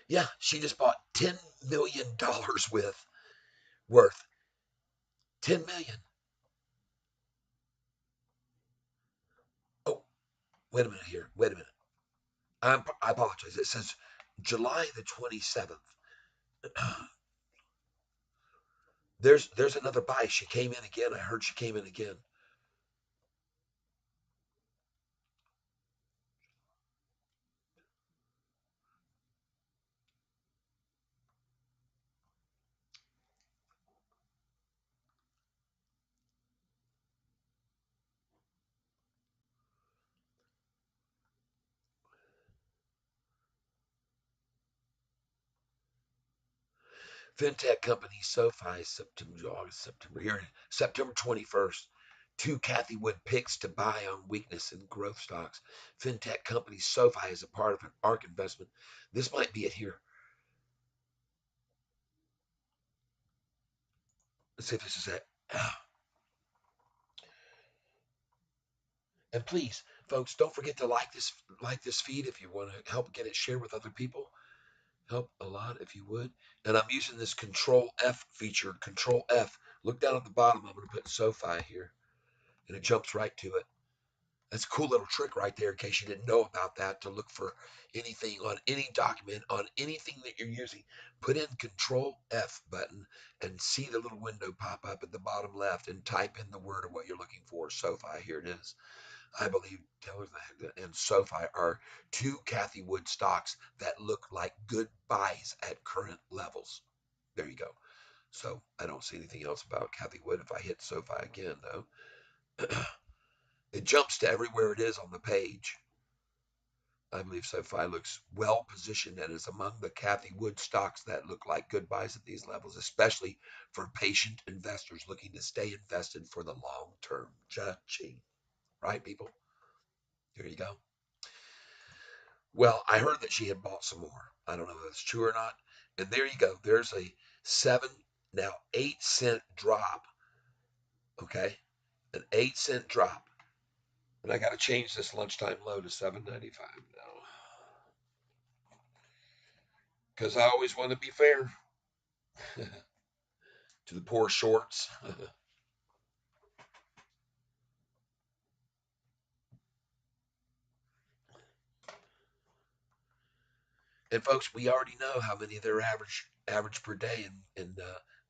Yeah, she just bought $10 million worth. 10 million. Oh, wait a minute here. Wait a minute. I apologize. It says July the 27th. There's another buy. She came in again. I heard she came in again. Fintech company SoFi September, August, September here, September 21st. Two Kathy Wood picks to buy on weakness in growth stocks. Fintech company SoFi is a part of an ARK investment. This might be it here. Let's see if this is it. And please, folks, don't forget to like this feed if you want to help get it shared with other people. Help a lot if you would. And I'm using this Control F feature. Control F. Look down at the bottom. I'm going to put SoFi here, and it jumps right to it. That's a cool little trick right there in case you didn't know about that, to look for anything on any document, on anything that you're using. Put in Control F button and see the little window pop up at the bottom left and type in the word of what you're looking for. SoFi, here it is. I believe Taylor and SoFi are two Kathy Wood stocks that look like good buys at current levels. There you go. So I don't see anything else about Kathy Wood. If I hit SoFi again, though, it jumps to everywhere it is on the page. I believe SoFi looks well positioned and is among the Kathy Wood stocks that look like good buys at these levels, especially for patient investors looking to stay invested for the long term. Cha-ching. Right, people? Here you go. Well, I heard that she had bought some more. I don't know if that's true or not. And there you go. There's a seven, now 8 cent drop. Okay. An 8 cent drop. And I got to change this lunchtime low to 7.95 now. Because I always want to be fair to the poor shorts. And folks, we already know how many they're average per day in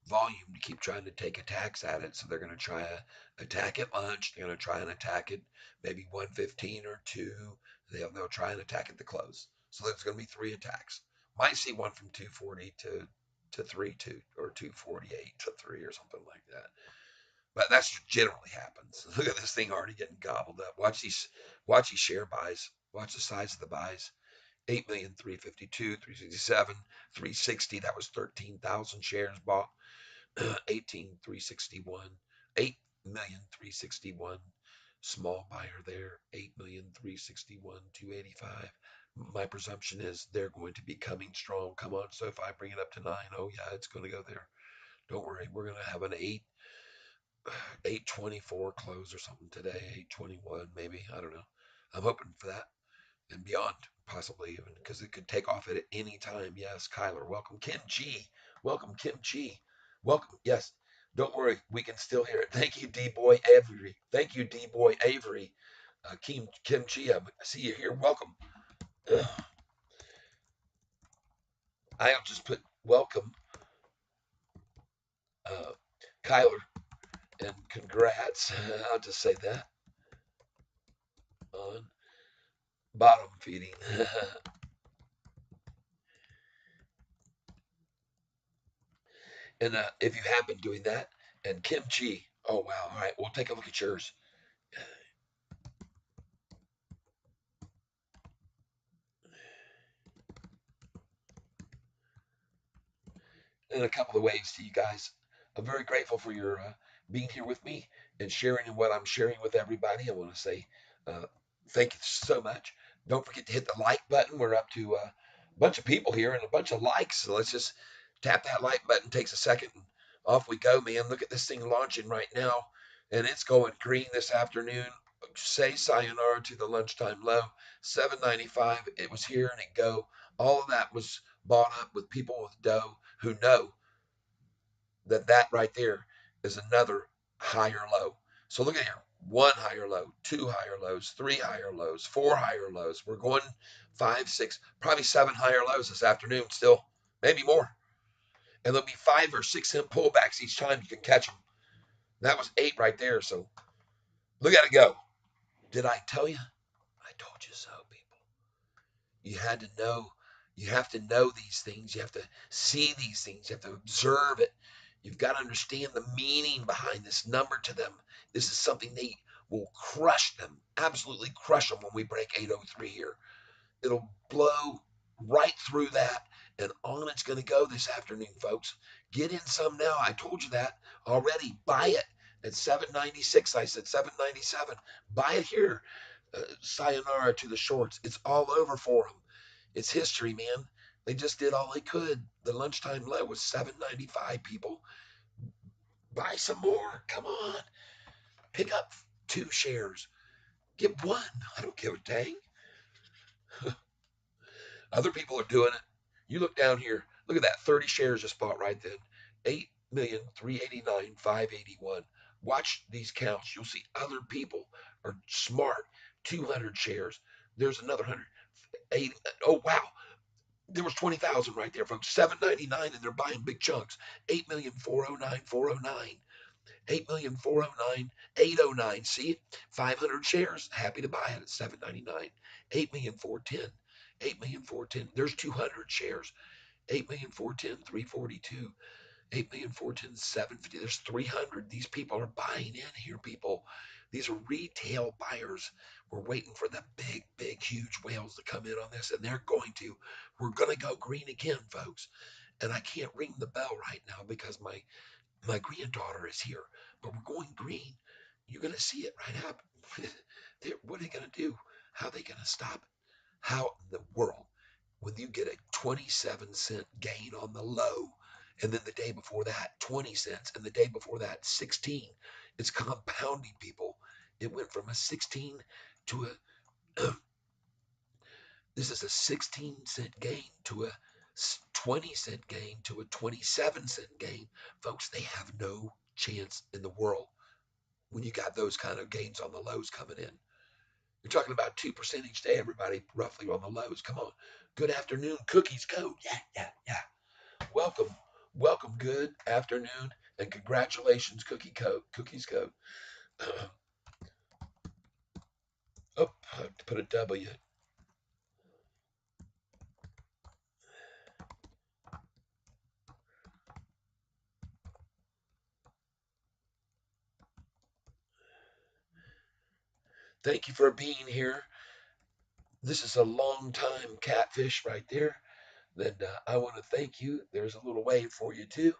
volume to keep trying to take attacks at it. So they're going to try to attack at lunch. They're going to try and attack it maybe 1:15 or 2. They'll try and attack at the close. So there's going to be three attacks. Might see one from 240 to 3 2 or 248 to 3 or something like that. But that's what generally happens. Look at this thing already getting gobbled up. Watch these share buys. Watch the size of the buys. 8,352,000, 367, 360. That was 13,000 shares bought. 18,361, 8,361. Small buyer there. 8,361, 285. My presumption is they're going to be coming strong. Come on, so if I bring it up to 9, oh yeah, it's going to go there. Don't worry, we're going to have an 824 close or something today. 821 maybe. I don't know. I'm hoping for that and beyond, possibly even because it could take off at any time. Yes, Kyler, welcome. Kim G, welcome. Kim G, welcome. Yes, Don't worry, we can still hear it. Thank you, D Boy Avery. Thank you, D Boy Avery. Kim Chi, I see you here. Welcome. I'll just put welcome, uh, Kyler, and congrats. I'll just say that on bottom feeding. And if you have been doing that, and Kim Chi, oh wow, all right, we'll take a look at yours. In a couple of ways to you guys. I'm very grateful for your being here with me and sharing what I'm sharing with everybody. I want to say uh, thank you so much. Don't forget to hit the like button. We're up to a bunch of people here and a bunch of likes. So let's just tap that like button. Takes a second and off we go, man. Look at this thing launching right now, and it's going green this afternoon. Say sayonara to the lunchtime low, 795. It was here and it go. All of that was bought up with people with dough who know that that right there is another higher low. So look at here. One higher low, two higher lows, three higher lows, four higher lows. We're going five, six, probably seven higher lows this afternoon still, maybe more. And there'll be 5 or 6 cent pullbacks each time you can catch them. That was 8 right there. So look at it go. Did I tell you? I told you so, people. You had to know. You have to know these things. You have to see these things. You have to observe it. You've got to understand the meaning behind this number to them. This is something they will crush them, absolutely crush them when we break 803 here. It'll blow right through that, and on it's going to go this afternoon, folks. Get in some now. I told you that already. Buy it at 796. I said 797. Buy it here. Sayonara to the shorts. It's all over for them. It's history, man. They just did all they could. The lunchtime low was 795. People, buy some more. Come on, pick up 2 shares. Get one. I don't give a dang. Other people are doing it. You look down here. Look at that. 30 shares just bought right then. 8,389,581. Watch these counts. You'll see other people are smart. 200 shares. There's another 100. 80. Oh wow. There was 20,000 right there, folks. 799, and they're buying big chunks. 8,409,409. 8,409,809. See, 500 shares. Happy to buy it at 799. 8,410,000. 8,410,000. There's 200 shares. 8,410,000, 342. 8,410,000, 750. There's 300. These people are buying in here, people. These are retail buyers. We're waiting for the big, big, huge whales to come in on this, and they're going to. We're going to go green again, folks. And I can't ring the bell right now because my granddaughter is here, but we're going green. You're going to see it right happen. What are they going to do? How are they going to stop it? How in the world, when you get a 27-cent gain on the low, and then the day before that, 20 cents, and the day before that, 16, it's compounding, people. It went from a 16 to a, this is a 16-cent gain to a 20-cent gain to a 27-cent gain. Folks, they have no chance in the world when you got those kind of gains on the lows coming in. You're talking about 2% each day, everybody, roughly on the lows. Come on. Good afternoon, Cookies Code. Yeah, yeah, yeah. Welcome, welcome. Good afternoon, and congratulations, Cookies Code. Oh, I have to put a W. Thank you for being here. This is a long time catfish right there. And I want to thank you. There's a little wave for you too.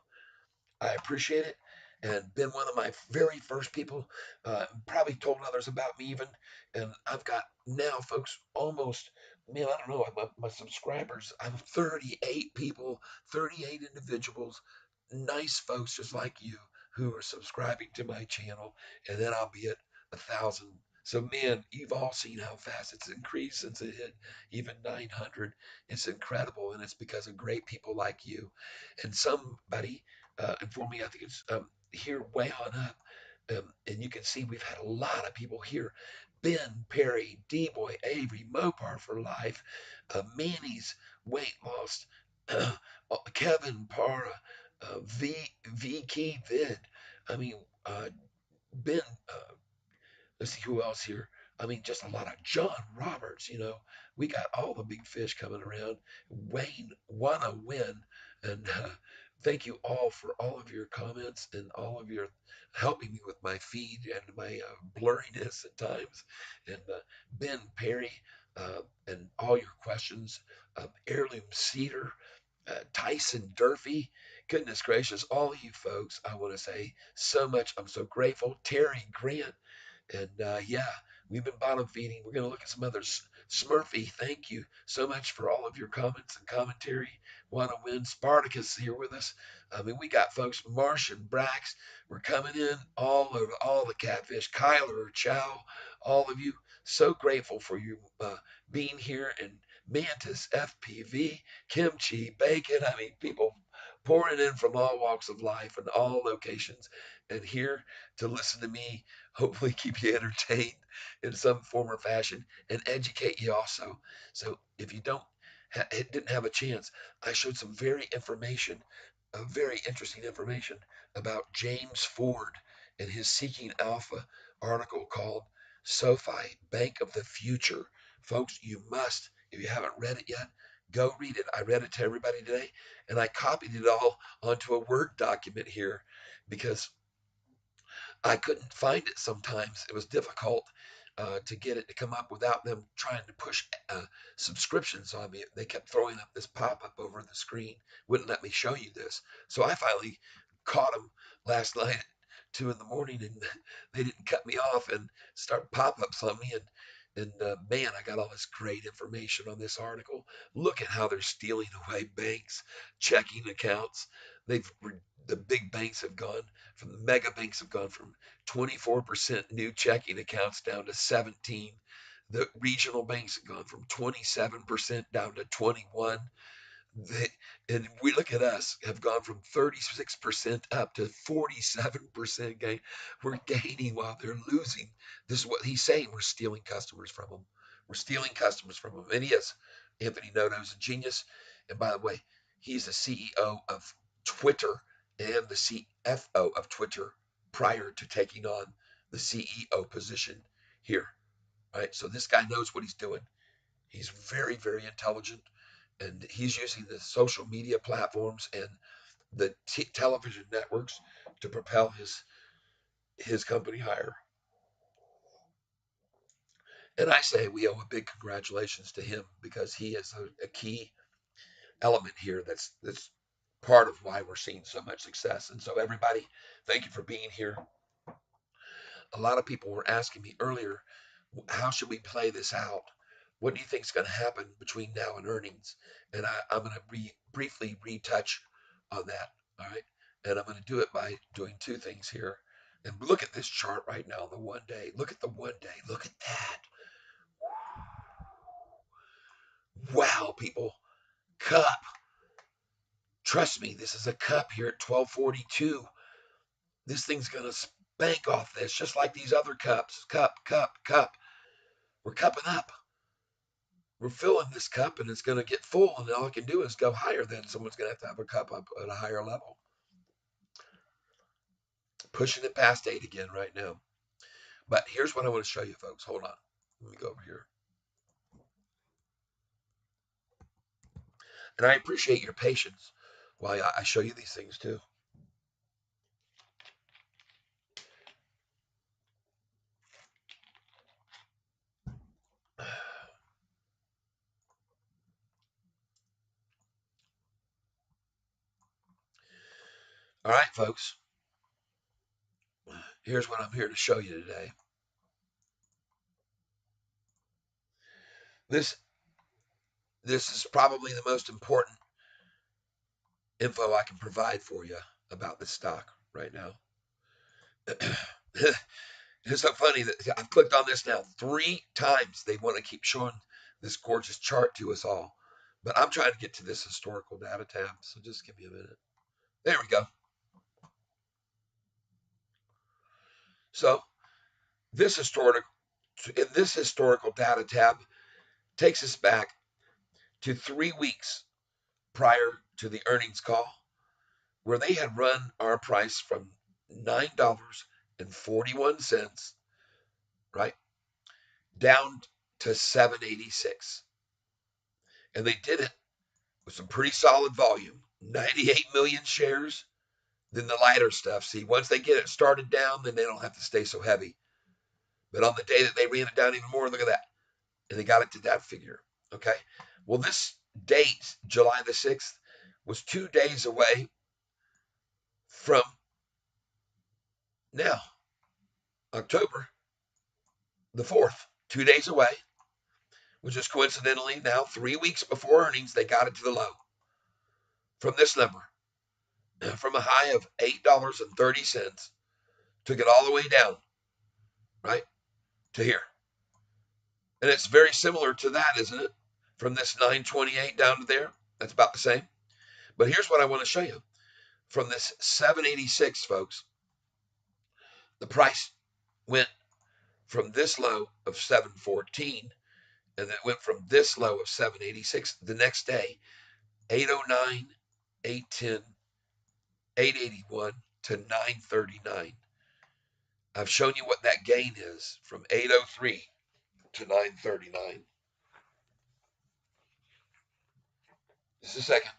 I appreciate it, and been one of my very first people. Probably told others about me even, and I've got now, folks, almost, man, I don't know, my subscribers. I'm 38 people, 38 individuals, nice folks just like you who are subscribing to my channel, and then I'll be at 1,000. So, man, you've all seen how fast it's increased since it hit even 900. It's incredible, and it's because of great people like you. And somebody informed me, I think it's here way on up. And you can see we've had a lot of people here. Ben, Perry, D-Boy, Avery, Mopar for life, Manny's weight loss, Kevin, Para, V Key Vid. I mean, Ben, let's see who else here. I mean, just a lot of John Roberts. We got all the big fish coming around. Wayne, wanna win, and thank you all for all of your comments and all of your helping me with my feed and my blurriness at times. And Ben Perry and all your questions. Heirloom Cedar, Tyson Durfee. Goodness gracious, all of you folks, I want to say so much. I'm so grateful. Terry Grant. And yeah, we've been bottom feeding. We're going to look at some others. Smurfy, thank you so much for all of your comments and commentary. Want to win? Spartacus here with us. I mean, we got folks, Marsh and Brax. We're coming in all over, all the catfish. Kyler, Chow, all of you. So grateful for you being here. And Mantis, FPV, Kimchi, Bacon. I mean, people pouring in from all walks of life and all locations and here to listen to me hopefully keep you entertained in some form or fashion and educate you also. So if you didn't have a chance, I showed some very interesting information about James Ford and his Seeking Alpha article called Sofi, Bank of the Future. Folks, you must, if you haven't read it yet, go read it. I read it to everybody today, and I copied it all onto a Word document here because I couldn't find it sometimes. It was difficult to get it to come up without them trying to push subscriptions on me. They kept throwing up this pop up over the screen, wouldn't let me show you this. So I finally caught them last night at 2 in the morning, and they didn't cut me off and start pop ups on me. And man, I got all this great information on this article. Look at how they're stealing away banks, checking accounts. They've the big banks have gone from the mega banks have gone from 24% new checking accounts down to 17. The regional banks have gone from 27% down to 21. They, and we look at us have gone from 36% up to 47% gain. We're gaining while they're losing. This is what he's saying. We're stealing customers from them. We're stealing customers from them. And he is. Anthony Noto's a genius. And by the way, he's the CEO of Twitter and the CFO of Twitter prior to taking on the CEO position here. Right. So this guy knows what he's doing. He's very, very intelligent, and he's using the social media platforms and the television networks to propel his company higher. And I say we owe a big congratulations to him because he is a key element here that's part of why we're seeing so much success. And so everybody, thank you for being here. A lot of people were asking me earlier, how should we play this out? What do you think is going to happen between now and earnings? And I'm going to briefly retouch on that. All right. And I'm going to do it by doing two things here. And look at this chart right now, the 1 day. Look at the 1 day. Look at that. Wow, people. Cup. Trust me, this is a cup here at 1242. This thing's going to spank off this, just like these other cups. Cup, cup, cup. We're cupping up. We're filling this cup and it's going to get full, and all I can do is go higher. Then someone's going to have a cup up at a higher level. Pushing it past 8 again right now. But here's what I want to show you, folks. Hold on. Let me go over here. And I appreciate your patience while I show you these things too. All right, folks. Here's what I'm here to show you today. This is probably the most important info I can provide for you about this stock right now. It's so funny that I've clicked on this now 3 times. They want to keep showing this gorgeous chart to us all. But I'm trying to get to this historical data tab, so just give me a minute. There we go. So this historical data tab takes us back to 3 weeks prior to the earnings call, where they had run our price from $9.41, right, down to 786. And they did it with some pretty solid volume, 98 million shares. Then the lighter stuff. See, once they get it started down, then they don't have to stay so heavy. But on the day that they ran it down even more, look at that. And they got it to that figure. Okay. Well, this date, July the 6th, was 2 days away from now, October the 4th. 2 days away, which is coincidentally now 3 weeks before earnings, they got it to the low from this number, from a high of $8.30, took it all the way down, right, to here. And it's very similar to that, isn't it? From this 928 down to there, that's about the same. But here's what I want to show you. From this 786, folks, the price went from this low of 714, and then it went from this low of 786 the next day, 809, 810, 881 to 939. I've shown you what that gain is from 803 to 939. Just a second.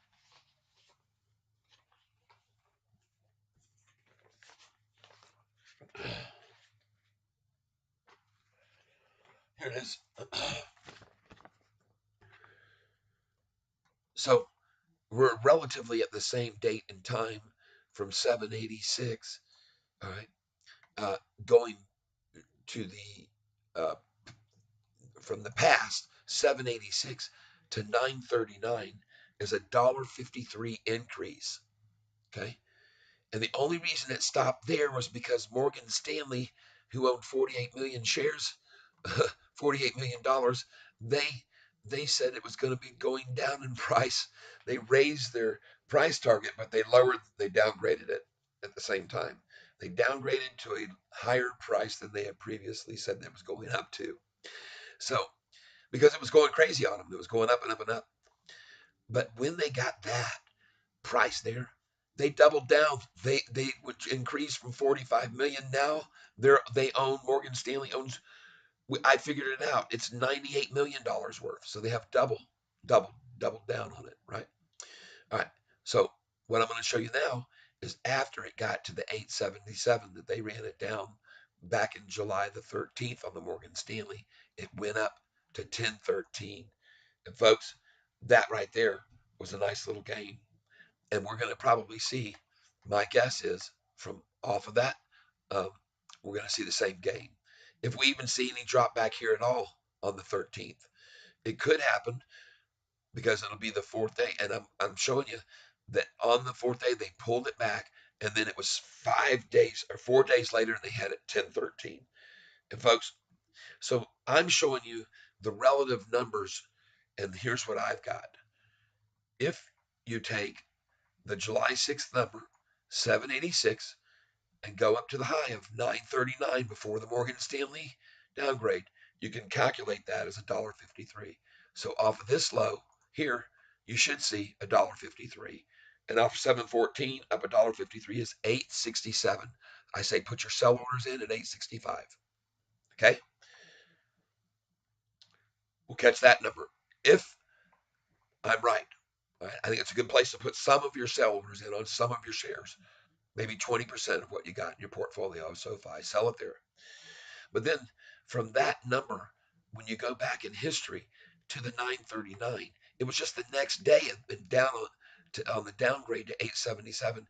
Here it is. So we're relatively at the same date and time from 786, all right, going to uh, from the past, 786 to 939 is a $1.53 increase, okay? And the only reason it stopped there was because Morgan Stanley, who owned 48 million shares, $48 million, they said it was going to be going down in price. They raised their price target, but they downgraded it at the same time. They downgraded to a higher price than they had previously said that was going up to. So, because it was going crazy on them, it was going up and up and up. But when they got that price there, they doubled down. They would increase from 45 million. Now they own, Morgan Stanley owns, I figured it out. It's $98 million worth. So they have doubled down on it, right? All right. So what I'm going to show you now is after it got to the 877 that they ran it down back in July the 13th on the Morgan Stanley, it went up to 1013. And folks, that right there was a nice little gain. And we're going to probably see, my guess is, from off of that, um, we're going to see the same gain. If we even see any drop back here at all on the 13th, it could happen because it'll be the fourth day. And I'm showing you that on the fourth day, they pulled it back. And then it was 5 days or 4 days later, and they had it 1013. And folks, so I'm showing you the relative numbers. And here's what I've got. If you take the July 6th number, 786, and go up to the high of 939 before the Morgan Stanley downgrade, you can calculate that as $1.53. So off of this low here, you should see $1.53. And off of 714 up $1.53 is 867. I say put your sell orders in at 865. Okay? We'll catch that number if I'm right. Right? I think it's a good place to put some of your sell orders in on some of your shares. Maybe 20% of what you got in your portfolio of Sofi. Sell it there. But then from that number, when you go back in history to the 939, it was just the next day and down on the downgrade to 877.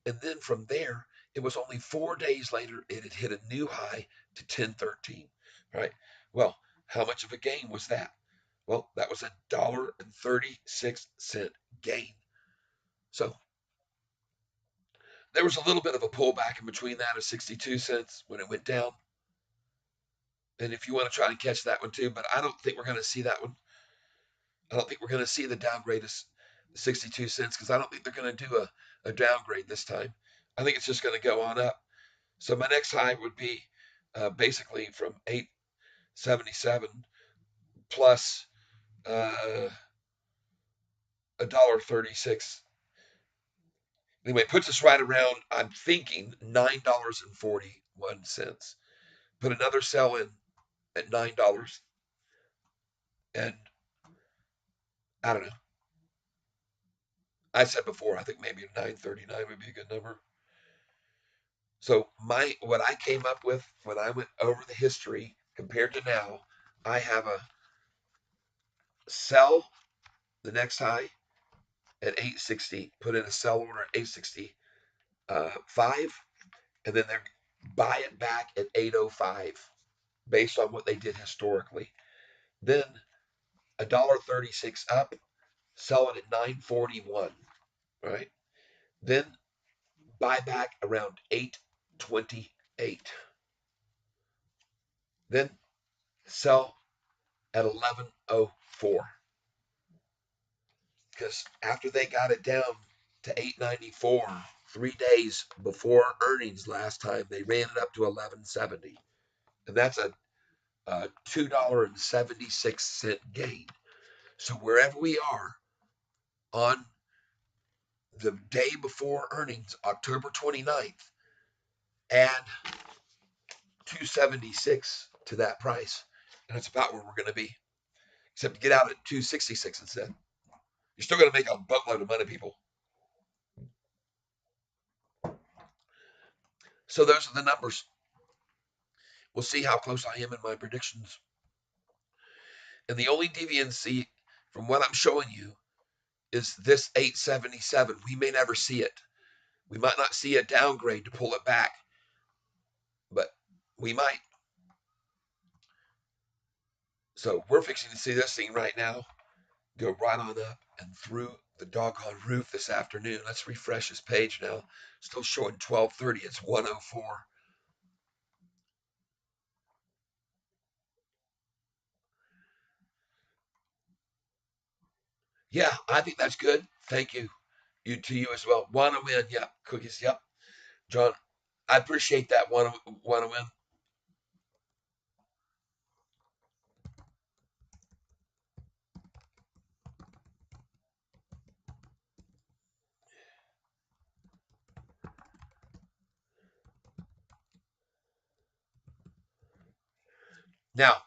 And then from there, it was only 4 days later, it had hit a new high to 1013, right? Well, how much of a gain was that? Well, that was $1.36 gain. So there was a little bit of a pullback in between that of 62 cents when it went down. And if you want to try and catch that one too, but I don't think we're going to see that one. I don't think we're going to see the downgrade of 62 cents because I don't think they're going to do a downgrade this time. I think it's just going to go on up. So my next high would be basically from 8.77 plus $1.36. Anyway, it puts us right around, I'm thinking, $9.41. Put another sell in at $9, and I don't know. I said before, I think maybe 9.39 would be a good number. So what I came up with when I went over the history compared to now, I have a sell the next high at 860, put in a sell order at 865, and then they buy it back at 805 based on what they did historically. Then $1.36 up, sell it at 941, right? Then buy back around 828. Then sell at 1104. Because after they got it down to 894, 3 days before earnings last time, they ran it up to 1170. And that's a $2.76 gain. So wherever we are on the day before earnings, October 29th, add 276 to that price. And that's about where we're going to be. Except to get out at 266 instead. You're still going to make a boatload of money, people. So those are the numbers. We'll see how close I am in my predictions. And the only deviancy from what I'm showing you is this 877. We may never see it. We might not see a downgrade to pull it back, but we might. So we're fixing to see this thing right now go right on up and through the doggone roof this afternoon. Let's refresh this page now. Still showing 1230. It's 104. Yeah, I think that's good. Thank you. You to you as well. Want to win? Yep. Cookies. Yep. John, I appreciate that. Want to win? Now,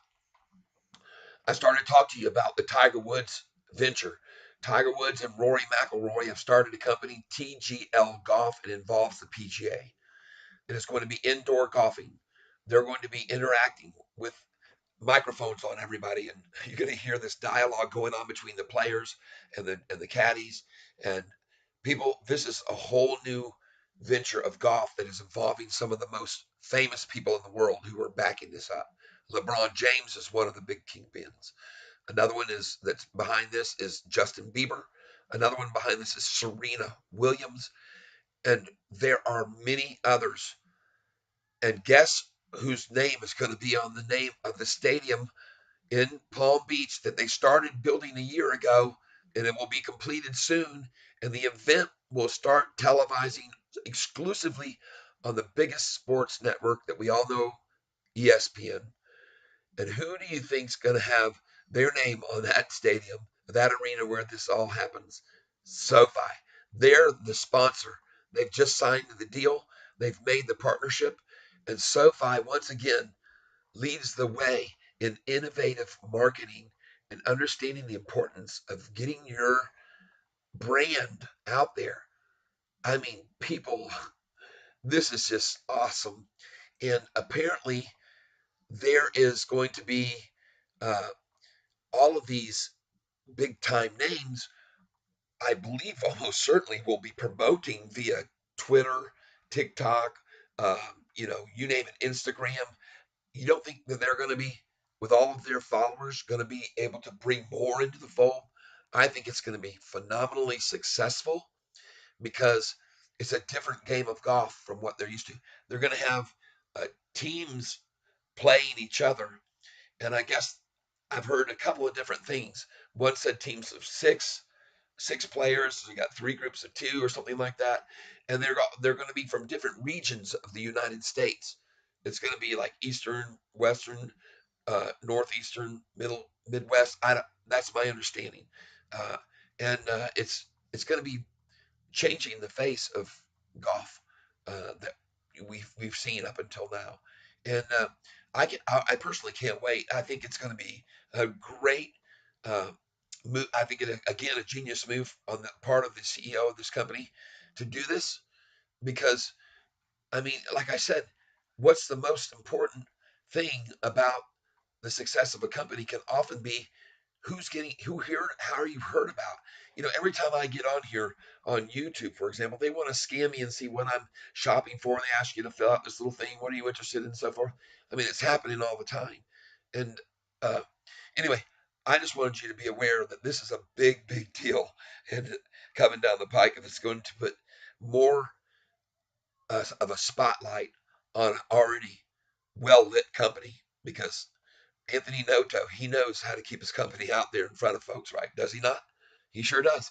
I started to talk to you about the Tiger Woods venture. Tiger Woods and Rory McIlroy have started a company, TGL Golf. It involves the PGA. It is going to be indoor golfing. They're going to be interacting with microphones on everybody, and you're going to hear this dialogue going on between the players and the caddies and people. This is a whole new venture of golf that is involving some of the most famous people in the world who are backing this up. LeBron James is one of the big kingpins. Another one is that's behind this is Justin Bieber. Another one behind this is Serena Williams, and there are many others. And guess whose name is going to be on the name of the stadium in Palm Beach that they started building a year ago, and it will be completed soon. And the event will start televising exclusively on the biggest sports network that we all know, ESPN. And who do you think's going to have their name on that stadium, that arena where this all happens? SoFi. They're the sponsor. They've just signed the deal. They've made the partnership. And SoFi, once again, leads the way in innovative marketing and understanding the importance of getting your brand out there. I mean, people, this is just awesome. And apparently, there is going to be uh, all of these big time names, I believe almost certainly will be promoting via Twitter, TikTok, uh, you name it, Instagram. You don't think that they're going to be, with all of their followers, going to be able to bring more into the fold? I think it's going to be phenomenally successful because it's a different game of golf from what they're used to. They're going to have teams playing each other, and I guess I've heard a couple of different things. One said teams of six players. So you got three groups of two or something like that, and they're going to be from different regions of the United States. It's going to be like Eastern, Western, Northeastern, Midwest. I don't, that's my understanding, uh, and it's going to be changing the face of golf that we've seen up until now, and I personally can't wait. I think it's going to be a great uh, move. I think it again a genius move on the part of the CEO of this company to do this because I mean, like I said, what's the most important thing about the success of a company can often be who heard how are you heard about. Every time I get on here on YouTube, for example, they want to scam me and see what I'm shopping for. They ask you to fill out this little thing, what are you interested in, and so forth. I mean, it's happening all the time. And uh, anyway, I just wanted you to be aware that this is a big deal and coming down the pike, and it's going to put more of a spotlight on an already well lit company because Anthony Noto, he knows how to keep his company out there in front of folks, right? Does he not? He sure does.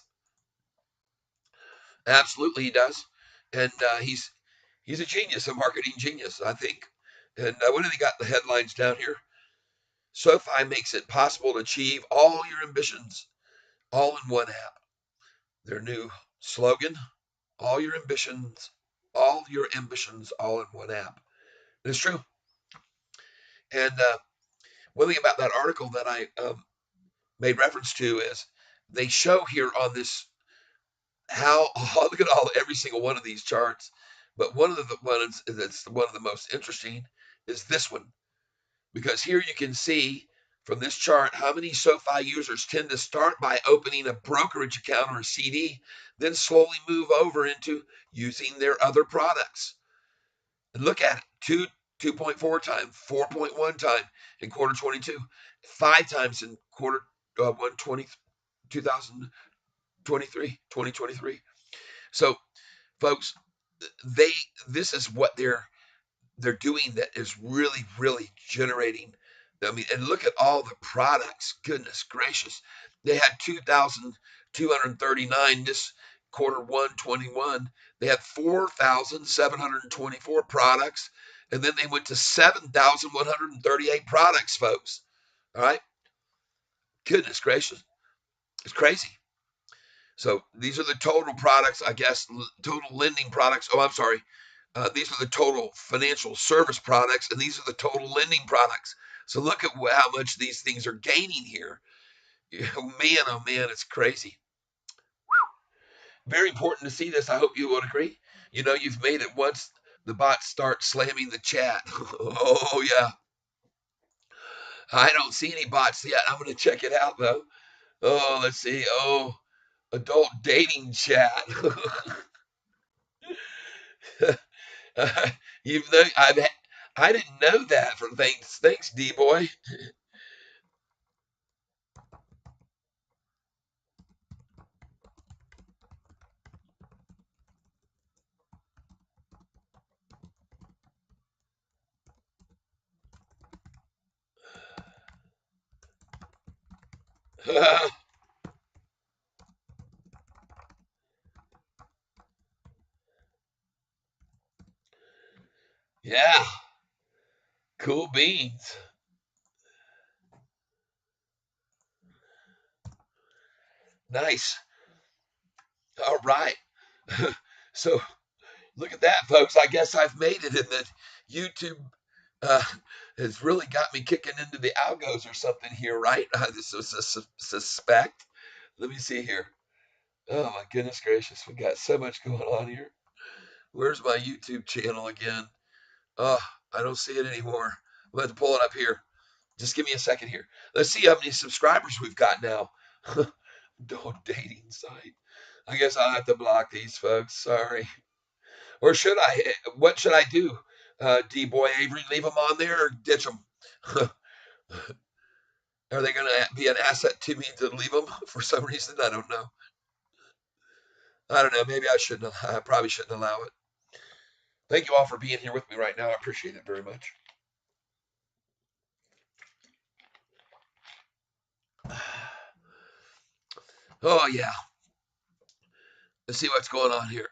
Absolutely, he does. And he's a genius, a marketing genius, I think. And what have they got the headlines down here? SoFi makes it possible to achieve all your ambitions all in one app. Their new slogan: all your ambitions, all in one app. And it's true. And one thing about that article that I made reference to is they show here on this how look at every single one of these charts, but one of the ones that's one of the most interesting is this one because here you can see from this chart how many SoFi users tend to start by opening a brokerage account or a CD, then slowly move over into using their other products. And look at it, 2.4 times, 4.1 times in quarter 22, 5 times in quarter 2023. So, folks, they this is what they're doing that is really generating. I mean, and look at all the products. Goodness gracious, they had 2,239 this quarter 121. They had 4,724 products, and then they went to 7,138 products, folks. All right, goodness gracious, it's crazy. So these are the total products, I guess, total lending products. Oh, I'm sorry. These are the total financial service products, and these are the total lending products. So look at how much these things are gaining here. Man, oh man, it's crazy. Very important to see this. I hope you would agree. You've made it once the bots start slamming the chat. Oh, yeah. I don't see any bots yet. I'm going to check it out, though. Oh, let's see. Oh, adult dating chat. You've know I didn't know that. For thanks, D boy. Yeah, cool beans. Nice. All right. So look at that, folks. I guess I've made it, and that YouTube uh, has really got me kicking into the algos or something here, right? This was a suspect. Let me see here. Oh my goodness gracious, we got so much going on here. Where's my YouTube channel again? Oh, I don't see it anymore. I'm going to pull it up here. Just give me a second here. Let's see how many subscribers we've got now. Don't dating site. I guess I'll have to block these folks. Sorry. Or should I? What should I do? D boy Avery, leave them on there or ditch them? Are they going to be an asset to me to leave them for some reason? I don't know. I don't know. Maybe I shouldn't. I probably shouldn't allow it. Thank you all for being here with me right now. I appreciate it very much. Oh yeah. Let's see what's going on here.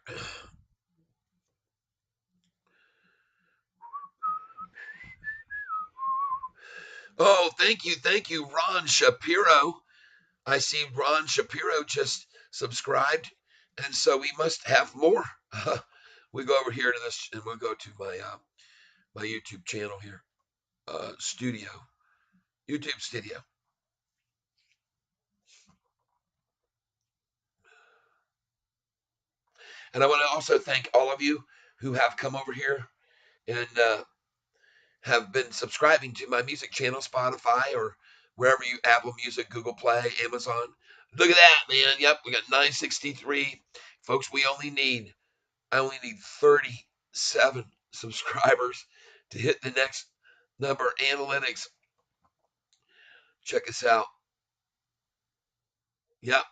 Oh, thank you, Ron Shapiro. I see Ron Shapiro just subscribed, and so we must have more. We go over here to this, and we'll go to my YouTube channel here, studio, YouTube studio, and I want to also thank all of you who have come over here and have been subscribing to my music channel, Spotify, or wherever you Apple Music, Google Play, Amazon. Look at that, man. Yep, we got 963. Folks, I only need 37 subscribers to hit the next number. Analytics. Check us out. Yep.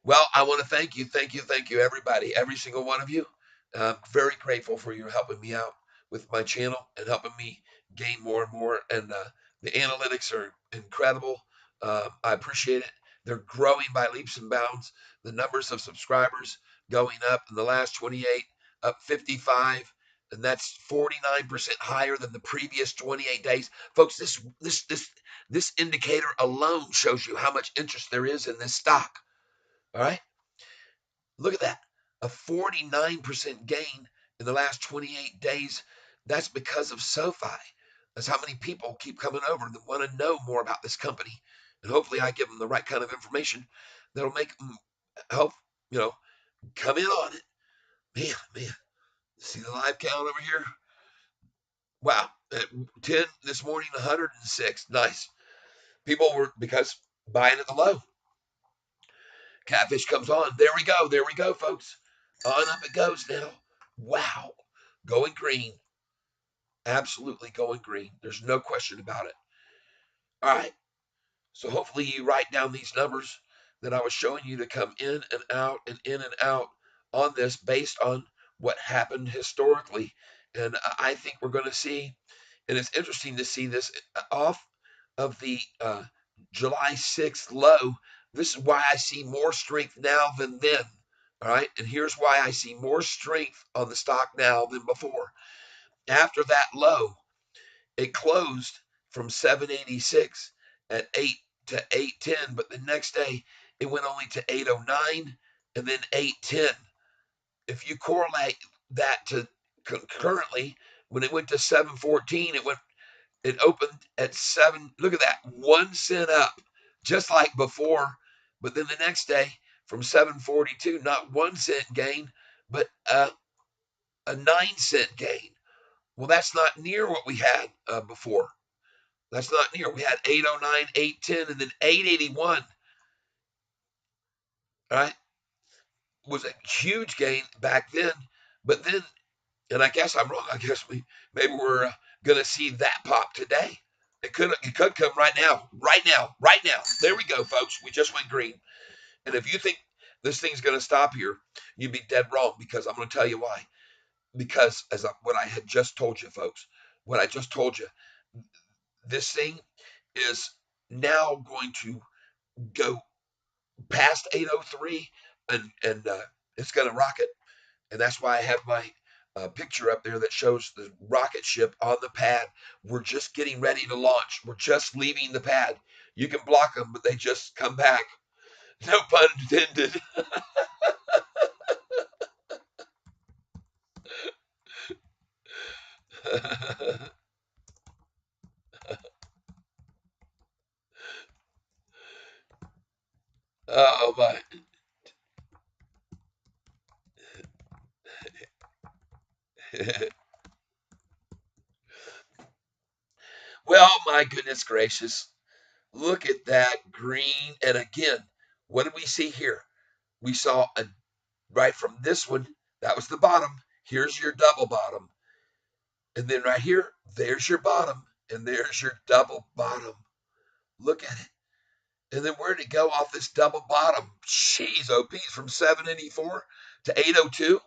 Well, I want to thank you, everybody, every single one of you. I'm very grateful for you helping me out with my channel and helping me gain more and more. And the analytics are incredible. I appreciate it. They're growing by leaps and bounds. The numbers of subscribers going up in the last 28, up 55, and that's 49% higher than the previous 28 days. Folks, this indicator alone shows you how much interest there is in this stock. All right. Look at that. A 49% gain in the last 28 days. That's because of Sofi. That's how many people keep coming over that want to know more about this company. And hopefully I give them the right kind of information that'll make them help, you know, come in on it. Man. See the live count over here? Wow. At 10 this morning, 106. Nice. People were, because buying at the low. Catfish comes on. There we go. There we go, folks. On up it goes now. Wow. Going green. Absolutely going green. There's no question about it. All right. So hopefully you write down these numbers that I was showing you to come in and out and in and out on this based on what happened historically. And I think we're going to see, and it's interesting to see this off of the July 6th low. This is why I see more strength now than then. All right. And here's why I see more strength on the stock now than before. After that low, it closed from 786 at 8 to 810, but the next day it went only to 809 and then 810. If you correlate that to currently, when it went to 714, it opened at 7. Look at that, 1 cent up, just like before. But then the next day from 742, not 1 cent gain, but a 9 cent gain. Well, that's not near what we had before. That's not near. We had 809, 810, and then 881. Right, was a huge gain back then. But then, and I guess I'm wrong. I guess maybe we're going to see that pop today. It could come right now, right now, right now. There we go, folks. We just went green. And if you think this thing's going to stop here, you'd be dead wrong, because I'm going to tell you why. Because what I had just told you, folks, what I just told you, this thing is now going to go past 803, and it's going to rocket. And that's why I have my picture up there that shows the rocket ship on the pad. We're just getting ready to launch. We're just leaving the pad. You can block them, but they just come back. No pun intended. Oh my. Well, my goodness gracious. Look at that green. And again, what did we see here? We saw right from this one, that was the bottom. Here's your double bottom. And then right here, there's your bottom. And there's your double bottom. Look at it. And then where'd it go off this double bottom? Jeez, OPs from 784 to 802.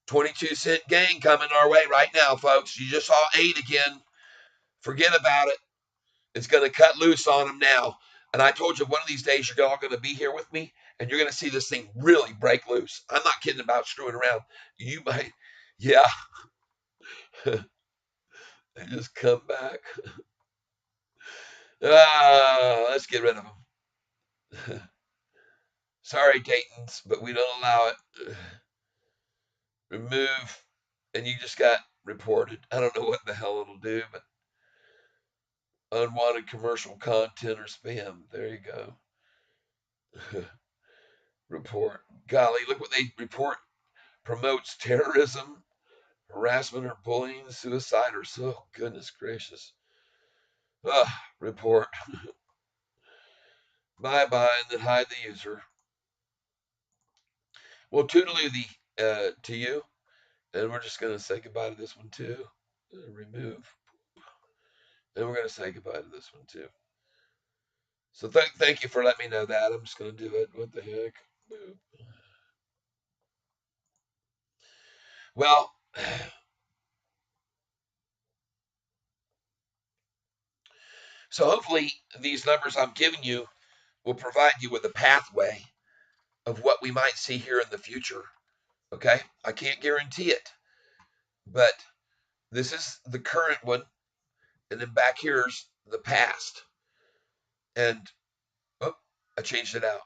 22-cent gain coming our way right now, folks. You just saw 8 again. Forget about it. It's going to cut loose on them now. And I told you one of these days you're all going to be here with me, and you're going to see this thing really break loose. I'm not kidding about screwing around. You might, yeah. They just come back. Let's get rid of them. Sorry, Dayton's, but we don't allow it. Remove, and you just got reported. I don't know what the hell it'll do, but unwanted commercial content or spam. There you go. Report. Golly, look what they report. Promotes terrorism, harassment or bullying, suicide, or so. Goodness gracious. Report. Bye bye, and then hide the user. Well, toodaloo to you, and we're just going to say goodbye to this one too. Remove. And we're going to say goodbye to this one too. So thank you for letting me know that. I'm just going to do it. What the heck? Well, so hopefully these numbers I'm giving you will provide you with a pathway of what we might see here in the future. Okay? I can't guarantee it, but this is the current one, and then back here's the past. And oh, I changed it out.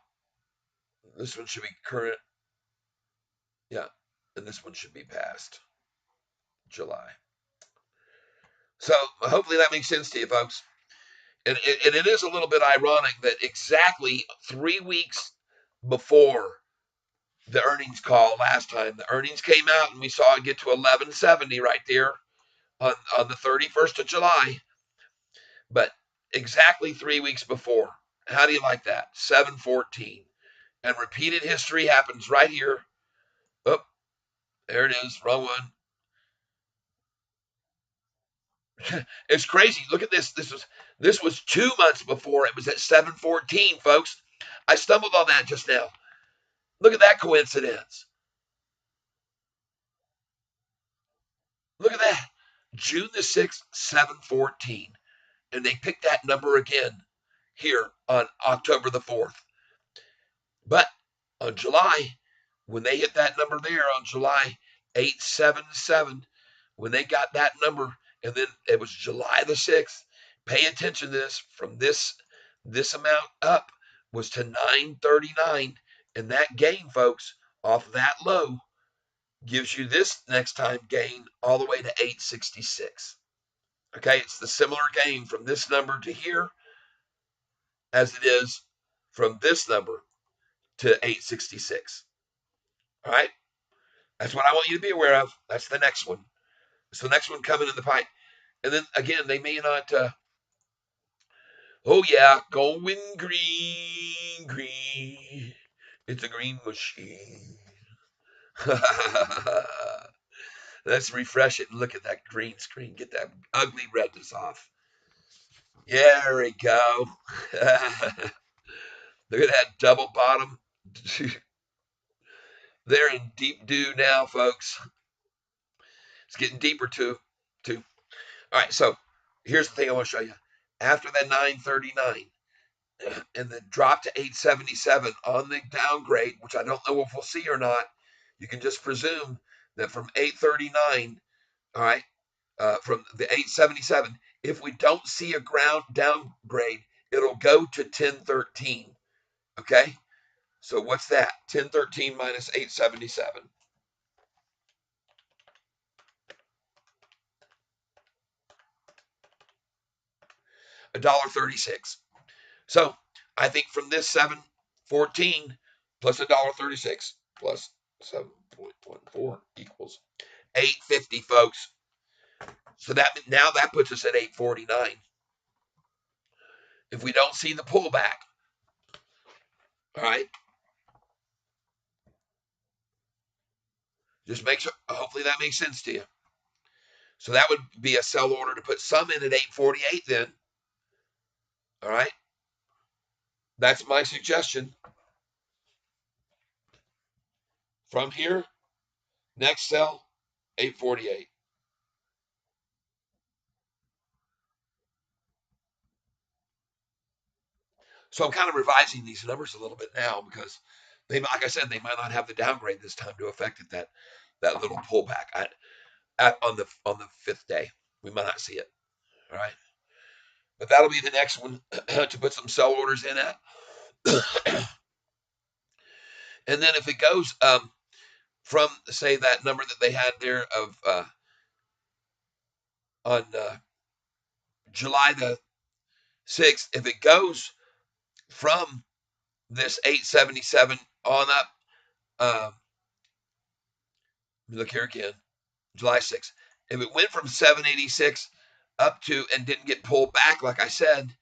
This one should be current. Yeah, and this one should be past July. So hopefully that makes sense to you, folks. And it is a little bit ironic that exactly 3 weeks before the earnings call last time, the earnings came out and we saw it get to 1170 right there on the 31st of July. But exactly 3 weeks before, how do you like that? 714. And repeated history happens right here. Oh, there it is. Wrong one. It's crazy. Look at this. This was 2 months before it was at 714, folks. I stumbled on that just now. Look at that coincidence. Look at that. June the 6th, 714. And they picked that number again here on October the 4th. But on July, when they hit that number there on July 877, when they got that number, and then it was July the 6th, pay attention to this, from this amount up was to 939, and that gain, folks, off that low gives you this next time gain all the way to 866. Okay, it's the similar gain from this number to here as it is from this number to 866. All right, that's what I want you to be aware of. That's the next one. It's the next one coming in the pipe. And then again, they may not. Oh yeah, going green, green. It's a green machine. Let's refresh it and look at that green screen. Get that ugly redness off. Yeah, there we go. Look at that double bottom. They're in deep dew now, folks. It's getting deeper too. All right, so here's the thing I want to show you. After that 939 and then drop to 877 on the downgrade, which I don't know if we'll see or not, you can just presume that from 839, all right, from the 877, if we don't see a ground downgrade, it'll go to 1013. Okay, so what's that? 1013 minus 877. $1.36. So I think from this 714 plus $1.36 plus 7.14 equals 850, folks. So that now that puts us at 849. If we don't see the pullback, all right, just make sure. Hopefully that makes sense to you. So that would be a sell order to put some in at 848 then. All right. That's my suggestion. From here, next sell, 848. So I'm kind of revising these numbers a little bit now because they, like I said, they might not have the downgrade this time to affect it, that little pullback on the fifth day. We might not see it. All right. But that'll be the next one to put some sell orders in at. And then if it goes from, say, that number that they had there of on July the 6th, if it goes from this 877 on up, look here again, July 6th. If it went from 786 up to and didn't get pulled back, like I said,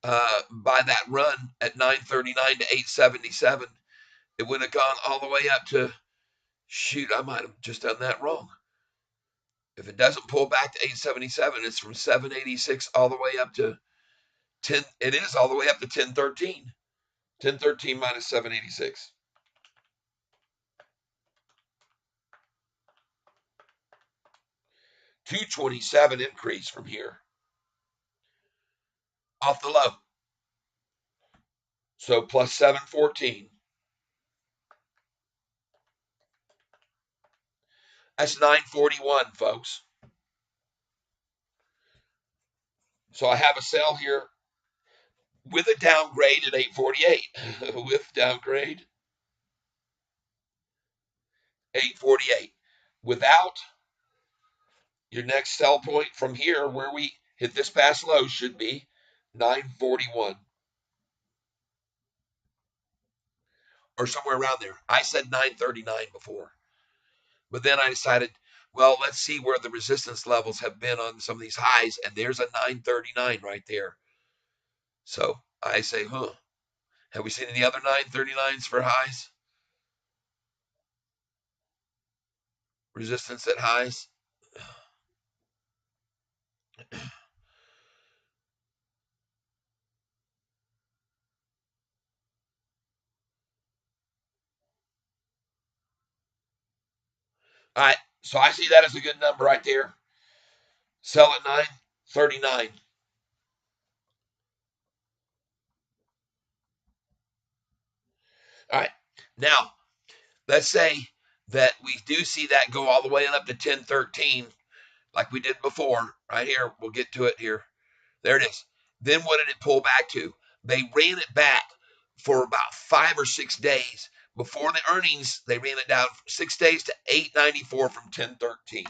by that run at 939 to 877, it would have gone all the way up to, shoot, I might have just done that wrong. If it doesn't pull back to 877, it's from 786 all the way up to 10. It is all the way up to 1013. 1013 minus 786. $227 increase from here off the low. So plus 714. That's 941, folks. So I have a sell here with a downgrade at 848. With downgrade, 848. Without, your next sell point from here, where we hit this past low, should be 941. Or somewhere around there. I said 939 before. But then I decided, well, let's see where the resistance levels have been on some of these highs. And there's a 939 right there. So I say, have we seen any other 939s for highs? Resistance at highs? All right. So I see that as a good number right there. Sell at 939. All right. Now, let's say that we do see that go all the way up to 1013, like we did before. Right here. We'll get to it here. There it is. Then what did it pull back to? They ran it back for about 5 or 6 days. Before the earnings, they ran it down 6 days to 894 from 1013.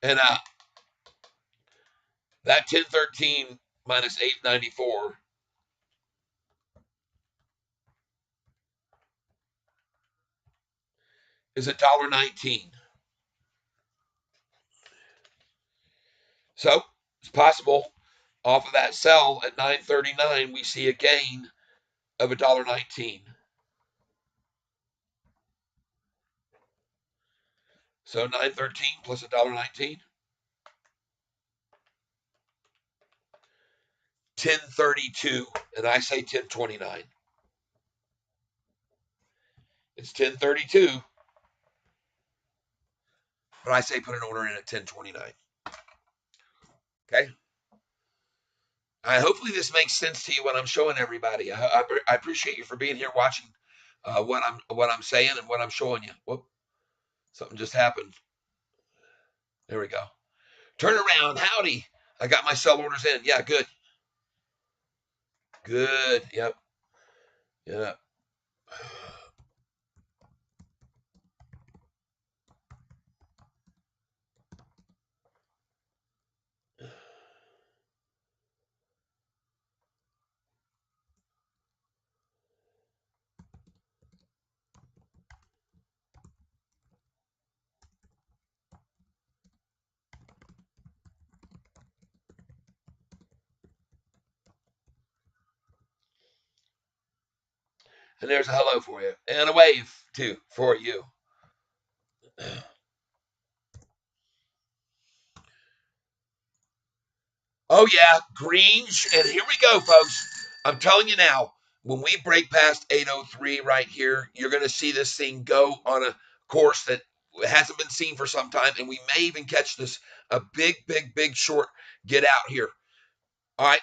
And that 1013 minus 894 is $1.19. So it's possible off of that sell at 939, we see a gain of $1.19. So 913 plus $1.19, 1032, and I say 1029. It's 1032, but I say put an order in at 1029. Okay. Hopefully this makes sense to you what I'm showing everybody. I appreciate you for being here watching what I'm saying and what I'm showing you. Whoop, something just happened. There we go. Turn around, howdy. I got my sell orders in. Yeah, good. Good. Yep. Yep. And there's a hello for you. And a wave, too, for you. Oh, yeah, greens. And here we go, folks. I'm telling you now, when we break past 803 right here, you're going to see this thing go on a course that hasn't been seen for some time. And we may even catch this, a big, big, big short get out here. All right.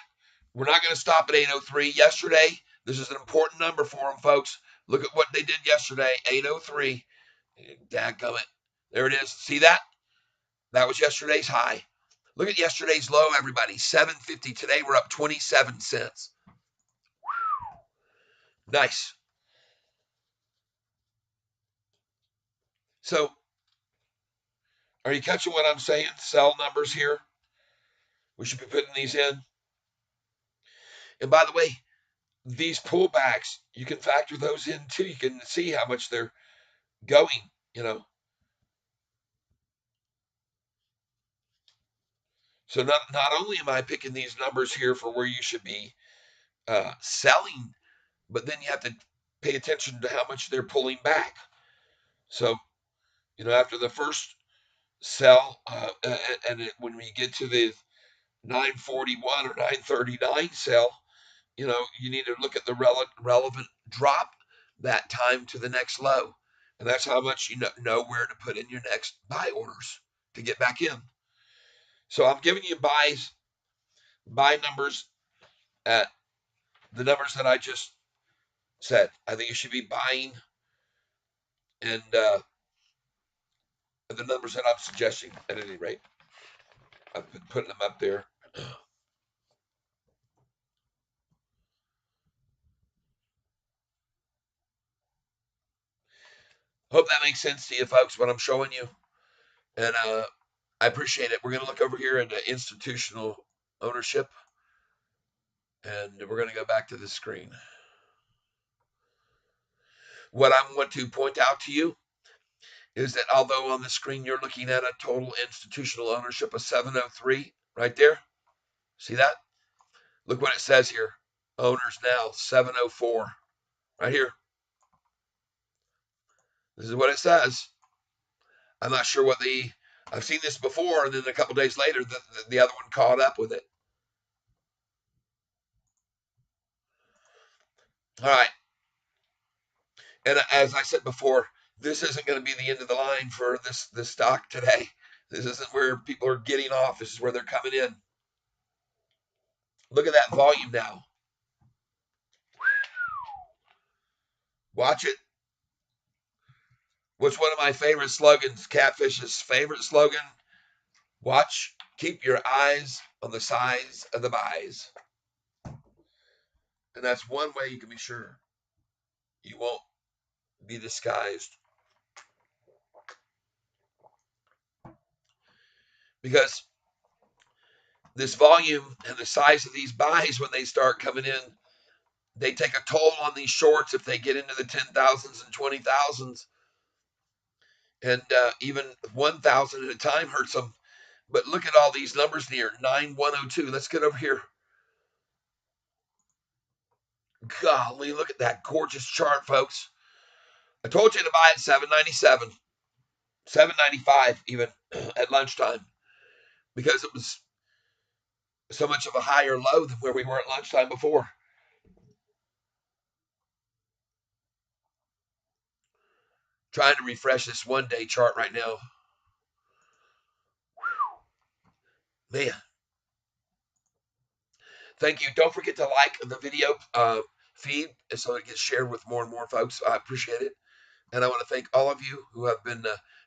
We're not going to stop at 803. Yesterday, this is an important number for them, folks. Look at what they did yesterday, 803. Dadgummit. There it is. See that? That was yesterday's high. Look at yesterday's low, everybody. 750. Today we're up 27 cents. Nice. So, are you catching what I'm saying? Sell numbers here. We should be putting these in. And by the way, these pullbacks, you can factor those in too. You can see how much they're going, you know. So not only am I picking these numbers here for where you should be selling, but then you have to pay attention to how much they're pulling back. So, after the first sell, when we get to the 941 or 939 sell, you need to look at the relevant drop that time to the next low. And that's how much you know where to put in your next buy orders to get back in. So I'm giving you buy numbers at the numbers that I just said. I think you should be buying and the numbers that I'm suggesting at any rate. I've been putting them up there. Hope that makes sense to you folks, what I'm showing you. And I appreciate it. We're going to look over here into institutional ownership. And we're going to go back to the screen. What I want to point out to you is that although on the screen you're looking at a total institutional ownership of 703 right there. See that? Look what it says here. Owners now 704 right here. This is what it says. I'm not sure what I've seen this before, and then a couple days later, the other one caught up with it. All right. And as I said before, this isn't going to be the end of the line for this stock today. This isn't where people are getting off. This is where they're coming in. Look at that volume now. Watch it. What's one of my favorite slogans? Catfish's favorite slogan. Watch. Keep your eyes on the size of the buys. And that's one way you can be sure you won't be disguised. Because this volume and the size of these buys, when they start coming in, they take a toll on these shorts if they get into the 10,000s and 20,000s. And even 1,000 at a time hurts them. But look at all these numbers near 9102. Let's get over here. Golly, look at that gorgeous chart, folks. I told you to buy at 797, 795 even at lunchtime, because it was so much of a higher low than where we were at lunchtime before. Trying to refresh this one-day chart right now. Man. Thank you. Don't forget to like the video feed so it gets shared with more and more folks. I appreciate it. And I want to thank all of you who have been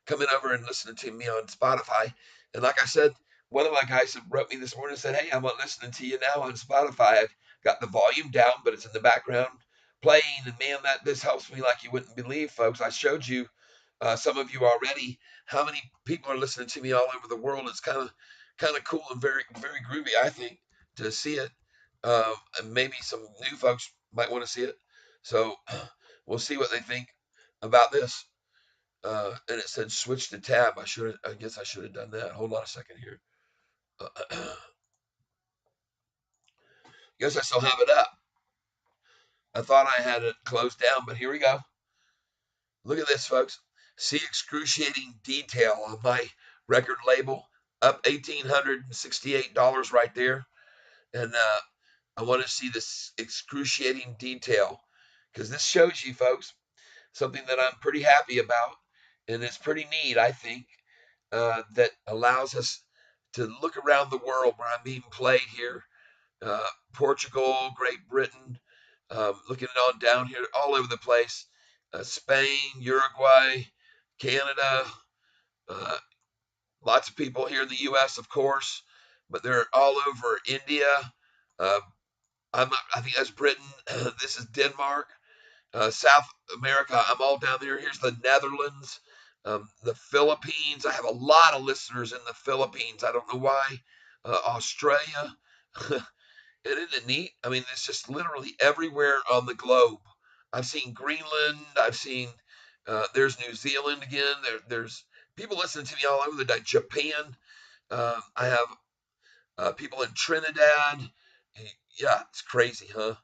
coming over and listening to me on Spotify. And like I said, one of my guys wrote me this morning and said, hey, I'm listening to you now on Spotify. I've got the volume down, but it's in the background playing. And man, this helps me like you wouldn't believe, folks. I showed you, some of you already, how many people are listening to me all over the world. It's kind of cool and very, very groovy, I think, to see it. And maybe some new folks might want to see it. So we'll see what they think about this. And it said switch to tab. I guess I should have done that. Hold on a second here. Guess I still have it up. I thought I had it closed down, but here we go. Look at this, folks. See excruciating detail on my record label. Up $1,868 right there. And I want to see this excruciating detail because this shows you, folks, something that I'm pretty happy about. And it's pretty neat, I think, that allows us to look around the world where I'm being played here Portugal, Great Britain, looking on down here, all over the place. Spain, Uruguay, Canada, uh, lots of people here in the U.S., of course, but they're all over India. Uh, I think that's Britain. This is Denmark. South America, I'm all down there. Here's the Netherlands, the Philippines. I have a lot of listeners in the Philippines. I don't know why. Australia. Isn't it neat? I mean, it's just literally everywhere on the globe. I've seen Greenland. I've seen, there's New Zealand again. There's people listening to me all over the day. Japan. I have people in Trinidad. Yeah, it's crazy, huh?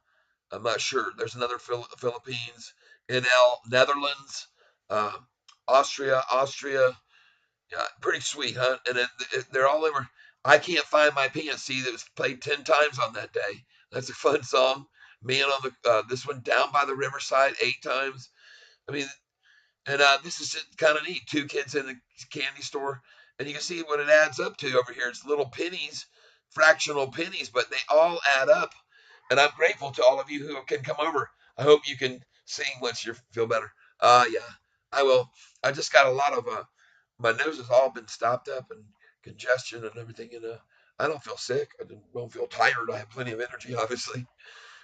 I'm not sure. There's another Philippines, NL, Netherlands, uh, Austria. Yeah, pretty sweet, huh? And they're all over. I can't find my pants. See, that was played 10 times on that day. That's a fun song. Man on the this one down by the riverside 8 times. I mean, and this is kind of neat. Two kids in the candy store, and you can see what it adds up to over here. It's little pennies, fractional pennies, but they all add up. And I'm grateful to all of you who can come over. I hope you can sing once you feel better. Yeah, I will. I just got a lot of my nose has all been stopped up and congestion and everything. And I don't feel sick. I don't feel tired. I have plenty of energy, obviously.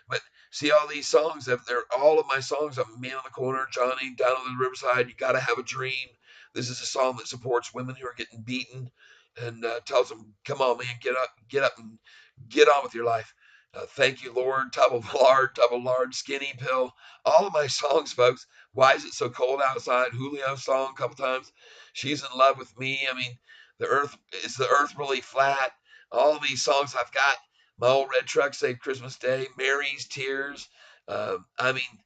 But see all these songs, they're all of my songs. I'm Man on the Corner, Johnny, Down on the Riverside, You Gotta Have a Dream. This is a song that supports women who are getting beaten and tells them, come on, man, get up and get on with your life. Thank you, Lord, double lard, skinny pill. All of my songs, folks. Why is it so cold outside? Julio song a couple times. She's in love with me. I mean, the earth really flat? All of these songs I've got my old red truck saved Christmas Day, Mary's Tears. I mean,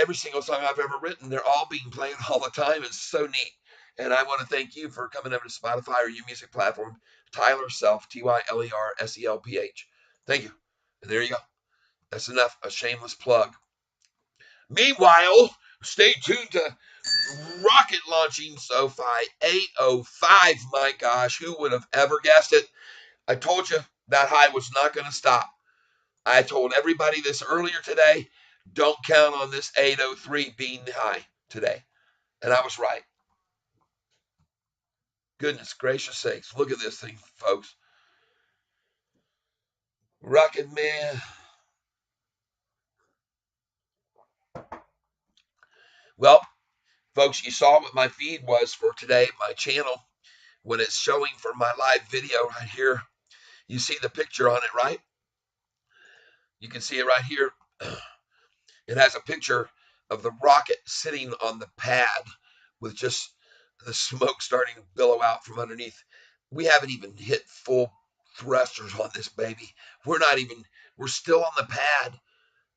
every single song I've ever written, they're all being played all the time. It's so neat. And I want to thank you for coming over to Spotify or your music platform. Tyler Self, TYLERSELPH. Thank you. And there you go. That's enough. A shameless plug. Meanwhile, stay tuned to rocket launching SoFi 805. My gosh, who would have ever guessed it? I told you that high was not going to stop. I told everybody this earlier today. Don't count on this 803 being high today. And I was right. Goodness gracious sakes. Look at this thing, folks. Rocket Man. Well, folks, you saw what my feed was for today, my channel. When it's showing for my live video right here, you see the picture on it, right? You can see it right here. It has a picture of the rocket sitting on the pad with just the smoke starting to billow out from underneath. We haven't even hit full thrusters on this baby. We're still on the pad.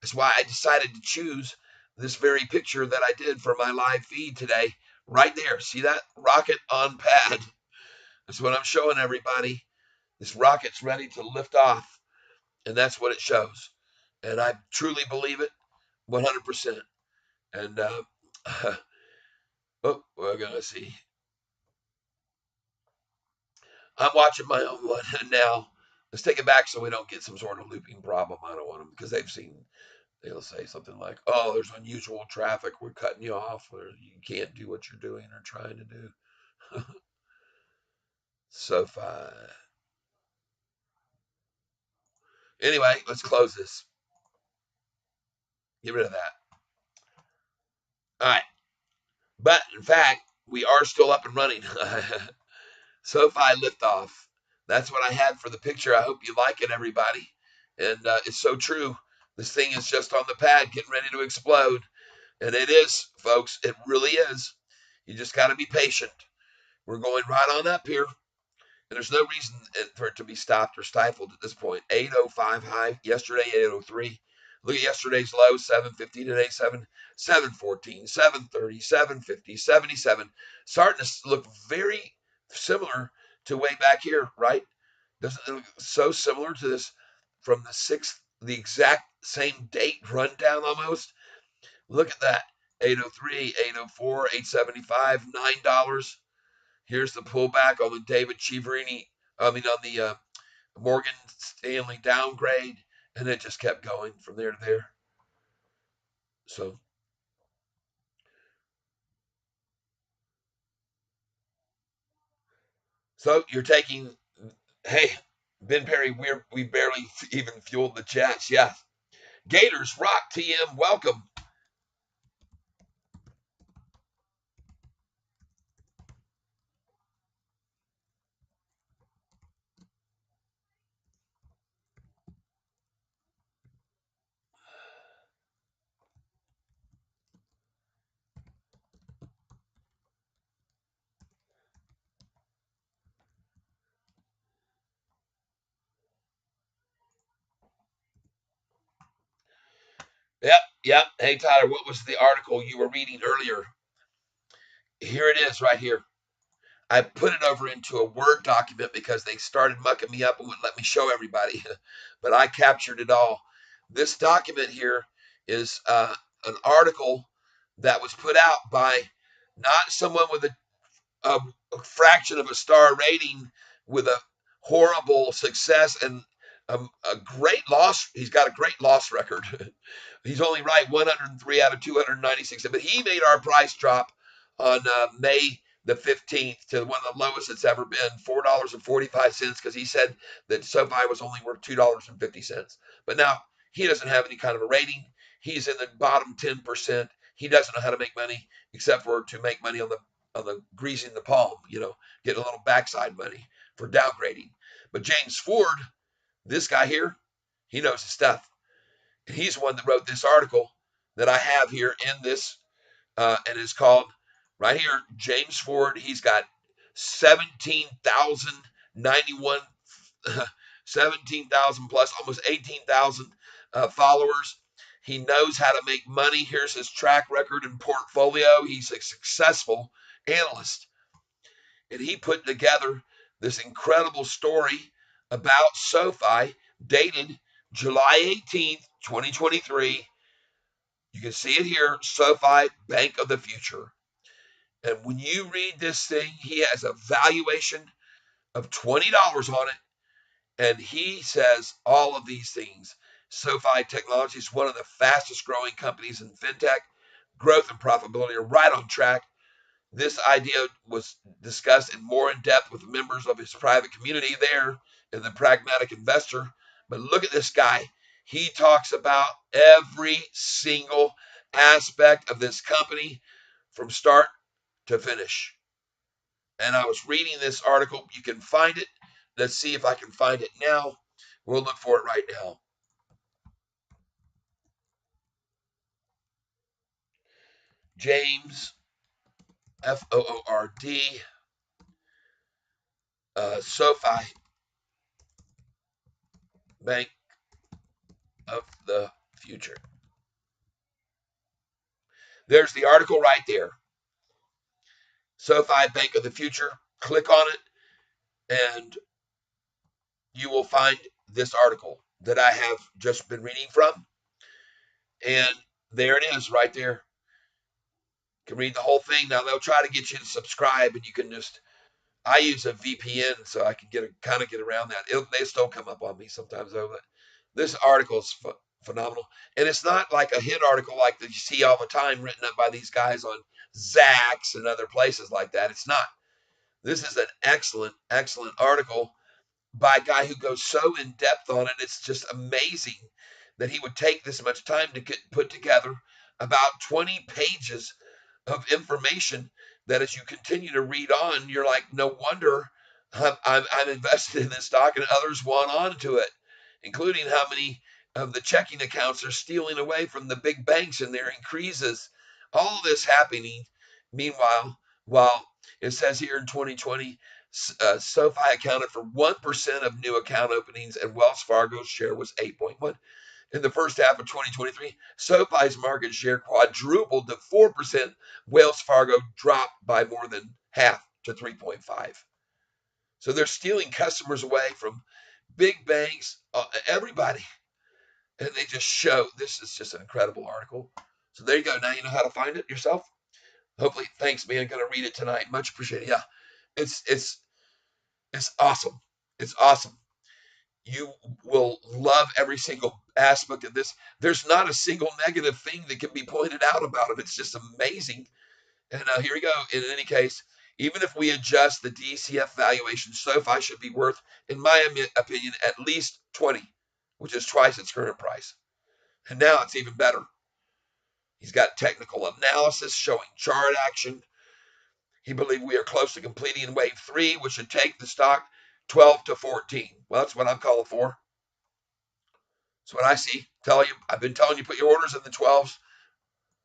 That's why I decided to choose this very picture that I did for my live feed today. Right there. See that? Rocket on pad. That's what I'm showing everybody. This rocket's ready to lift off. And that's what it shows. And I truly believe it 100%. And oh, we're gonna see. I'm watching my own one now. Let's take it back so we don't get some sort of looping problem. I don't want them because they'll say something like, "Oh, there's unusual traffic. We're cutting you off, or you can't do what you're doing or trying to do." So fine. Anyway, let's close this. Get rid of that. All right. But in fact, we are still up and running. SoFi liftoff. That's what I had for the picture. I hope you like it, everybody. And it's so true. This thing is just on the pad, getting ready to explode. And it is, folks. It really is. You just got to be patient. We're going right on up here. And there's no reason for it to be stopped or stifled at this point. 805 high. Yesterday, 803. Look at yesterday's low, 750. Today, 714, 730, 750, 77. Starting to look very similar to way back here, right? Doesn't it look so similar to this from the 6th, the exact same date rundown almost? Look at that. 803, 804, 875, $9. Here's the pullback on the David Chiaverini. I mean, on the Morgan Stanley downgrade, and it just kept going from there to there. So you're taking, hey, Ben Perry, we barely even fueled the chats. Yeah. Gators Rock TM, welcome. Yep, yep. Hey, Tyler, what was the article you were reading earlier? Here it is right here. I put it over into a Word document because they started mucking me up and wouldn't let me show everybody, but I captured it all. This document here is an article that was put out by not someone with a fraction of a star rating with a horrible success and a great loss. He's got a great loss record. He's only right 103 out of 296, but he made our price drop on May the 15th to one of the lowest it's ever been, $4.45, because he said that SoFi was only worth $2.50. But now he doesn't have any kind of a rating. He's in the bottom 10%. He doesn't know how to make money except for to make money on the greasing the palm, getting a little backside money for downgrading. But James Ford, this guy here, he knows his stuff. He's the one that wrote this article that I have here in this, and it's called right here, James Ford. He's got 17,091, 17,000 plus, almost 18,000 followers. He knows how to make money. Here's his track record and portfolio. He's a successful analyst. And he put together this incredible story about SoFi dated July 18th, 2023. You can see it here, SoFi Bank of the Future. And when you read this thing, he has a valuation of $20 on it. And he says all of these things. SoFi Technology is one of the fastest growing companies in fintech. Growth and profitability are right on track. This idea was discussed in more in depth with members of his private community there in the Pragmatic Investor. But look at this guy. He talks about every single aspect of this company from start to finish. And I was reading this article. You can find it. Let's see if I can find it now. We'll look for it right now. James, Ford, SoFi Bank of the Future. There's the article right there. SoFi Bank of the Future. Click on it, and you will find this article that I have just been reading from. And there it is right there. You can read the whole thing. Now, they'll try to get you to subscribe, and you can just, I use a VPN so I can kind of get around that. They still come up on me sometimes, though. But this article is phenomenal. And it's not like a hit article like that you see all the time written up by these guys on Zacks and other places like that. It's not. This is an excellent, excellent article by a guy who goes so in depth on it. It's just amazing that he would take this much time to put together about 20 pages of information that as you continue to read on, you're like, no wonder I'm invested in this stock, and others want on to it, including how many of the checking accounts are stealing away from the big banks and their increases. All this happening. Meanwhile, while it says here in 2020, SoFi accounted for 1% of new account openings, and Wells Fargo's share was 8.1. In the first half of 2023, SoFi's market share quadrupled to 4%. Wells Fargo dropped by more than half to 3.5. So they're stealing customers away from big banks, everybody. And they just show, this is just an incredible article. So there you go. Now you know how to find it yourself. Hopefully, thanks, man. I'm going to read it tonight. Much appreciated. Yeah, it's awesome. It's awesome. You will love every single aspect of this. There's not a single negative thing that can be pointed out about it. It's just amazing. And here we go. In any case, even if we adjust the DCF valuation, SoFi should be worth, in my opinion, at least 20, which is twice its current price. And now it's even better. He's got technical analysis showing chart action. He believed we are close to completing wave 3, which should take the stock 12 to 14. Well, that's what I'm calling for. That's what I see. I've been telling you, put your orders in the 12s,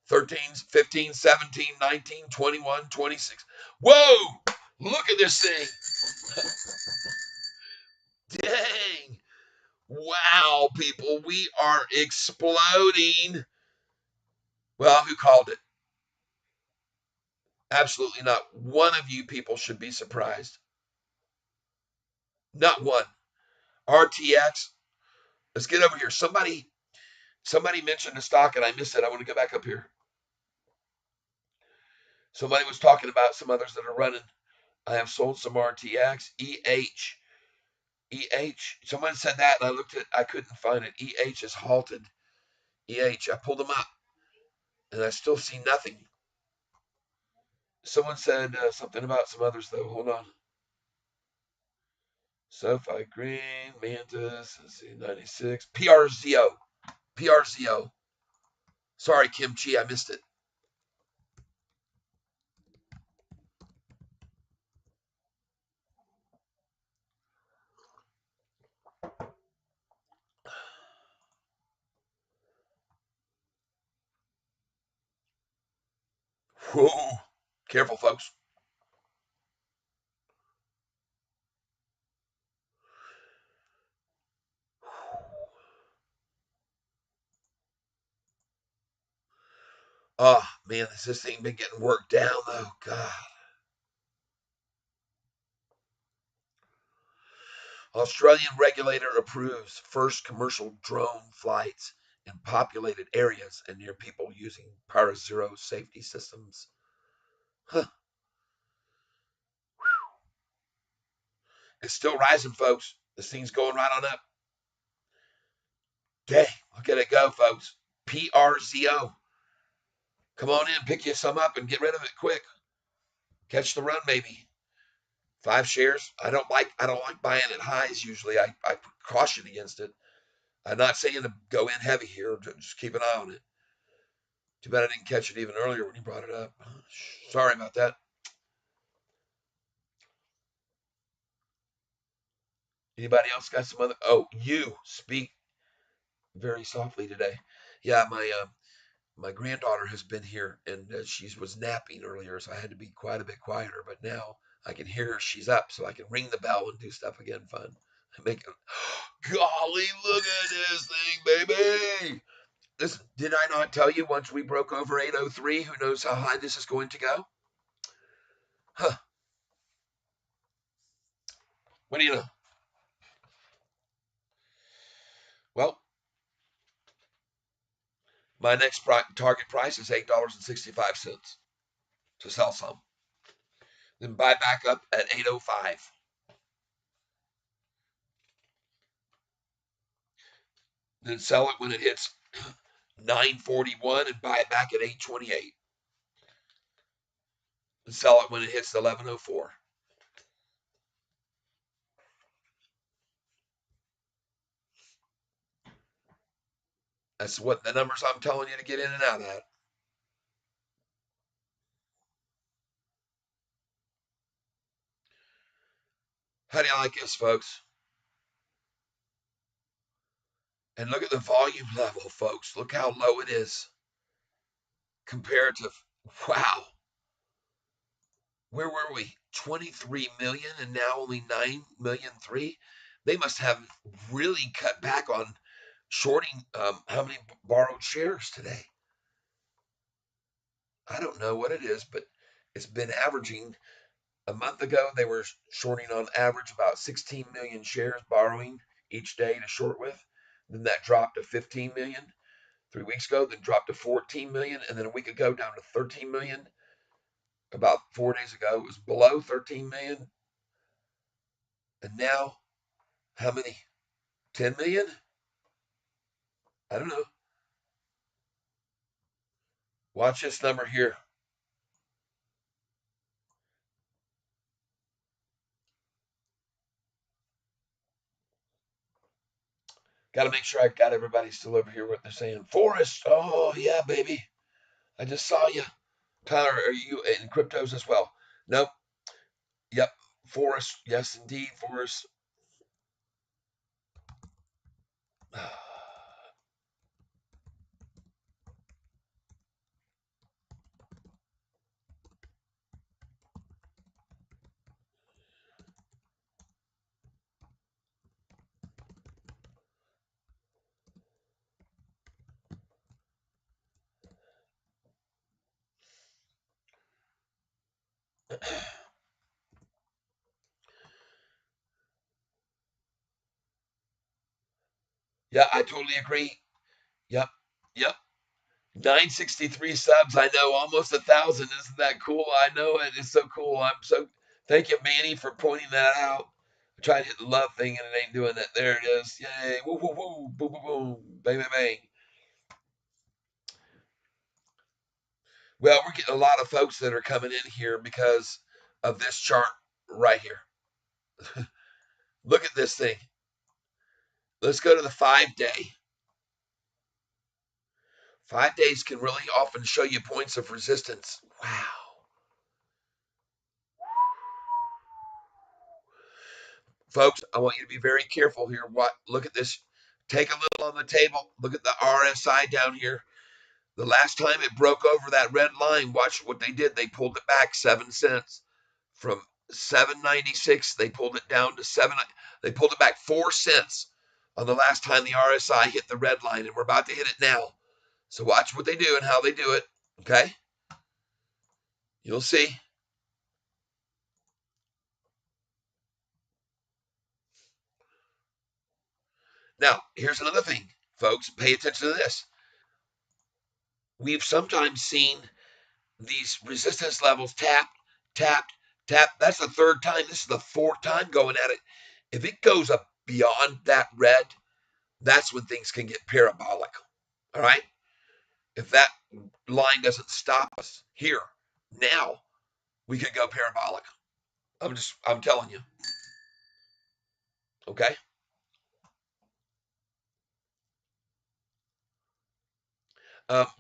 13s, 15, 17, 19, 21, 26. Whoa! Look at this thing. Dang. Wow, people, we are exploding. Well, who called it? Absolutely not one of you people should be surprised. Not one. RTX. Let's get over here. Somebody mentioned a stock and I missed it. I want to go back up here. Somebody was talking about some others that are running. I have sold some RTX. EH. Someone said that and I looked at I couldn't find it. EH is halted. EH. I pulled them up and I still see nothing. Someone said something about some others though. Hold on. Sofi Green, Mantis, let's see, 96. PRZO. PRZO. Sorry, Kimchi, I missed it. Whoa. Careful, folks. Oh, man, has this thing been getting worked down, though? God. Australian regulator approves first commercial drone flights in populated areas and near people using Para-Zero safety systems. Huh. It's still rising, folks. This thing's going right on up. Dang, look at it go, folks. PRZO. Come on in, pick you some up and get rid of it quick. Catch the run, maybe. 5 shares. I don't like buying at highs usually. I caution against it. I'm not saying to go in heavy here. Just keep an eye on it. Too bad I didn't catch it even earlier when you brought it up. Sorry about that. Anybody else got some other? Oh, you speak very softly today. Yeah, my granddaughter has been here and she was napping earlier, so I had to be quite a bit quieter. But now I can hear her. She's up, so I can ring the bell and do stuff again. Fun. I make it. Golly, look at this thing, baby. Listen, did I not tell you once we broke over 803? Who knows how high this is going to go? Huh. What do you know? Well, my next target price is $8.65 to sell some. Then buy back up at 805. Then sell it when it hits 941 and buy it back at 828. And sell it when it hits 1104. That's what the numbers I'm telling you to get in and out at. How do you like this, folks? And look at the volume level, folks. Look how low it is. Comparative. Wow. Where were we? 23 million and now only 9 million 3. They must have really cut back on shorting how many borrowed shares today. I don't know what it is, but it's been averaging. A month ago, they were shorting on average about 16 million shares borrowing each day to short with. Then that dropped to 15 million 3 weeks ago, then dropped to 14 million, and then a week ago down to 13 million. About 4 days ago, it was below 13 million. And now, how many? 10 million? I don't know. Watch this number here. Got to make sure I got everybody still over here what they're saying. Forrest, oh yeah, baby. I just saw you. Tyler, are you in cryptos as well? Nope. Yep. Forrest, yes indeed, Forrest. Yeah, I totally agree. Yep. Yep. 963 subs. I know, almost 1,000. Isn't that cool? I know it. It's so cool. I'm so thank you, Manny, for pointing that out. I tried to hit the love thing and it ain't doing that. There it is. Yay. Woo woo woo. Boom boom boom. Bang bang bang. Well, we're getting a lot of folks that are coming in here because of this chart right here. Look at this thing. Let's go to the 5 day. 5 days can really often show you points of resistance. Wow. Folks, I want you to be very careful here. Look at this. Take a little on the table. Look at the RSI down here. The last time it broke over that red line, watch what they did. They pulled it back 7 cents from 7.96. They pulled it down to 7. They pulled it back 4 cents on the last time the RSI hit the red line, and we're about to hit it now. So watch what they do and how they do it. Okay, you'll see. Now, here's another thing, folks. Pay attention to this. We've sometimes seen these resistance levels tapped, tapped, tapped. That's the third time. This is the fourth time going at it. If it goes up beyond that red, that's when things can get parabolic. All right. If that line doesn't stop us here now, we could go parabolic. I'm telling you. Okay.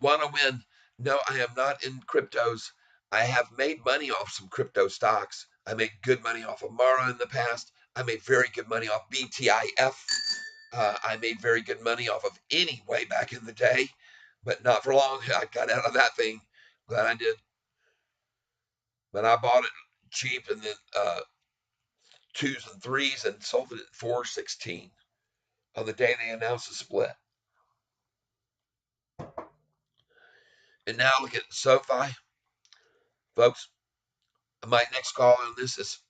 Want to win? No, I am not in cryptos. I have made money off some crypto stocks. I made good money off of Mara in the past. I made very good money off BTIF. I made very good money off of any way back in the day, but not for long. I got out of that thing. Glad I did. But I bought it cheap and then twos and threes and sold it at 416 on the day they announced the split. And now look at SoFi, folks. My next call on this is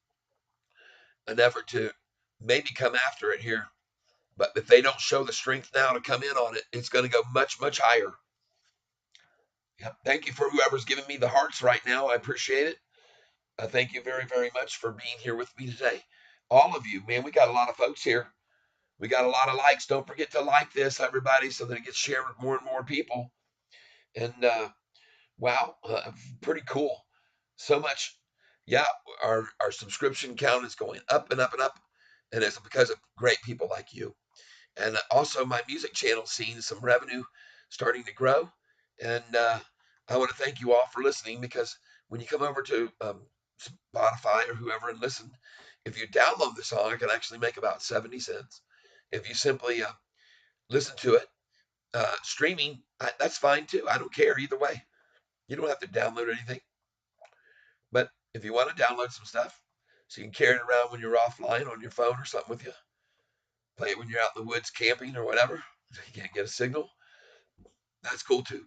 an effort to maybe come after it here. But if they don't show the strength now to come in on it, it's going to go much, much higher. Yep. Thank you for whoever's giving me the hearts right now. I appreciate it. Thank you very, very much for being here with me today. All of you, man, we got a lot of folks here. We got a lot of likes. Don't forget to like this, everybody, so that it gets shared with more and more people. And wow, pretty cool. So much. Yeah, our subscription count is going up and up and up. And it's because of great people like you. And also, my music channel seeing some revenue starting to grow. And I want to thank you all for listening because when you come over to Spotify or whoever and listen, if you download the song, I can actually make about 70 cents. If you simply listen to it, streaming, that's fine too. I don't care either way. You don't have to download anything. But if you want to download some stuff, so you can carry it around when you're offline on your phone or something with you, play it when you're out in the woods camping or whatever, you can't get a signal, that's cool too.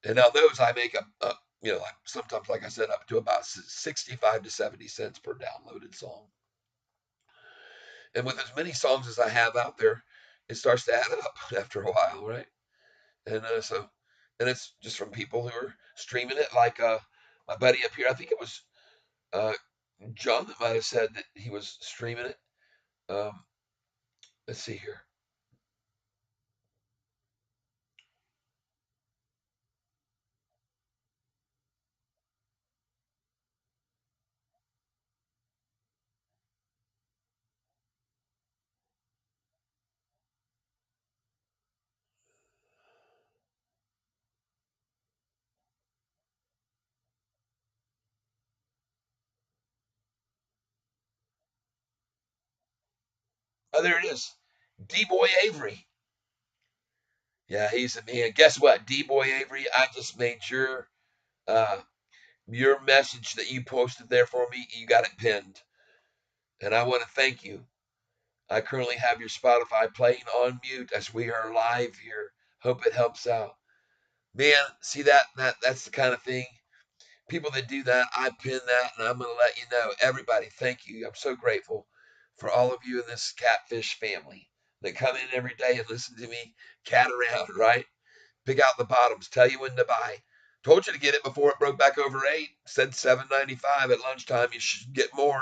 And now those I make like sometimes, like I said, up to about 65 to 70 cents per downloaded song. And with as many songs as I have out there, it starts to add up after a while, right? And and it's just from people who are streaming it, like my buddy up here. I think it was uh, John that might have said that he was streaming it. Um, Let's see here. Oh, there it is. D-Boy Avery. Yeah, he's a man. Guess what? D-Boy Avery, I just made sure uh, your message that you posted there for me, you got it pinned. And I want to thank you. I currently have your Spotify playing on mute as we are live here. Hope it helps out. Man, see that's the kind of thing. People that do that, I pin that, and I'm going to let you know. Everybody, thank you. I'm so grateful for all of you in this catfish family that come in every day and listen to me cat around, right? Pick out the bottoms, tell you when to buy. Told you to get it before it broke back over 8. Said 7.95 at lunchtime. You should get more.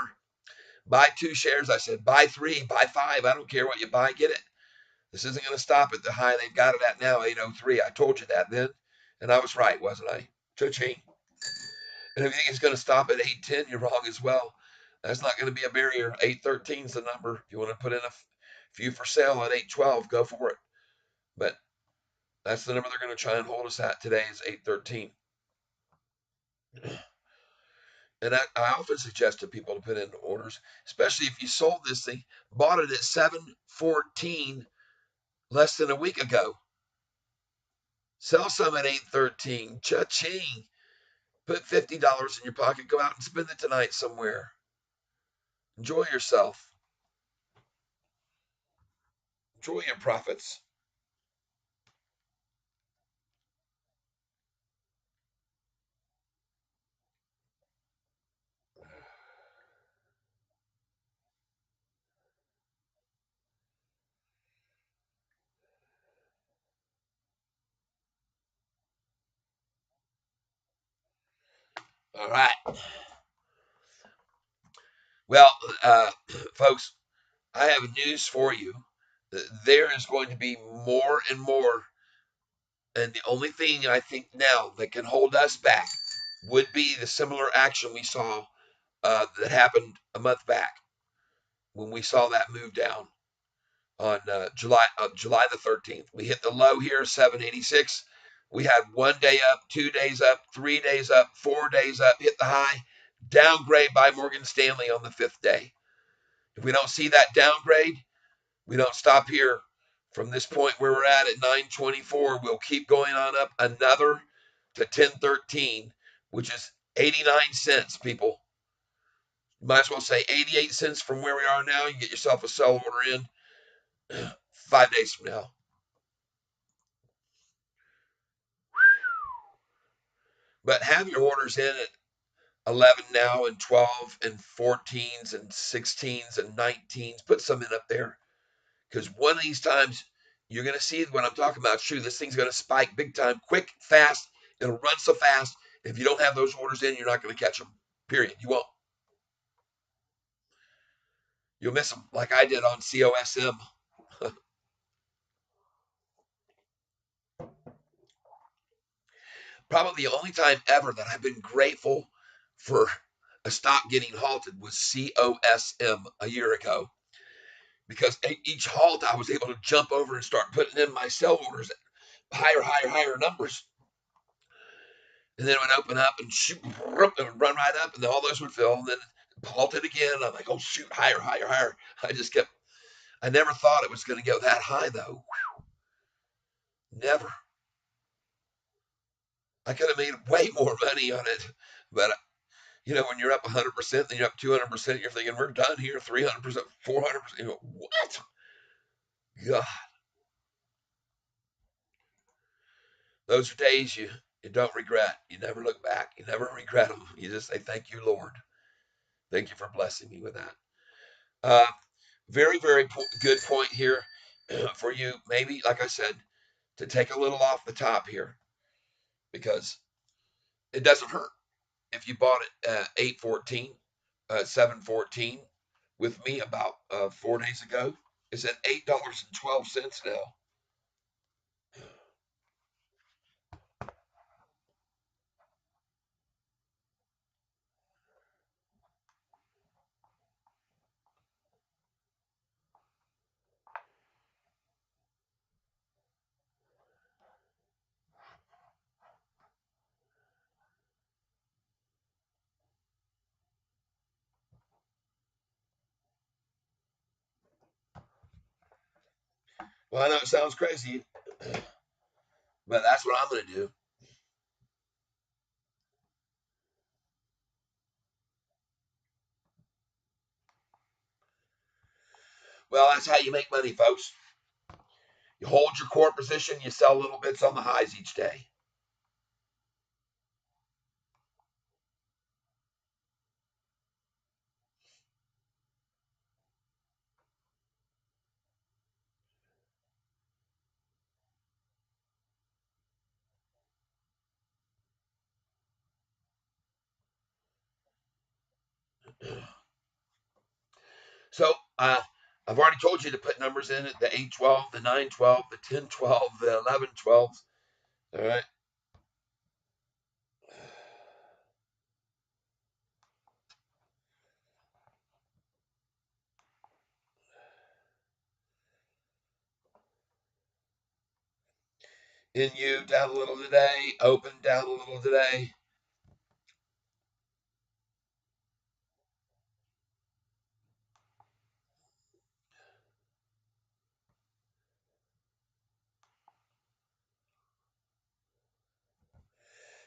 Buy 2 shares. I said buy 3, buy 5. I don't care what you buy, get it. This isn't going to stop at the high they've got it at now, 803. I told you that then, and I was right, wasn't I? Cha-ching. And if you think it's going to stop at 810, you're wrong as well. That's not going to be a barrier. 813 is the number. If you want to put in a few for sale at 812, go for it. But that's the number they're going to try and hold us at today is 813. And I often suggest to people to put in orders, especially if you sold this thing, bought it at 714 less than a week ago. Sell some at 813. Cha-ching. Put $50 in your pocket. Go out and spend it tonight somewhere. Enjoy yourself. Enjoy your profits. All right. Well, folks, I have news for you. There is going to be more and more. And the only thing I think now that can hold us back would be the similar action we saw that happened a month back when we saw that move down on July the 13th. We hit the low here, 786. We had 1 day up, 2 days up, 3 days up, 4 days up, hit the high, downgrade by Morgan Stanley on the 5th day. If we don't see that downgrade, we don't stop here. From this point where we're at 924, we'll keep going on up another to 1013, which is 89 cents, people. You might as well say 88 cents from where we are now. You get yourself a sell order in 5 days from now. But have your orders in at 11 now and 12 and 14s and 16s and 19s. Put some in up there because one of these times you're going to see what I'm talking about. Shoot, this thing's going to spike big time, quick, fast. It'll run so fast. If you don't have those orders in, you're not going to catch them. Period. You won't. You'll miss them like I did on COSM. Probably the only time ever that I've been grateful for a stock getting halted was COSM a year ago. Because each halt I was able to jump over and start putting in my sell orders at higher numbers. And then it would open up and shoot, it would run right up, and then all those would fill, and then halted again. I'm like, oh shoot, higher. I never thought it was going to go that high though. Never. I could have made way more money on it, but when you're up 100%, then you're up 200%. You're thinking we're done here, 300%, 400%. What? God, those are days you don't regret. You never look back. You never regret them. You just say, thank you, Lord. Thank you for blessing me with that. Uh, very good point here for you. Maybe, like I said, to take a little off the top here because it doesn't hurt. If you bought it at 814, 714 with me about 4 days ago, It's at $8.12 now. Well, I know it sounds crazy, but that's what I'm going to do. Well, that's how you make money, folks. You hold your core position, you sell little bits on the highs each day. So, I've already told you to put numbers in it, the 812, the 912, the 1012, the 1112. All right. NU down a little today, open down a little today.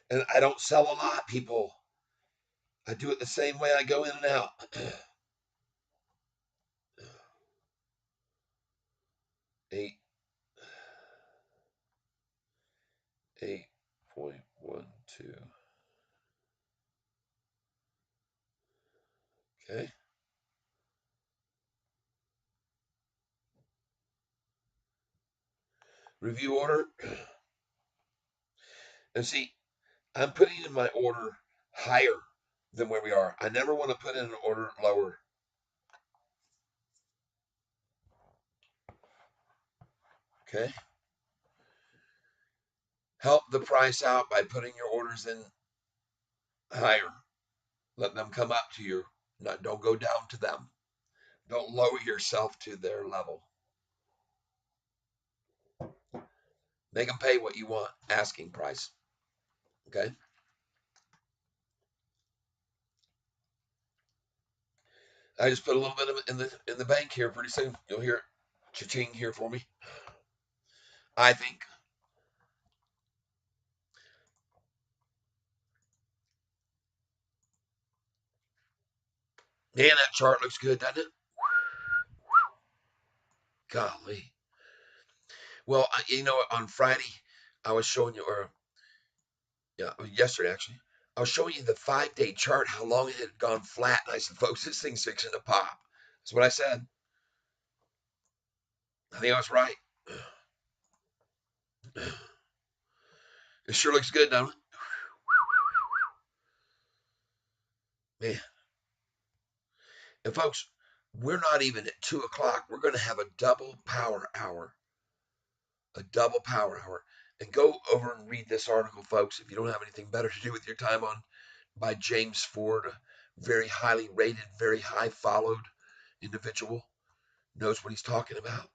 And I don't sell a lot, people. I do it the same way I go in and out. 8, 8.12. Okay. Review order. And see, I'm putting in my order higher than where we are. I never want to put in an order lower. Okay. Help the price out by putting your orders in higher. Let them come up to you. Not, don't go down to them. Don't lower yourself to their level. Make them pay what you want, asking price. Okay. I just put a little bit of it in the bank here. Pretty soon you'll hear it cha-ching here for me. I think. Man, that chart looks good, doesn't it? Golly. Well, on Friday I was showing you, or yeah, yesterday actually, I was showing you the 5-day chart, how long it had gone flat. And I said, folks, this thing's fixing to pop. That's what I said. I think I was right. It sure looks good, don't it? Man. And folks, we're not even at 2 o'clock. We're going to have a double power hour. A double power hour. And go over and read this article, folks, if you don't have anything better to do with your time on, by James Ford, a very highly rated, very high followed individual. Knows what he's talking about.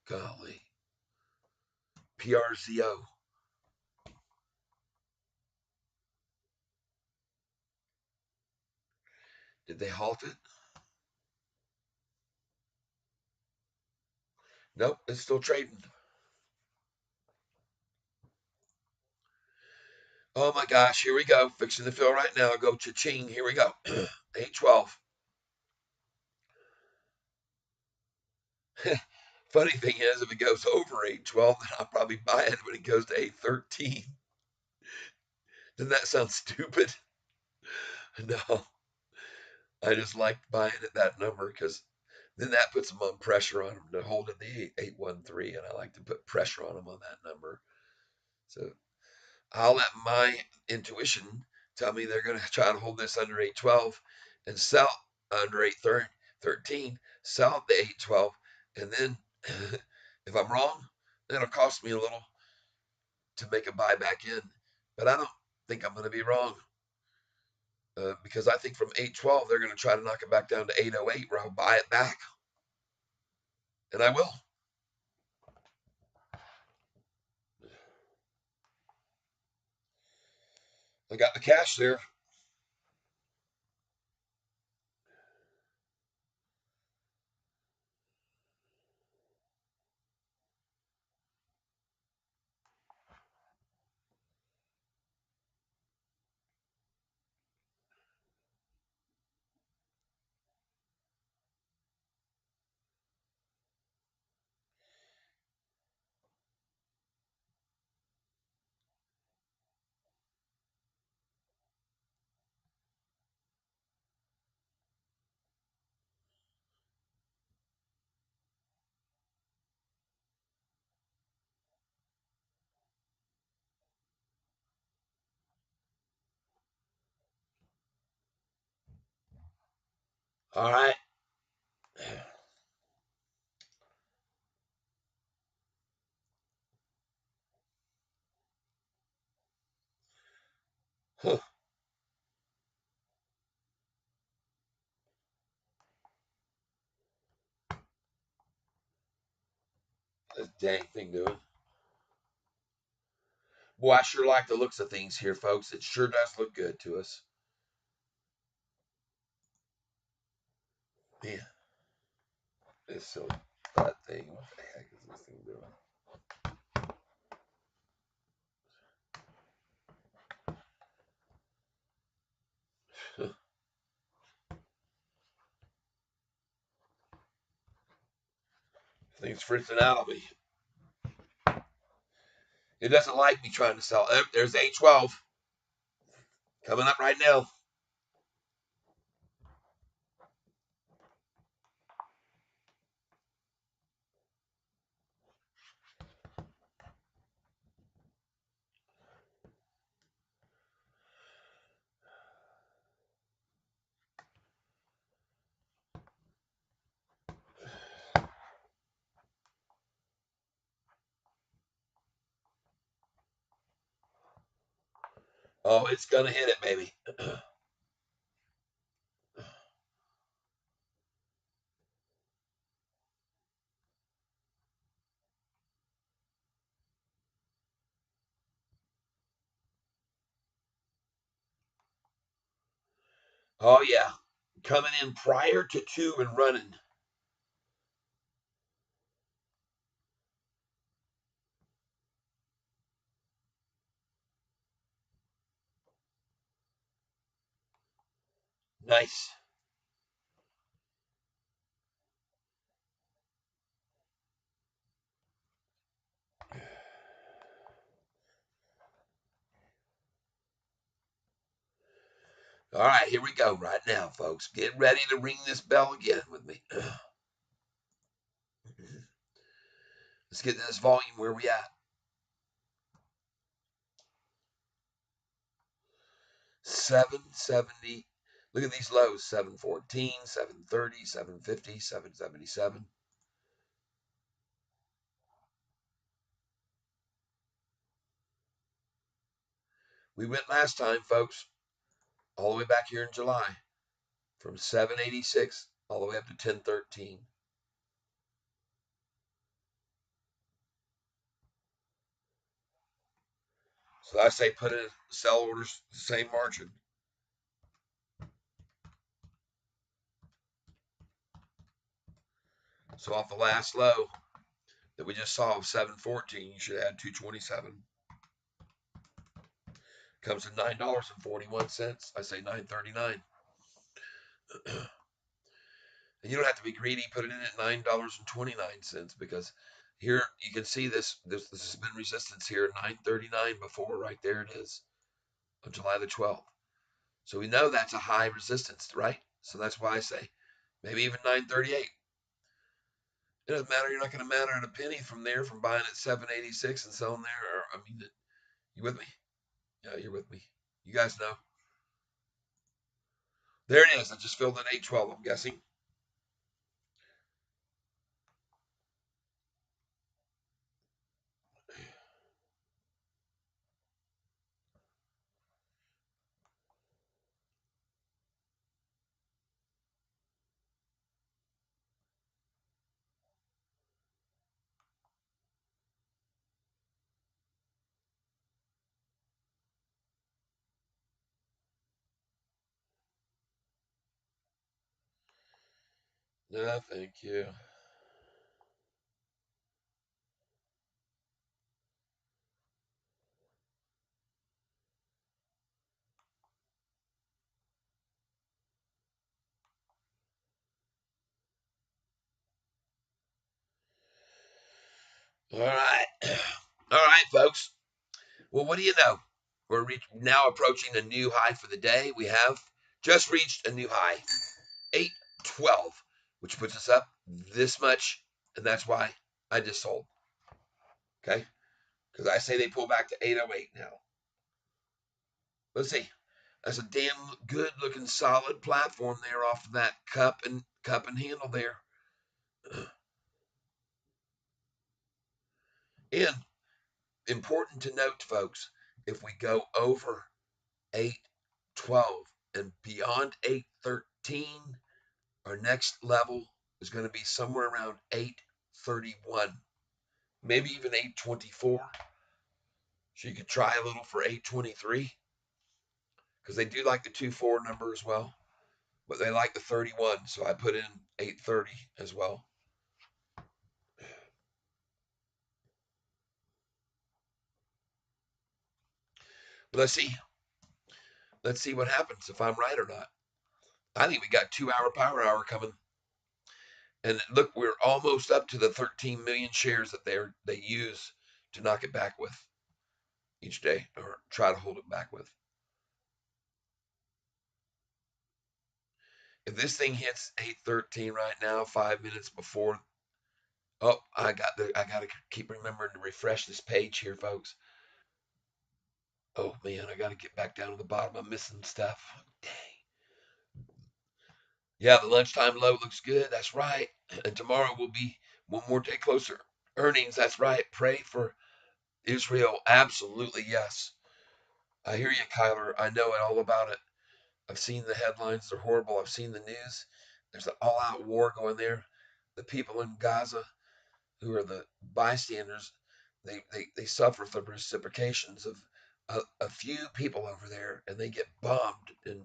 Golly. PRZO. Did they halt it? Nope, it's still trading. Oh my gosh, here we go. Fixing the fill right now. Go cha-ching. Here we go. 812. Funny thing is, if it goes over 812, then I'll probably buy it when it goes to 813. Doesn't that sound stupid? No, I just like buying at that number because then that puts them on pressure on them to hold at the 813, and I like to put pressure on them on that number. So I'll let my intuition tell me they're going to try to hold this under 812 and sell under 830. 813, sell at the 812, and then if I'm wrong, then it'll cost me a little to make a buy back in. But I don't think I'm going to be wrong because I think from 812 they're going to try to knock it back down to 808 where I'll buy it back, and I will. I got the cash there. All right. Huh, this dang thing doing. Boy, I sure like the looks of things here, folks. It sure does look good to us. Man, this silly butt thing. What the heck is this thing doing? Thing's freaking out on me. It doesn't like me trying to sell. There's 812 coming up right now. Oh, it's gonna hit it, baby. Oh yeah, coming in prior to 2 and running. Nice. All right, here we go right now, folks. Get ready to ring this bell again with me. Let's get this volume where we at. 770. Look at these lows: 714, 730, 750, 777. We went last time, folks, all the way back here in July, from 786 all the way up to 1013. So I say put in sell orders the same margin. So off the last low that we just saw of 714, you should add 227. Comes to $9.41. I say 9.39. And you don't have to be greedy. Put it in at $9.29 because here you can see this has been resistance here at 9.39 before. Right there it is on July the 12th. So we know that's a high resistance, right? So that's why I say maybe even 9.38. It doesn't matter. You're not going to matter at a penny from there from buying at 786 and selling there. Or, I mean, you with me? Yeah, you're with me. You guys know. There it is. I just filled in 812. I'm guessing. No, thank you. All right. All right, folks. Well, what do you know? We're now approaching a new high for the day. We have just reached a new high, 812, which puts us up this much, and that's why I just sold. Okay? Because I say they pull back to 808 now. Let's see. That's a damn good looking solid platform there off of that cup and handle there. And important to note, folks, if we go over 812 and beyond 813, our next level is going to be somewhere around 831, maybe even 824. So you could try a little for 823 because they do like the 24 number as well, but they like the 31. So I put in 830 as well. But let's see what happens if I'm right or not. I think we got 2 hour power hour coming. And look, we're almost up to the 13 million shares that they use to knock it back with each day, or try to hold it back with. If this thing hits 813 right now, 5 minutes before, oh, I got to keep remembering to refresh this page here, folks. Oh man, I got to get back down to the bottom. I'm missing stuff. Dang. Yeah, the lunchtime low looks good. That's right. And tomorrow will be one more day closer. Earnings. That's right. Pray for Israel. Absolutely yes. I hear you, Kyler. I know it all about it. I've seen the headlines. They're horrible. I've seen the news. There's an all-out war going there. The people in Gaza, who are the bystanders, they suffer the reciprocations of a few people over there, and they get bombed, and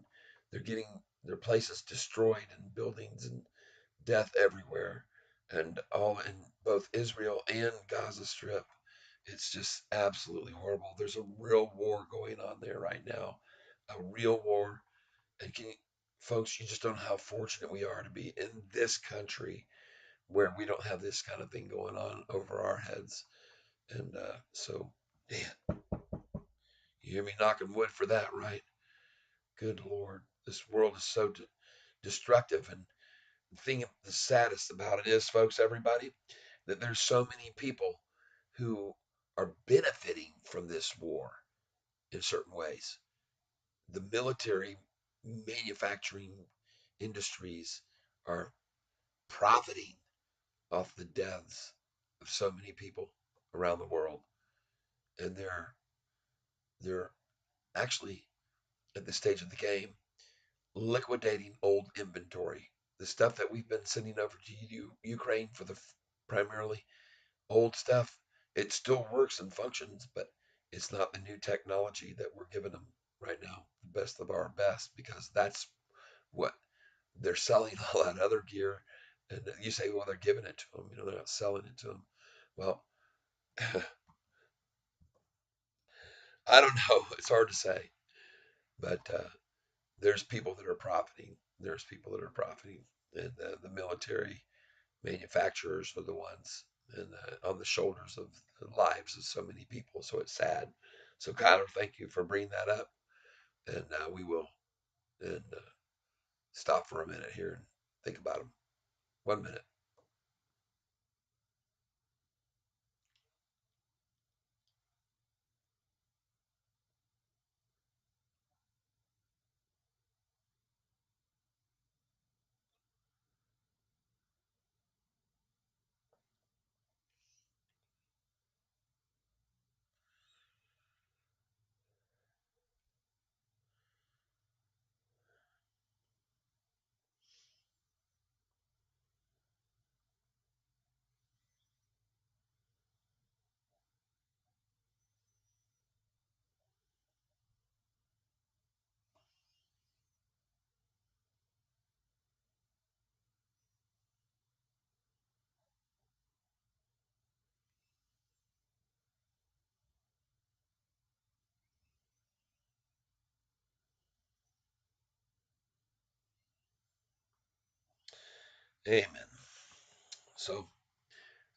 they're getting their places destroyed, and buildings, and death everywhere, and all in both Israel and Gaza Strip. It's just absolutely horrible. There's a real war going on there right now, a real war. And folks, you just don't know how fortunate we are to be in this country where we don't have this kind of thing going on over our heads. And so, man, you hear me knocking wood for that, right? Good Lord, this world is so destructive. And the thing, the saddest about it is, folks, everybody, that there's so many people who are benefiting from this war in certain ways. The military manufacturing industries are profiting off the deaths of so many people around the world, and they're actually at this stage of the game liquidating old inventory. The stuff that we've been sending over to Ukraine for the primarily old stuff, it still works and functions, but it's not the new technology that we're giving them right now, the best of our best, because that's what they're selling all that other gear. And you say, well, they're giving it to them, they're not selling it to them. Well, I don't know. It's hard to say, but there's people that are profiting. There's people that are profiting, and the military manufacturers are the ones, and on the shoulders of the lives of so many people. So it's sad. So Kyler, thank you for bringing that up, and we will and stop for a minute here and think about them. 1 minute. Amen. So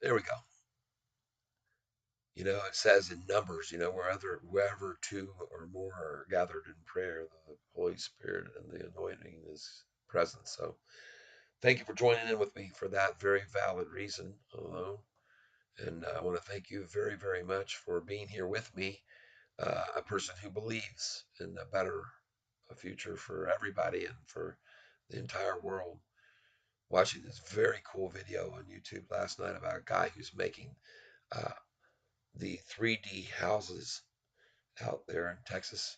there we go. It says in Numbers, wherever two or more are gathered in prayer, the Holy Spirit and the anointing is present. So thank you for joining in with me for that very valid reason alone. And I want to thank you very, very much for being here with me, a person who believes in a better future for everybody and for the entire world. Watching this very cool video on YouTube last night about a guy who's making uh, the 3D houses out there in Texas.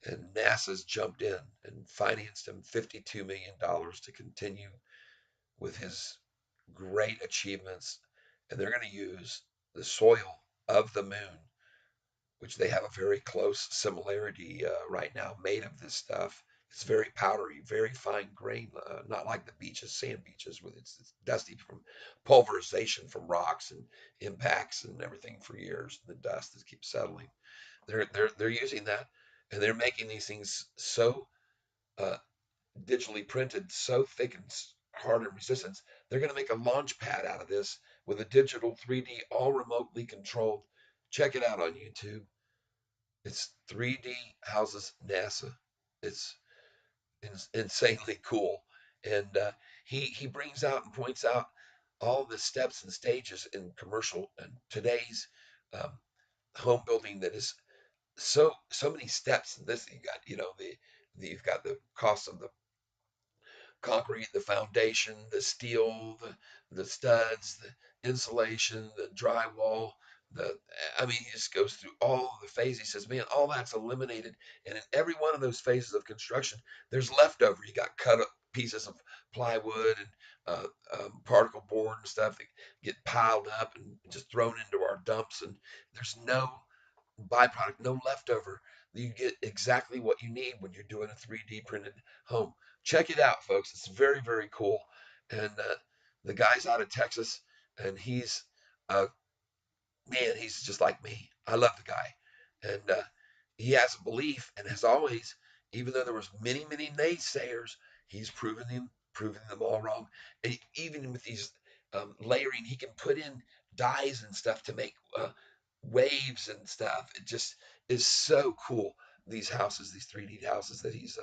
And NASA's jumped in and financed him $52 million to continue with his great achievements. And they're going to use the soil of the moon, which they have a very close similarity right now, made of this stuff. It's very powdery, very fine grain, not like the beaches, sand beaches, with it's dusty from pulverization from rocks and impacts and everything for years. The dust that keeps settling. They're using that, and they're making these things so uh, digitally printed, so thick and hard and resistant. They're going to make a launch pad out of this with a digital 3D, all remotely controlled. Check it out on YouTube. It's 3D houses NASA. It's insanely cool, and he brings out and points out all the steps and stages in commercial and today's um, home building that is so many steps in this. You got you've got the cost of the concrete, the foundation, the steel, the studs, the insulation, the drywall. The I mean, he just goes through all of the phases. He says, "Man, all that's eliminated, and in every one of those phases of construction, there's leftover. You got cut up pieces of plywood and particle board and stuff that get piled up and just thrown into our dumps, and there's no byproduct, no leftover. You get exactly what you need when you're doing a 3D printed home. Check it out, folks. It's very, very cool. And the guy's out of Texas, and he's uh, man, he's just like me. I love the guy, and he has a belief, and has always, even though there was many, many naysayers, he's proving them all wrong. And even with these layering, he can put in dyes and stuff to make waves and stuff. It just is so cool. These houses, these 3D houses that he's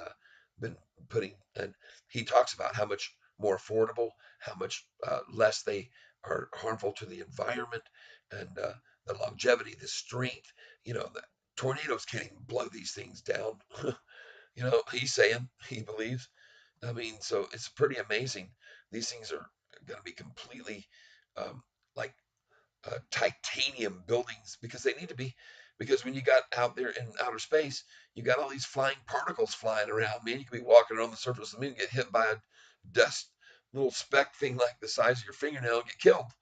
been putting, and he talks about how much more affordable, how much less they are harmful to the environment, and the longevity, the strength. The tornadoes can't even blow these things down. He's saying he believes. I mean, so it's pretty amazing. These things are going to be completely like titanium buildings because they need to be. Because when you got out there in outer space, you got all these flying particles flying around. Man, you could be walking around the surface of the moon, get hit by a dust little speck thing like the size of your fingernail, and get killed.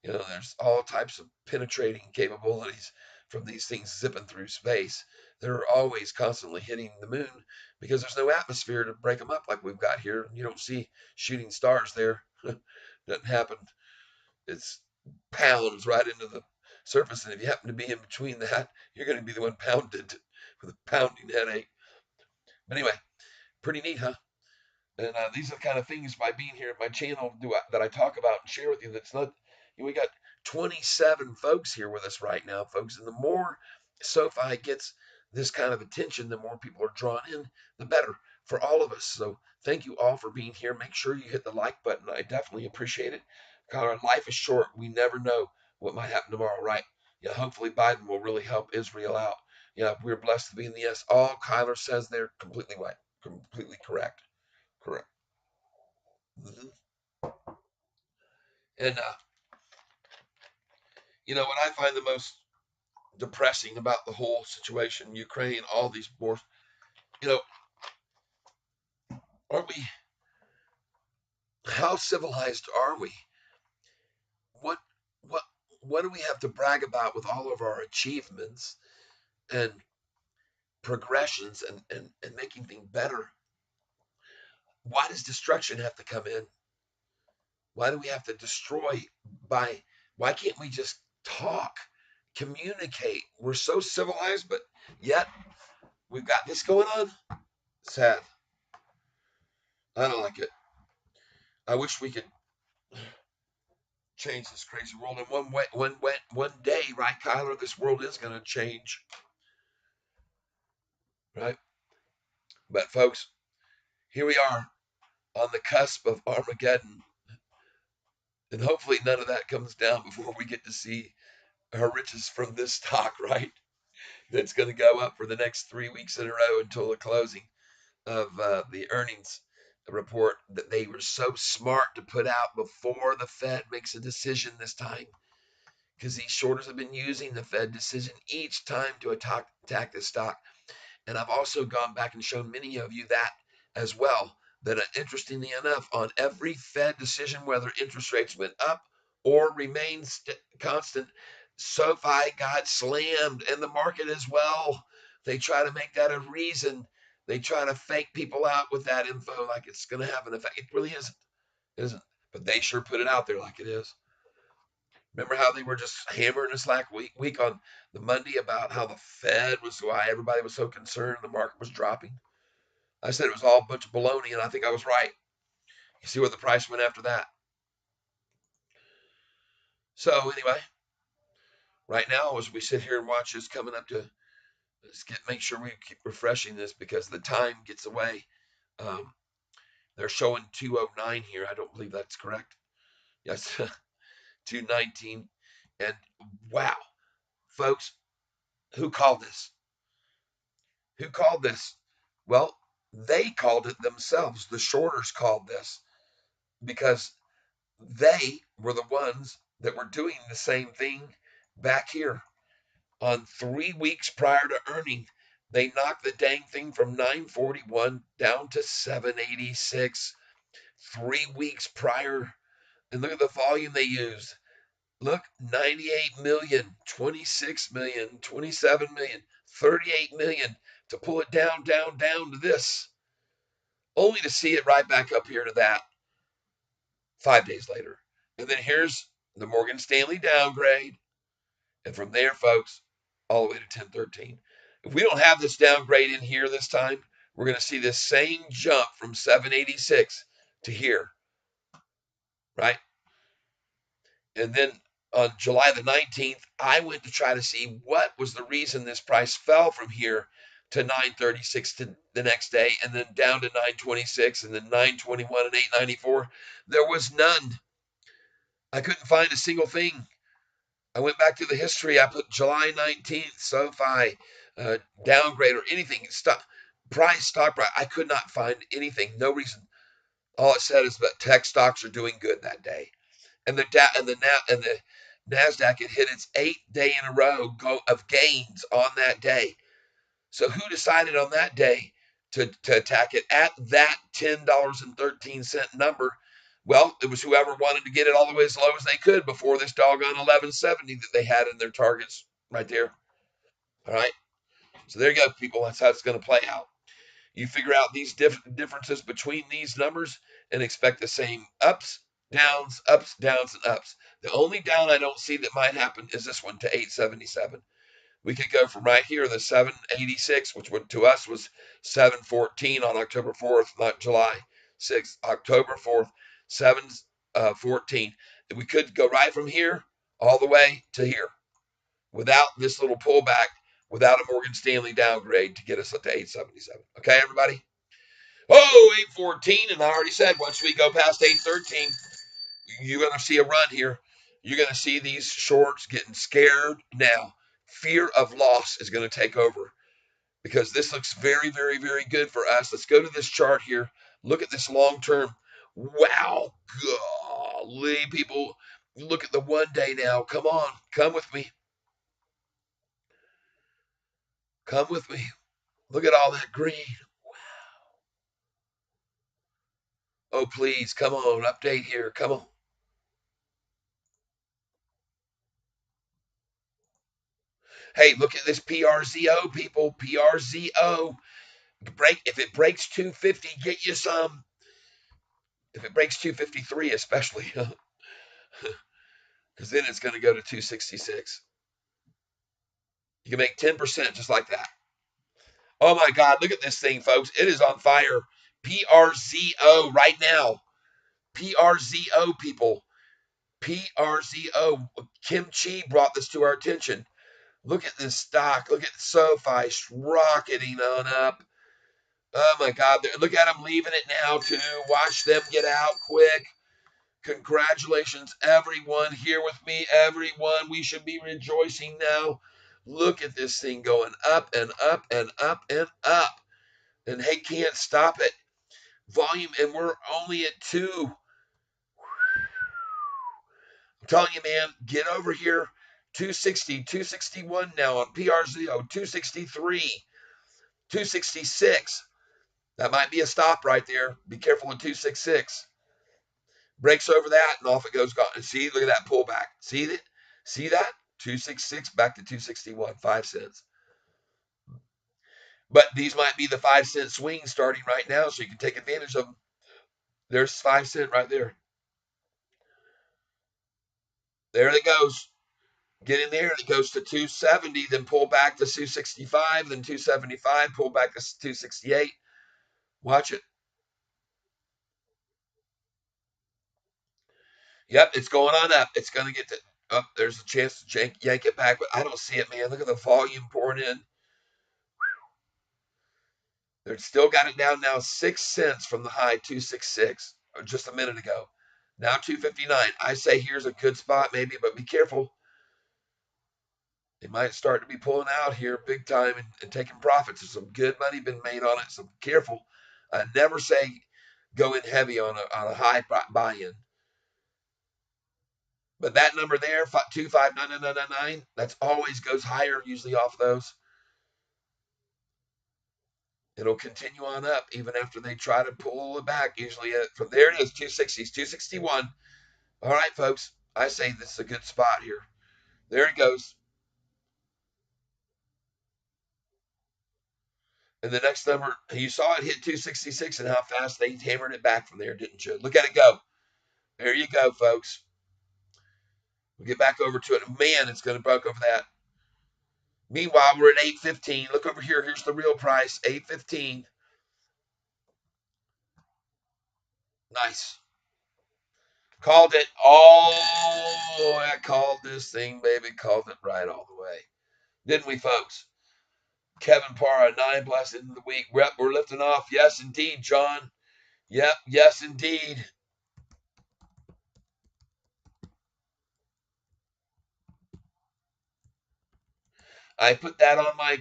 You know, there's all types of penetrating capabilities from these things zipping through space. They're always constantly hitting the moon because there's no atmosphere to break them up like we've got here. You don't see shooting stars there. Doesn't happen. It's pounds right into the surface, and if you happen to be in between that, you're going to be the one pounded with a pounding headache. But anyway, pretty neat, huh? And these are the kind of things by being here at my channel that I talk about and share with you. That's not, we got 27 folks here with us right now, folks. And the more Sofi gets this kind of attention, the more people are drawn in, the better for all of us. So thank you all for being here. Make sure you hit the like button. I definitely appreciate it. Our life is short. We never know what might happen tomorrow, right? Yeah, hopefully Biden will really help Israel out. Yeah, we're blessed to be in the yes. All Kyler says they're completely right, completely correct. Correct. Mhm. And what I find the most depressing about the whole situation, Ukraine, all these wars, you know, aren't we? How civilized are we? What, what, what do we have to brag about with all of our achievements and progressions and making things better? Why does destruction have to come in? Why do we have to destroy by? Why can't we just talk, communicate? We're so civilized, but yet we've got this going on. Sad. I don't like it. I wish we could change this crazy world in one day, right, Kyler? This world is going to change, right? But folks, here we are on the cusp of Armageddon, and hopefully none of that comes down before we get to see our riches from this stock, right? That's going to go up for the next 3 weeks in a row until the closing of the earnings report that they were so smart to put out before the Fed makes a decision this time, because these shorters have been using the Fed decision each time to attack the stock. And I've also gone back and shown many of you that as well. That interestingly enough, on every Fed decision, whether interest rates went up or remained constant, SoFi got slammed, and the market as well. They try to make that a reason. They try to fake people out with that info like it's going to have an effect. It really isn't. It isn't. But they sure put it out there like it is. Remember how they were just hammering us last week on the Monday about how the Fed was, why everybody was so concerned the market was dropping? I said it was all a bunch of baloney, and I think I was right. You see where the price went after that. So anyway, right now as we sit here and watch this coming up to, make sure we keep refreshing this because the time gets away. They're showing 209 here. I don't believe that's correct. Yes, 219. And wow, folks, who called this? Who called this? Well, they called it themselves. The shorters called this because they were the ones that were doing the same thing back here. On 3 weeks prior to earning, they knocked the dang thing from 941 down to 786. 3 weeks prior. And look at the volume they used. Look, 98 million, 26 million, 27 million, 38 million to pull it down to this, only to see it right back up here to that 5 days later. And then here's the Morgan Stanley downgrade. And from there, folks, all the way to 1013. If we don't have this downgrade in here this time, we're going to see this same jump from 786 to here, right? And then on July the 19th, I went to try to see what was the reason this price fell from here to 936 to the next day, and then down to 926, and then 921 and 894. There was none. I couldn't find a single thing. I went back to the history. I put July 19th, SoFi, downgrade or anything. Stock price. I could not find anything. No reason. All it said is that tech stocks are doing good that day. And the Nasdaq had hit its 8th day in a row of gains on that day. So who decided on that day to attack it at that $10.13 number? Well, it was whoever wanted to get it all the way as low as they could before this doggone 1170 that they had in their targets right there. All right. So there you go, people. That's how it's going to play out. You figure out these differences between these numbers and expect the same ups, downs, and ups. The only down I don't see that might happen is this one to 877. We could go from right here, the 786, which to us was 714 on October 4th, not July 6th, October 4th, 714. We could go right from here all the way to here without this little pullback, without a Morgan Stanley downgrade to get us up to 877. Okay, everybody? Oh, 814, and I already said once we go past 813, you're going to see a run here. You're going to see these shorts getting scared now. Fear of loss is going to take over because this looks very, very, very good for us. Let's go to this chart here. Look at this long term. Wow, golly, people. Look at the 1 day now. Come on, come with me. Come with me. Look at all that green. Oh, please, come on, update here. Come on. Hey, look at this PRZO, people. PRZO. If it breaks 250, get you some. If it breaks 253, especially, because then it's going to go to 266. You can make 10% just like that. Oh my God, look at this thing, folks. It is on fire. PRZO right now. PRZO people. PRZO. Kimchi brought this to our attention. Look at this stock. Look at Sofi rocketing on up. Oh my God. Look at them leaving it now, too. Watch them get out quick. Congratulations, everyone here with me. Everyone, we should be rejoicing now. Look at this thing going up and up and up and up. And hey, can't stop it. Volume, and we're only at 2. I'm telling you, man, get over here. 260, 261 now on PRZO, 263, 266. That might be a stop right there. Be careful of 266. Breaks over that and off it goes. Gone. See, look at that pullback. See that? See that? 266 back to 261, 5 cents. But these might be the 5-cent swings starting right now, so you can take advantage of them. There's 5 cent right there. There it goes. Get in there and it goes to 270, then pull back to 265, then 275, pull back to 268. Watch it. Yep, it's going on up. It's going to get to up. There's a chance to yank it back, but I don't see it, man. Look at the volume pouring in. They're still got it down now 6 cents from the high 266 just a minute ago. Now 259. I say here's a good spot maybe, but be careful. They might start to be pulling out here big time and taking profits. There's some good money been made on it, so be careful. I never say go in heavy on a high buy-in. But that number there, 2599999, that's always goes higher usually off those. It'll continue on up even after they try to pull it back. Usually from there it is, 260s, 261. All right, folks, I say this is a good spot here. There it goes. And the next number, you saw it hit 266 and how fast they hammered it back from there, didn't you? Look at it go. There you go, folks. We'll get back over to it. Man, it's going to buck over that. Meanwhile, we're at 815. Look over here. Here's the real price, 815. Nice. Called it. Oh, I called this thing, baby. Called it right all the way. Didn't we, folks? Kevin Parra, 9 blessed in the week. We're lifting off. Yes, indeed, John. Yep, yes, indeed. I put that on my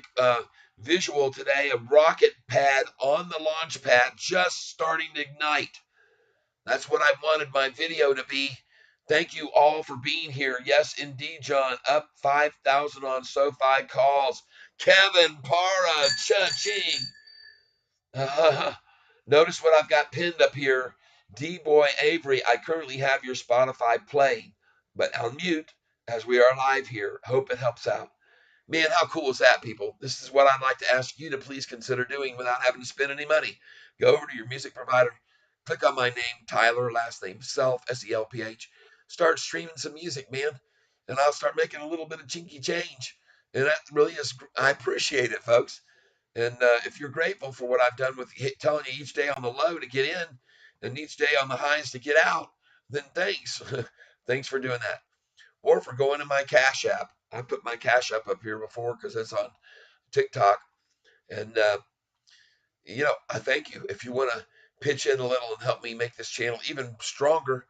visual today, a rocket pad on the launch pad just starting to ignite. That's what I wanted my video to be. Thank you all for being here. Yes, indeed, John. Up 5,000 on SoFi calls. Kevin Parra, cha-ching. Notice what I've got pinned up here. D-Boy Avery, I currently have your Spotify playing, but I'll mute as we are live here. Hope it helps out. Man, how cool is that, people? This is what I'd like to ask you to please consider doing without having to spend any money. Go over to your music provider, click on my name, Tyler, last name, Self, S-E-L-P-H. Start streaming some music, man, and I'll start making a little bit of chinky change. And that really is, I appreciate it, folks. And if you're grateful for what I've done with telling you each day on the low to get in and each day on the highs to get out, then thanks. Thanks for doing that. Or for going to my Cash App. I put my Cash App up here before because it's on TikTok. And, I thank you. If you want to pitch in a little and help me make this channel even stronger,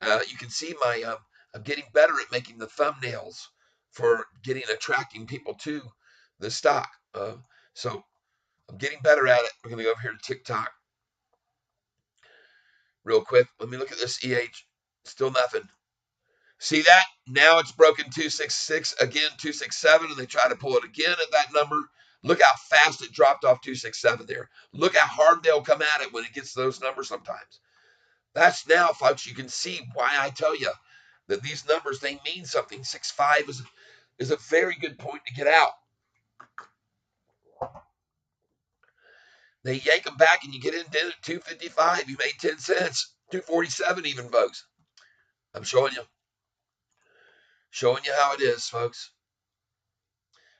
you can see I'm getting better at making the thumbnails for attracting people to the stock. So I'm getting better at it. We're going to go over here to TikTok real quick. Let me look at this EH. Still nothing. See that? Now it's broken 266, again 267, and they try to pull it again at that number. Look how fast it dropped off 267 there. Look how hard they'll come at it when it gets to those numbers sometimes. That's now, folks, you can see why I tell you that these numbers, they mean something. 6.5 is a very good point to get out. They yank them back and you get in at 255. You made 10 cents. 247 even, folks. I'm showing you. Showing you how it is, folks.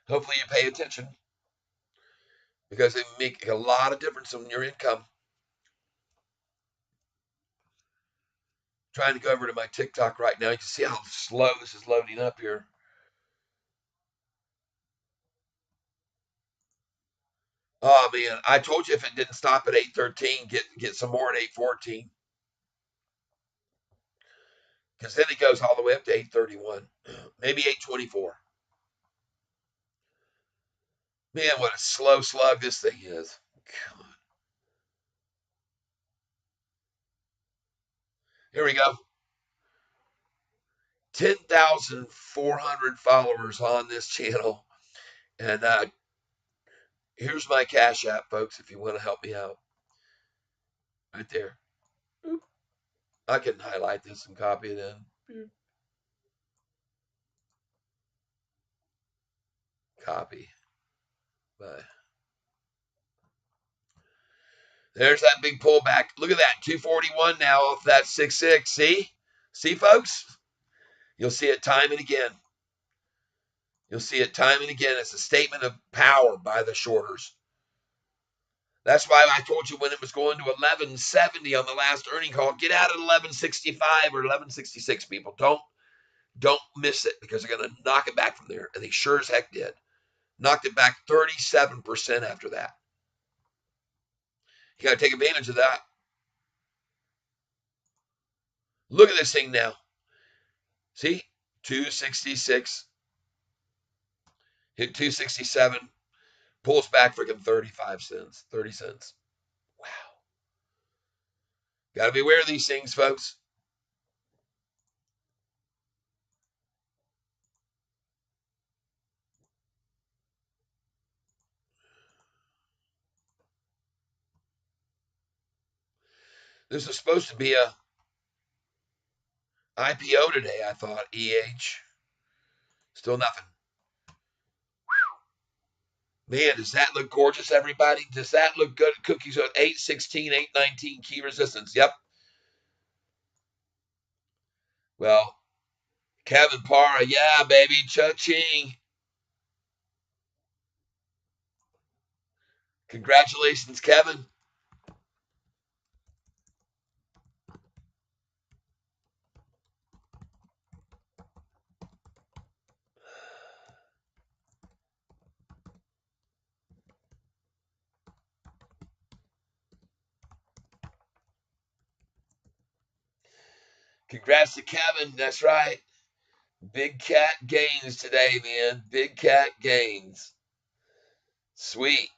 Hopefully you pay attention because they make a lot of difference in your income. Trying to go over to my TikTok right now. You can see how slow this is loading up here. Oh man, I told you if it didn't stop at 8:13, get some more at 8:14, because then it goes all the way up to 8:31, maybe 8:24. Man, what a slow slug this thing is. God. Here we go. 10,400 followers on this channel, and here's my Cash App, folks. If you want to help me out, right there. I can highlight this and copy it in. Copy. Bye. There's that big pullback. Look at that, 241 now off that 6.6. See, folks? You'll see it time and again. You'll see it time and again. It's a statement of power by the shorters. That's why I told you when it was going to 1170 on the last earning call, get out at 1165 or 1166, people. Don't miss it, because they're going to knock it back from there. And they sure as heck did. Knocked it back 37% after that. You got to take advantage of that. Look at this thing now. See? 266. Hit 267. Pulls back freaking 35 cents, 30 cents. Wow. Got to be aware of these things, folks. This is supposed to be a IPO today, I thought. EH. Still nothing. Man, does that look gorgeous, everybody? Does that look good? Cookies on 816, 819 key resistance. Yep. Well, Kevin Parra, yeah, baby. Cha-ching. Congratulations, Kevin. Congrats to Kevin. That's right. Big cat gains today, man. Big cat gains. Sweet.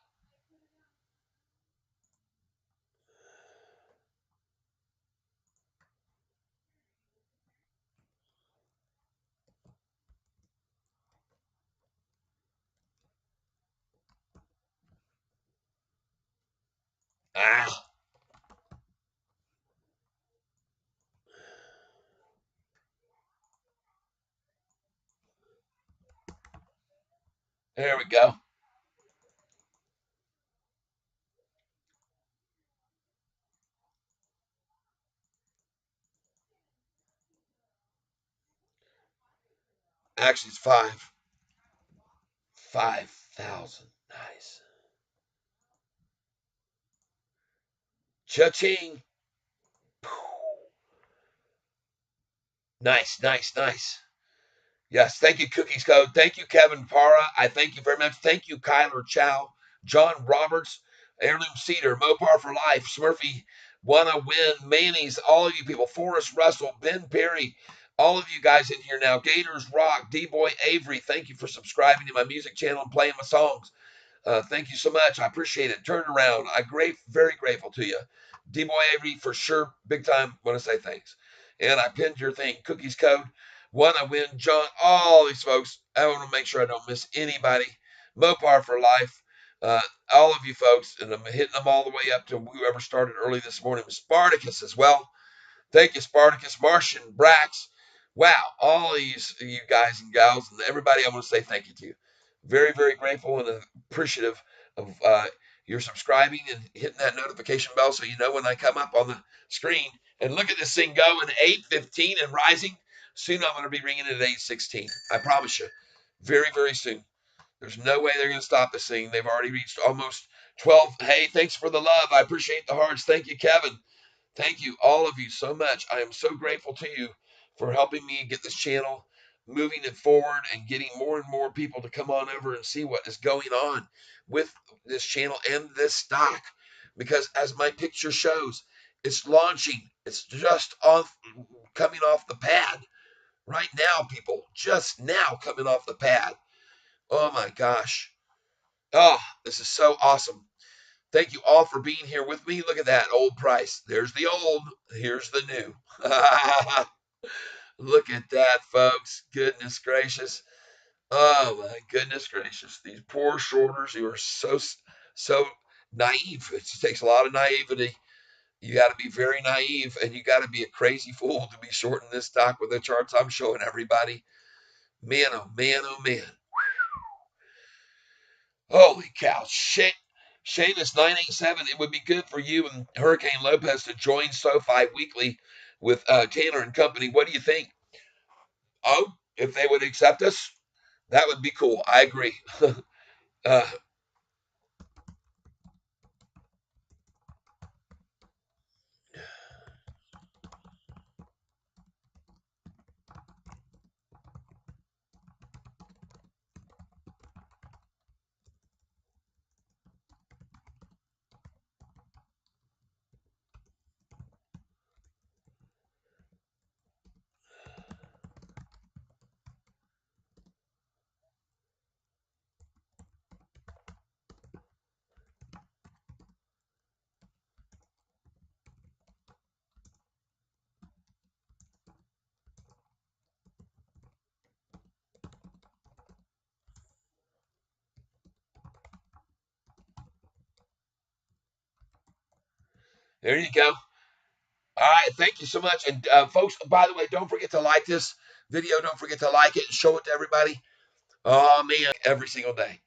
Ah, there we go. Actually, it's 5,000. Nice. Cha-ching. Nice, nice, nice. Yes, thank you, Cookies Code. Thank you, Kevin Parra. I thank you very much. Thank you, Kyler Chow, John Roberts, Heirloom Cedar, Mopar for Life, Smurfy, Wanna Win, Mayonnaise, all of you people, Forrest Russell, Ben Perry, all of you guys in here now, Gators Rock, D-Boy Avery, thank you for subscribing to my music channel and playing my songs. Thank you so much. I appreciate it. Turn around. Very grateful to you. D-Boy Avery, for sure, big time, want to say thanks. And I pinned your thing, Cookies Code. Wanna Win, John, all these folks. I want to make sure I don't miss anybody. Mopar for Life, all of you folks, and I'm hitting them all the way up to whoever started early this morning with Spartacus as well. Thank you, Spartacus, Martian, Brax. Wow, all these you guys and gals and everybody, I want to say thank you to. Very, very grateful and appreciative of your subscribing and hitting that notification bell so you know when I come up on the screen. And look at this thing going, 8:15 and rising. Soon I'm going to be ringing it at 8:16. I promise you. Very, very soon. There's no way they're going to stop this thing. They've already reached almost 12. Hey, thanks for the love. I appreciate the hearts. Thank you, Kevin. Thank you, all of you, so much. I am so grateful to you for helping me get this channel moving it forward and getting more and more people to come on over and see what is going on with this channel and this stock. Because as my picture shows, it's launching. It's just coming off the pad right now, people. Just now coming off the pad. Oh my gosh. Oh, this is so awesome. Thank you all for being here with me. Look at that old price. There's the old. Here's the new. Look at that, folks. Goodness gracious. Oh my goodness gracious. These poor shorters who are so naive. It takes a lot of naivety. You got to be very naive and you got to be a crazy fool to be shorting this stock with the charts I'm showing everybody. Man, oh man, oh man. Holy cow. Seamus 987. It would be good for you and Hurricane Lopez to join SoFi weekly with Taylor and Company. What do you think? Oh, if they would accept us, that would be cool. I agree. uh, there you go. All right. Thank you so much. And folks, by the way, don't forget to like this video. Don't forget to like it and show it to everybody. Oh, man, every single day.